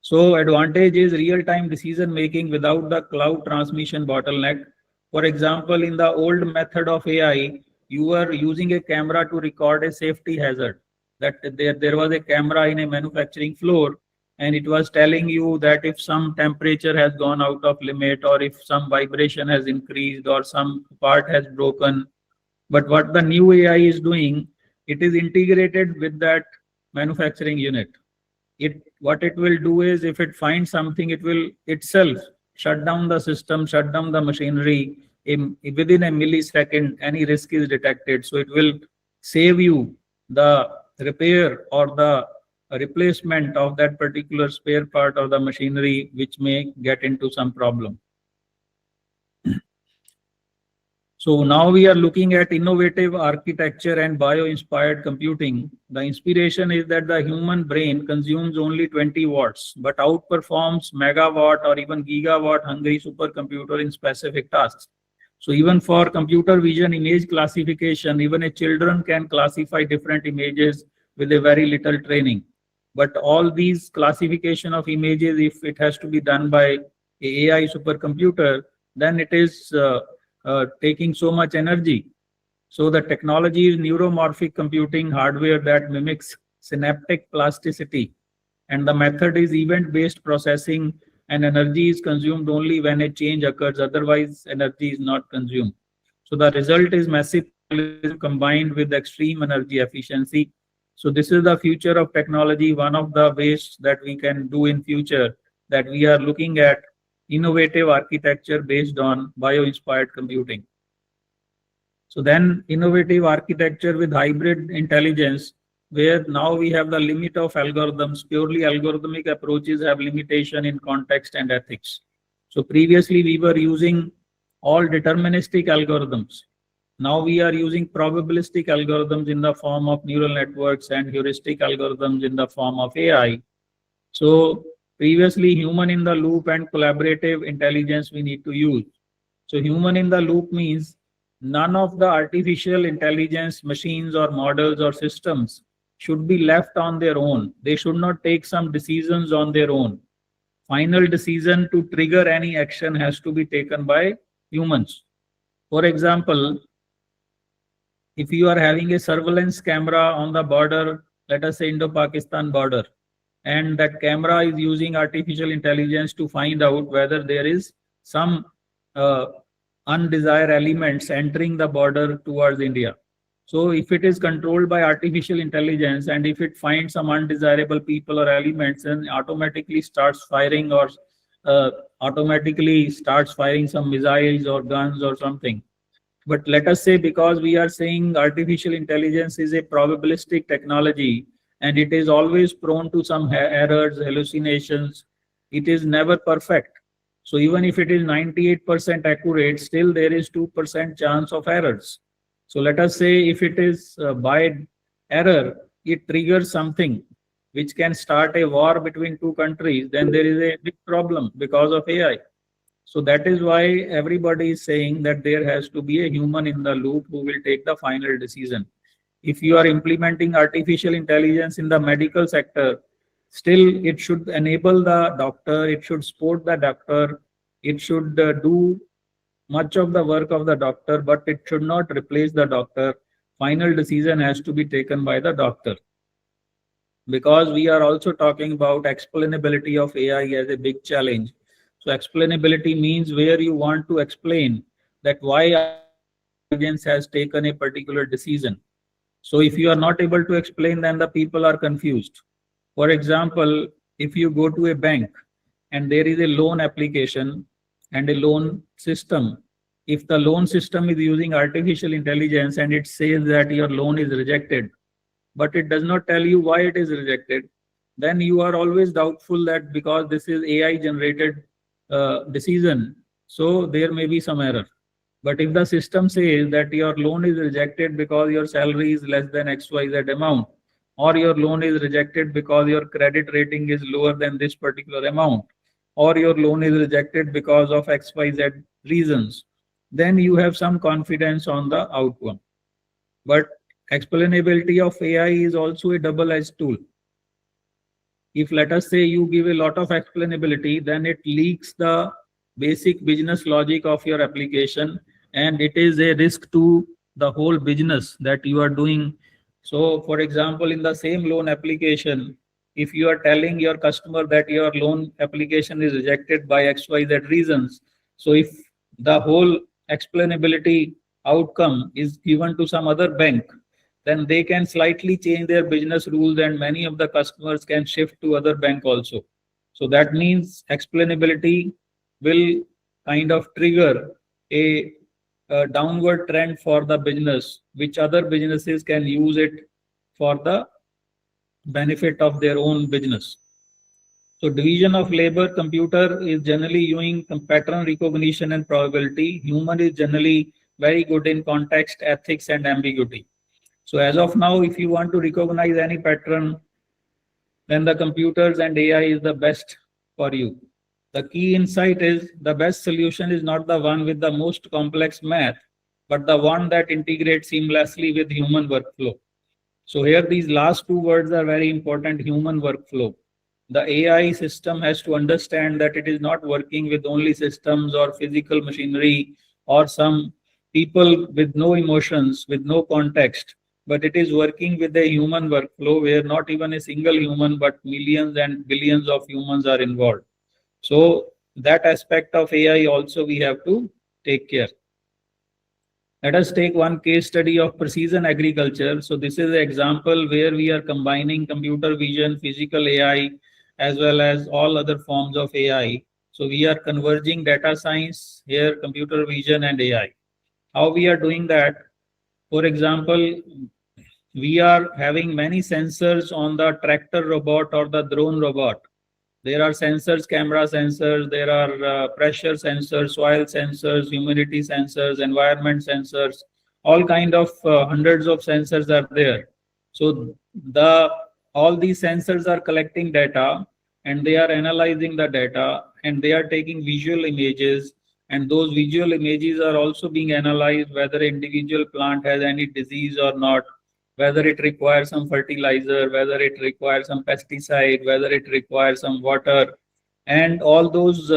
So advantage is real-time decision making without the cloud transmission bottleneck. For example, in the old method of AI, you were using a camera to record a safety hazard. That there was a camera in a manufacturing floor, and it was telling you that if some temperature has gone out of limit, or if some vibration has increased, or some part has broken. But what the new AI is doing, it is integrated with that manufacturing unit. What it will do is, if it finds something, it will itself shut down the system, shut down the machinery. Within a millisecond, any risk is detected. So it will save you the repair or the replacement of that particular spare part or the machinery which may get into some problem. So now we are looking at innovative architecture and bio-inspired computing. The inspiration is that the human brain consumes only 20 watts, but outperforms megawatt or even gigawatt hungry supercomputer in specific tasks. So even for computer vision image classification, even a children can classify different images with a very little training. But all these classification of images, if it has to be done by a AI supercomputer, then it is taking so much energy. So the technology is neuromorphic computing hardware that mimics synaptic plasticity. And the method is event-based processing, and energy is consumed only when a change occurs. Otherwise, energy is not consumed. So the result is massive parallelism combined with extreme energy efficiency. So this is the future of technology. One of the ways that we can do in future, that we are looking at innovative architecture based on bio-inspired computing. So then innovative architecture with hybrid intelligence, where now we have the limit of algorithms. Purely algorithmic approaches have limitation in context and ethics. So previously we were using all deterministic algorithms. Now we are using probabilistic algorithms in the form of neural networks and heuristic algorithms in the form of AI. So previously human in the loop and collaborative intelligence we need to use. So human in the loop means none of the artificial intelligence machines or models or systems should be left on their own. They should not take some decisions on their own. Final decision to trigger any action has to be taken by humans. For example, if you are having a surveillance camera on the border, let us say Indo-Pakistan border, and that camera is using artificial intelligence to find out whether there is some undesired elements entering the border towards India. So if it is controlled by artificial intelligence, and if it finds some undesirable people or elements, then automatically starts firing or automatically starts firing some missiles or guns or something. But let us say, because we are saying artificial intelligence is a probabilistic technology and it is always prone to some errors, hallucinations, it is never perfect. So even if it is 98% accurate, still there is 2% chance of errors. So let us say if it is by error, it triggers something which can start a war between two countries, then there is a big problem because of AI. So that is why everybody is saying that there has to be a human in the loop who will take the final decision. If you are implementing artificial intelligence in the medical sector, still it should enable the doctor, it should support the doctor, it should do much of the work of the doctor, but it should not replace the doctor. Final decision has to be taken by the doctor. Because we are also talking about explainability of AI as a big challenge. So explainability means where you want to explain that why intelligence has taken a particular decision. So if you are not able to explain, then the people are confused. For example, if you go to a bank and there is a loan application and a loan system, if the loan system is using artificial intelligence and it says that your loan is rejected, but it does not tell you why it is rejected, then you are always doubtful that because this is AI generated decision, so there may be some error. But if the system says that your loan is rejected because your salary is less than XYZ amount, or your loan is rejected because your credit rating is lower than this particular amount, or your loan is rejected because of XYZ reasons, then you have some confidence on the outcome. But explainability of AI is also a double-edged tool. If let us say you give a lot of explainability, then it leaks the basic business logic of your application, and it is a risk to the whole business that you are doing. So for example, in the same loan application, if you are telling your customer that your loan application is rejected by XYZ reasons, so if the whole explainability outcome is given to some other bank, then they can slightly change their business rules and many of the customers can shift to other bank also. So that means explainability will kind of trigger a downward trend for the business, which other businesses can use it for the benefit of their own business. So division of labor, computer is generally using pattern recognition and probability. Human is generally very good in context, ethics, and ambiguity. So as of now, if you want to recognize any pattern, then the computers and AI is the best for you. The key insight is the best solution is not the one with the most complex math, but the one that integrates seamlessly with human workflow. So here these last two words are very important, human workflow. The AI system has to understand that it is not working with only systems or physical machinery or some people with no emotions, with no context, but it is working with a human workflow where not even a single human, but millions and billions of humans are involved. So that aspect of AI also we have to take care. Let us take one case study of precision agriculture. So this is an example where we are combining computer vision, physical AI, as well as all other forms of AI. So we are converging data science here, computer vision and AI. How we are doing that? For example, we are having many sensors on the tractor robot or the drone robot. There are sensors, camera sensors, there are pressure sensors, soil sensors, humidity sensors, environment sensors, all kind of hundreds of sensors are there. So all these sensors are collecting data and they are analyzing the data and they are taking visual images And those visual images are also being analyzed, whether an individual plant has any disease or not, whether it requires some fertilizer, whether it requires some pesticide, whether it requires some water. And all those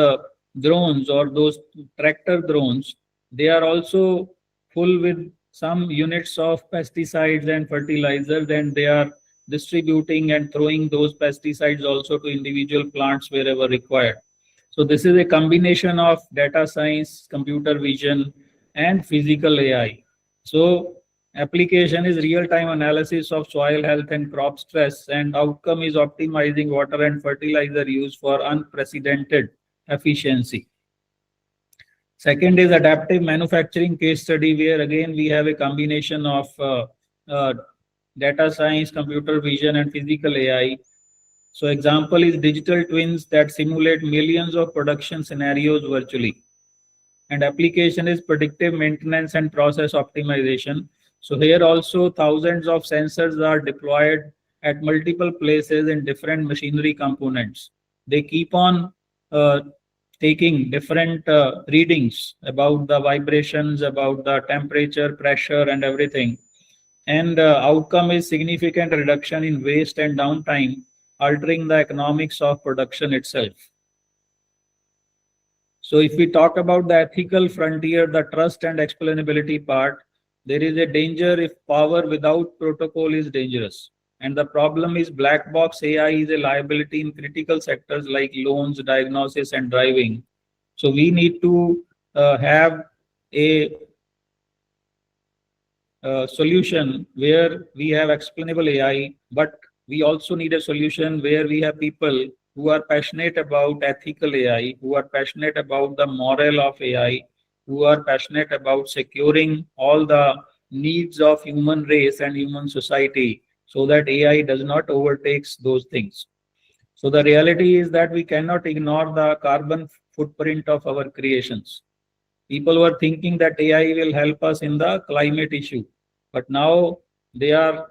drones or those tractor drones, they are also full with some units of pesticides and fertilizers, and they are distributing and throwing those pesticides also to individual plants wherever required. So this is a combination of data science, computer vision, and physical AI. So application is real-time analysis of soil health and crop stress, and outcome is optimizing water and fertilizer use for unprecedented efficiency. Second is adaptive manufacturing case study, where again we have a combination of data science, computer vision, and physical AI. So example is digital twins that simulate millions of production scenarios virtually. And application is predictive maintenance and process optimization. So here also thousands of sensors are deployed at multiple places in different machinery components. They keep on taking different readings about the vibrations, about the temperature, pressure, and everything. And outcome is significant reduction in waste and downtime, altering the economics of production itself. So if we talk about the ethical frontier, the trust and explainability part, there is a danger if power without protocol is dangerous. And the problem is black box AI is a liability in critical sectors like loans, diagnosis, and driving. So we need to have a solution where we have explainable AI, but we also need a solution where we have people who are passionate about ethical AI, who are passionate about the moral of AI, who are passionate about securing all the needs of human race and human society, so that AI does not overtake those things. So the reality is that we cannot ignore the carbon footprint of our creations. People were thinking that AI will help us in the climate issue, but now they are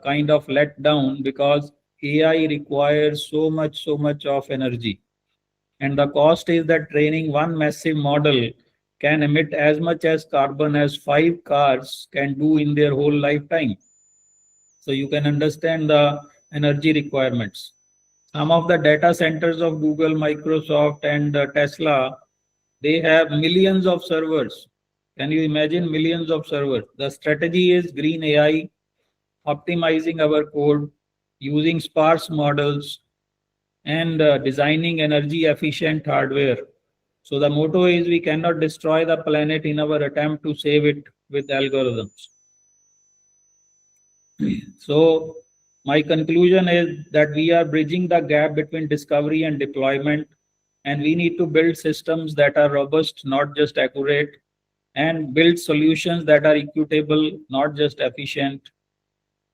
kind of let down because AI requires so much of energy. And the cost is that training one massive model can emit as much as carbon as 5 cars can do in their whole lifetime. So you can understand the energy requirements. Some of the data centers of Google, Microsoft, and Tesla, they have millions of servers. Can you imagine millions of servers? The strategy is green AI, optimizing our code, using sparse models, and designing energy efficient hardware. So the motto is we cannot destroy the planet in our attempt to save it with algorithms. So my conclusion is that we are bridging the gap between discovery and deployment, and we need to build systems that are robust, not just accurate, and build solutions that are equitable, not just efficient.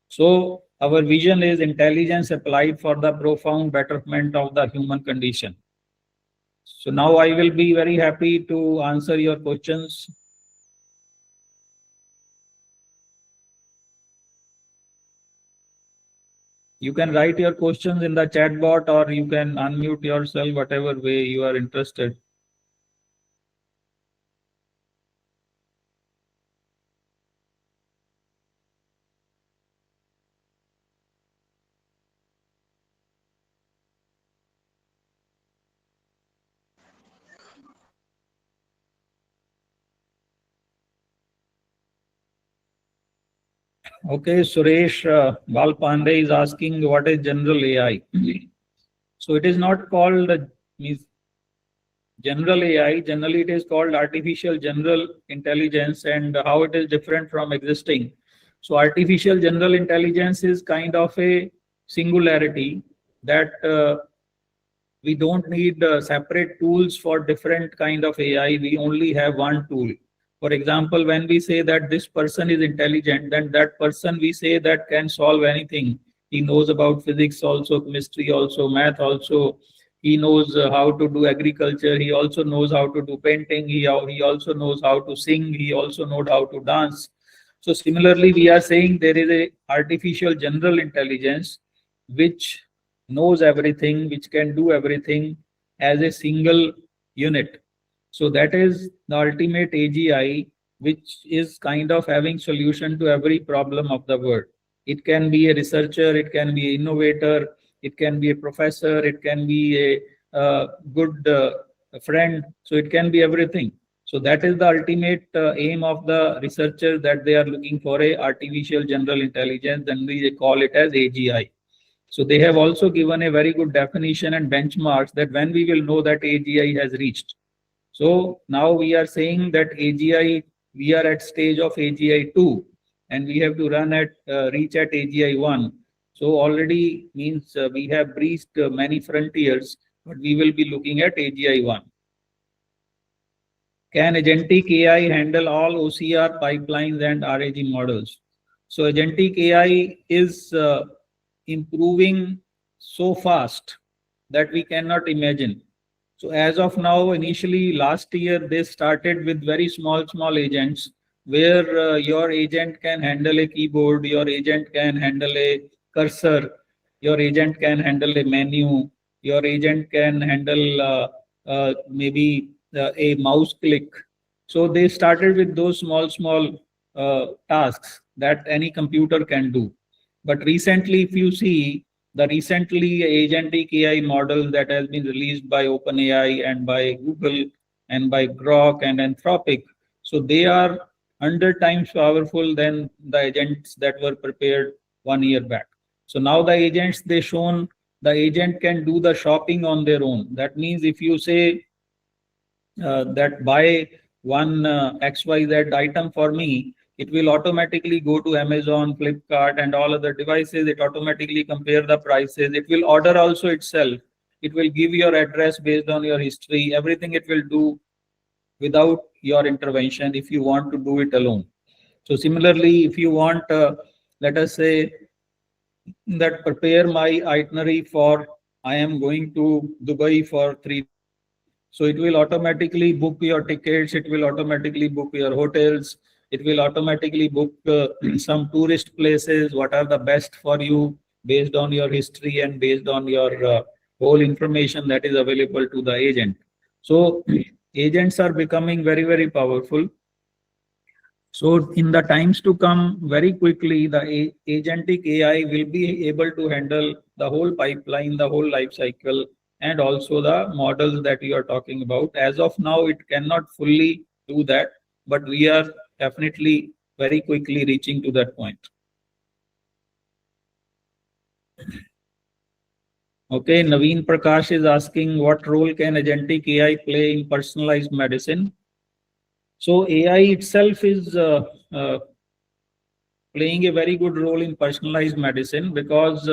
So our vision is intelligence applied for the profound betterment of the human condition. So now I will be very happy to answer your questions. You can write your questions in the chat bot, or you can unmute yourself, whatever way you are interested. Okay, Suresh Balpande is asking what is general AI. So it is not called general AI. Generally, it is called artificial general intelligence, and how it is different from existing. So artificial general intelligence is kind of a singularity that we don't need separate tools for different kind of AI. We only have one tool. For example, when we say that this person is intelligent, then that person we say that can solve anything. He knows about physics also, chemistry also, math also. He knows how to do agriculture. He also knows how to do painting. He also knows how to sing. He also knows how to dance. So similarly, we are saying there is a artificial general intelligence which knows everything, which can do everything as a single unit. So that is the ultimate AGI, which is kind of having solution to every problem of the world. It can be a researcher, it can be an innovator, it can be a professor, it can be a good friend. So it can be everything. So that is the ultimate aim of the researchers, that they are looking for a artificial general intelligence, and we call it as AGI. So they have also given a very good definition and benchmarks that when we will know that AGI has reached. So now we are saying that AGI, we are at stage of AGI 2, and we have to reach at AGI 1. So already means we have breached many frontiers, but we will be looking at AGI 1. Can agentic AI handle all OCR pipelines and RAG models? So agentic AI is improving so fast that we cannot imagine. So as of now, initially last year, they started with very small agents where your agent can handle a keyboard, your agent can handle a cursor, your agent can handle a menu, your agent can handle maybe a mouse click. So they started with those small tasks that any computer can do. But recently, if you see, the recently agentic AI model that has been released by OpenAI and by Google and by Grok and Anthropic, so they are 100 times powerful than the agents that were prepared 1 year back. So now the agents, they shown the agent can do the shopping on their own. That means if you say that buy one XYZ item for me, it will automatically go to Amazon, Flipkart, and all other devices. It automatically compare the prices. It will order also itself. It will give your address based on your history. Everything it will do without your intervention if you want to do it alone. So similarly, if you want, let us say that prepare my itinerary for, I am going to Dubai for 3 days. So it will automatically book your tickets. It will automatically book your hotels. It will automatically book some tourist places, what are the best for you based on your history and based on your whole information that is available to the agent. So agents are becoming very powerful. So in the times to come, very quickly, the agentic AI will be able to handle the whole pipeline, the whole life cycle, and also the models that you are talking about. As of now, it cannot fully do that, but we are definitely very quickly reaching to that point. Okay, Naveen Prakash is asking, what role can agentic AI play in personalized medicine? So AI itself is playing a very good role in personalized medicine because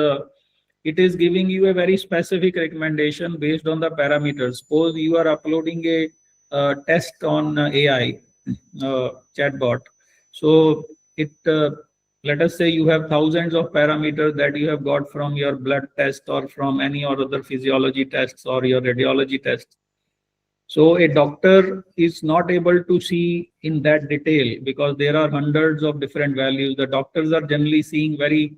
it is giving you a very specific recommendation based on the parameters. Suppose you are uploading a test on AI chatbot. So it let us say you have thousands of parameters that you have got from your blood test or from any or other physiology tests or your radiology tests. So a doctor is not able to see in that detail because there are hundreds of different values. The doctors are generally seeing very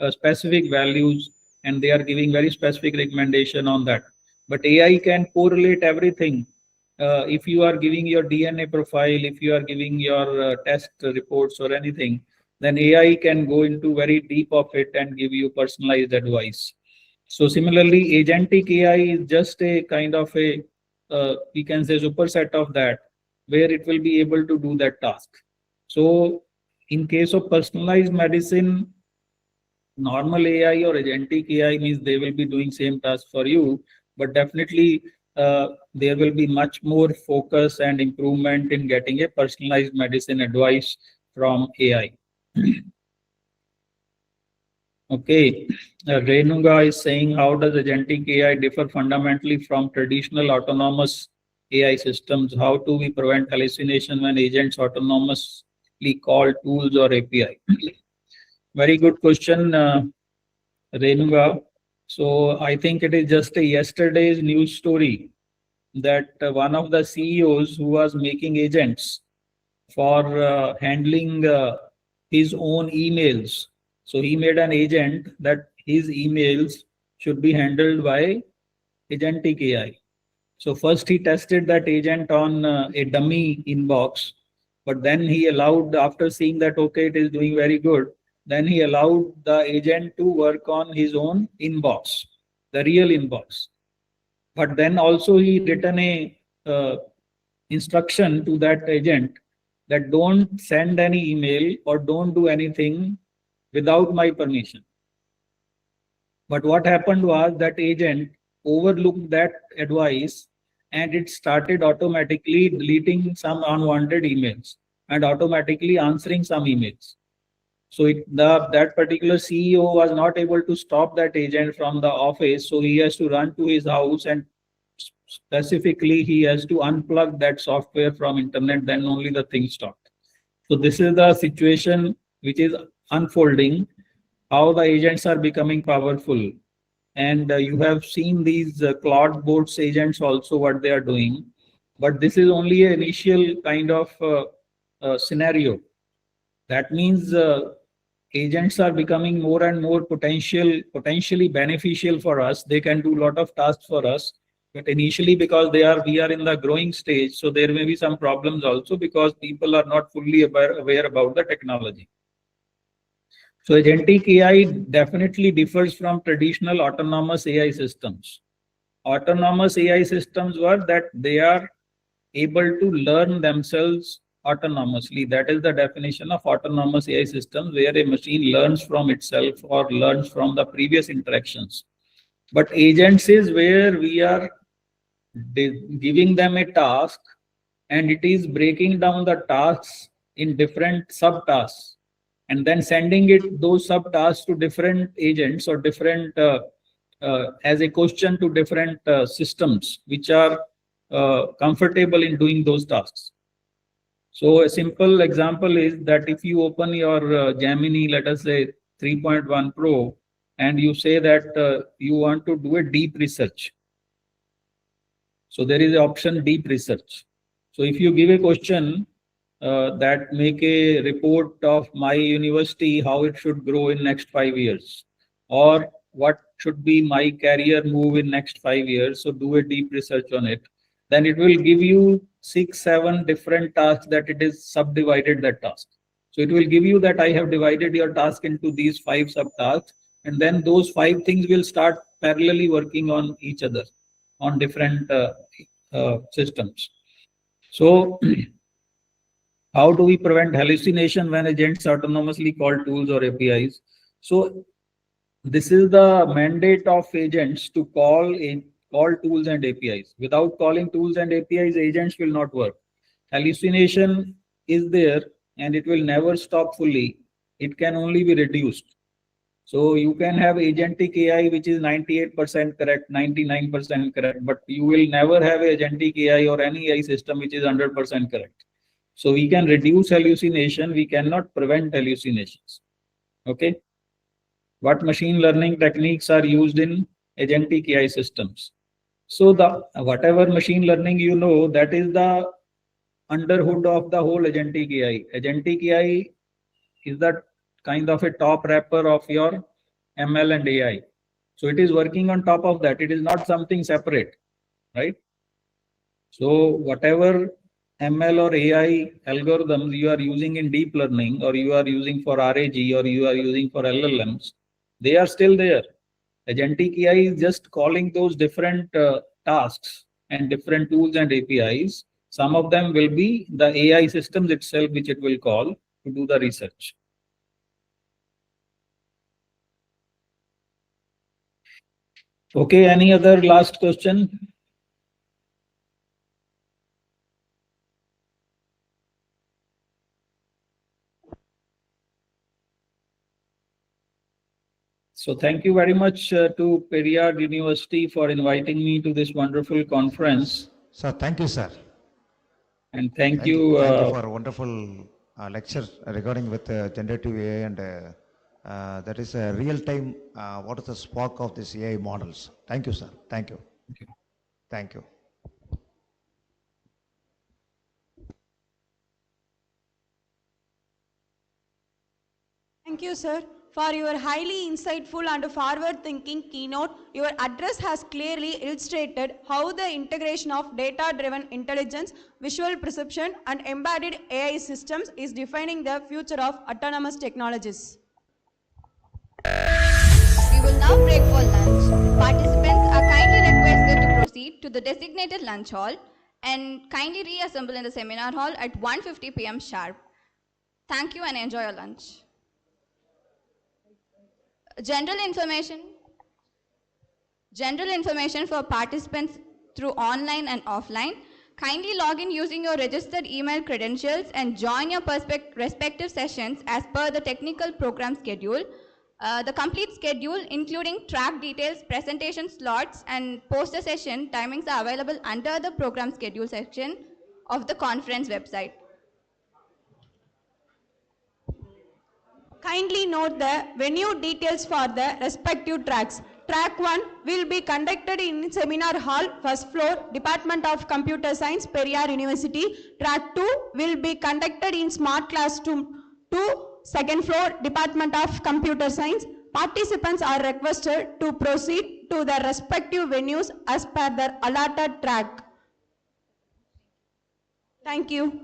specific values and they are giving very specific recommendation on that. But AI can correlate everything. If you are giving your DNA profile, if you are giving your test reports or anything, then AI can go into very deep of it and give you personalized advice. So similarly, agentic AI is just a kind of a we can say superset of that, where it will be able to do that task. So in case of personalized medicine, normal AI or agentic AI means they will be doing same task for you, but definitely there will be much more focus and improvement in getting a personalized medicine advice from AI. Okay, Renuga is saying, how does agentic AI differ fundamentally from traditional autonomous AI systems? How do we prevent hallucination when agents autonomously call tools or API? Very good question, Renuga. So I think it is just a yesterday's news story that one of the CEOs who was making agents for handling his own emails. So he made an agent that his emails should be handled by agentic AI. So first he tested that agent on a dummy inbox, but then he allowed, after seeing that, okay, it is doing very good, then he allowed the agent to work on his own inbox, the real inbox. But then also he written a instruction to that agent that don't send any email or don't do anything without my permission. But what happened was that agent overlooked that advice and it started automatically deleting some unwanted emails and automatically answering some emails. So that particular CEO was not able to stop that agent from the office. So he has to run to his house and specifically he has to unplug that software from internet, then only the thing stopped. So this is the situation which is unfolding, how the agents are becoming powerful. And you have seen these cloud bots agents also what they are doing. But this is only an initial kind of scenario. That means agents are becoming more and more potentially beneficial for us. They can do a lot of tasks for us. But initially, because we are in the growing stage, so there may be some problems also because people are not fully aware about the technology. So agentic AI definitely differs from traditional autonomous AI systems. Autonomous AI systems were that they are able to learn themselves autonomously. That is the definition of autonomous AI systems, where a machine learns from itself or learns from the previous interactions. But agents is where we are giving them a task and it is breaking down the tasks in different subtasks and then sending those subtasks to different agents or different as a question to different systems which are comfortable in doing those tasks. So a simple example is that if you open your Gemini, let us say 3.1 Pro, and you say that you want to do a deep research. So there is an option deep research. So if you give a question that make a report of my university, how it should grow in next 5 years, or what should be my career move in next 5 years, so do a deep research on it, then it will give you 6-7 different tasks that it is subdivided that task. So it will give you that I have divided your task into these 5 subtasks, and then those 5 things will start parallelly working on each other on different systems. So how do we prevent hallucination when agents autonomously call tools or APIs? So this is the mandate of agents to call tools and APIs. Without calling tools and APIs, agents will not work. Hallucination is there and it will never stop fully. It can only be reduced. So you can have agentic AI which is 98% correct, 99% correct, but you will never have agentic AI or any AI system which is 100% correct. So we can reduce hallucination, we cannot prevent hallucinations. Okay. What machine learning techniques are used in agentic AI systems? So the whatever machine learning you know, that is the underhood of the whole agentic AI. Agentic AI is the kind of a top wrapper of your ML and AI. So it is working on top of that. It is not something separate, right? So whatever ML or AI algorithms you are using in deep learning or you are using for RAG or you are using for LLMs, they are still there. Agentic AI is just calling those different tasks and different tools and APIs. Some of them will be the AI systems itself, which it will call to do the research. Okay, any other last question? So thank you very much to Periyar University for inviting me to this wonderful conference. Sir, thank you, sir. And thank you. Thank you for a wonderful lecture regarding with generative AI and that is a real time. What is the spark of this AI models? Thank you, sir. Thank you. Thank you. Thank you, sir, for your highly insightful and forward-thinking keynote. Your address has clearly illustrated how the integration of data-driven intelligence, visual perception, and embedded AI systems is defining the future of autonomous technologies. We will now break for lunch. Participants are kindly requested to proceed to the designated lunch hall and kindly reassemble in the seminar hall at 1:50 p.m. sharp. Thank you and enjoy your lunch. General information for participants through online and offline. Kindly log in using your registered email credentials and join your respective sessions as per the technical program schedule. The complete schedule, including track details, presentation slots, and poster session timings are available under the program schedule section of the conference website. Kindly note the venue details for the respective tracks. Track 1 will be conducted in Seminar Hall, first floor, Department of Computer Science, Periyar University. Track 2 will be conducted in Smart Classroom 2, second floor, Department of Computer Science. Participants are requested to proceed to their respective venues as per their allotted track. Thank you.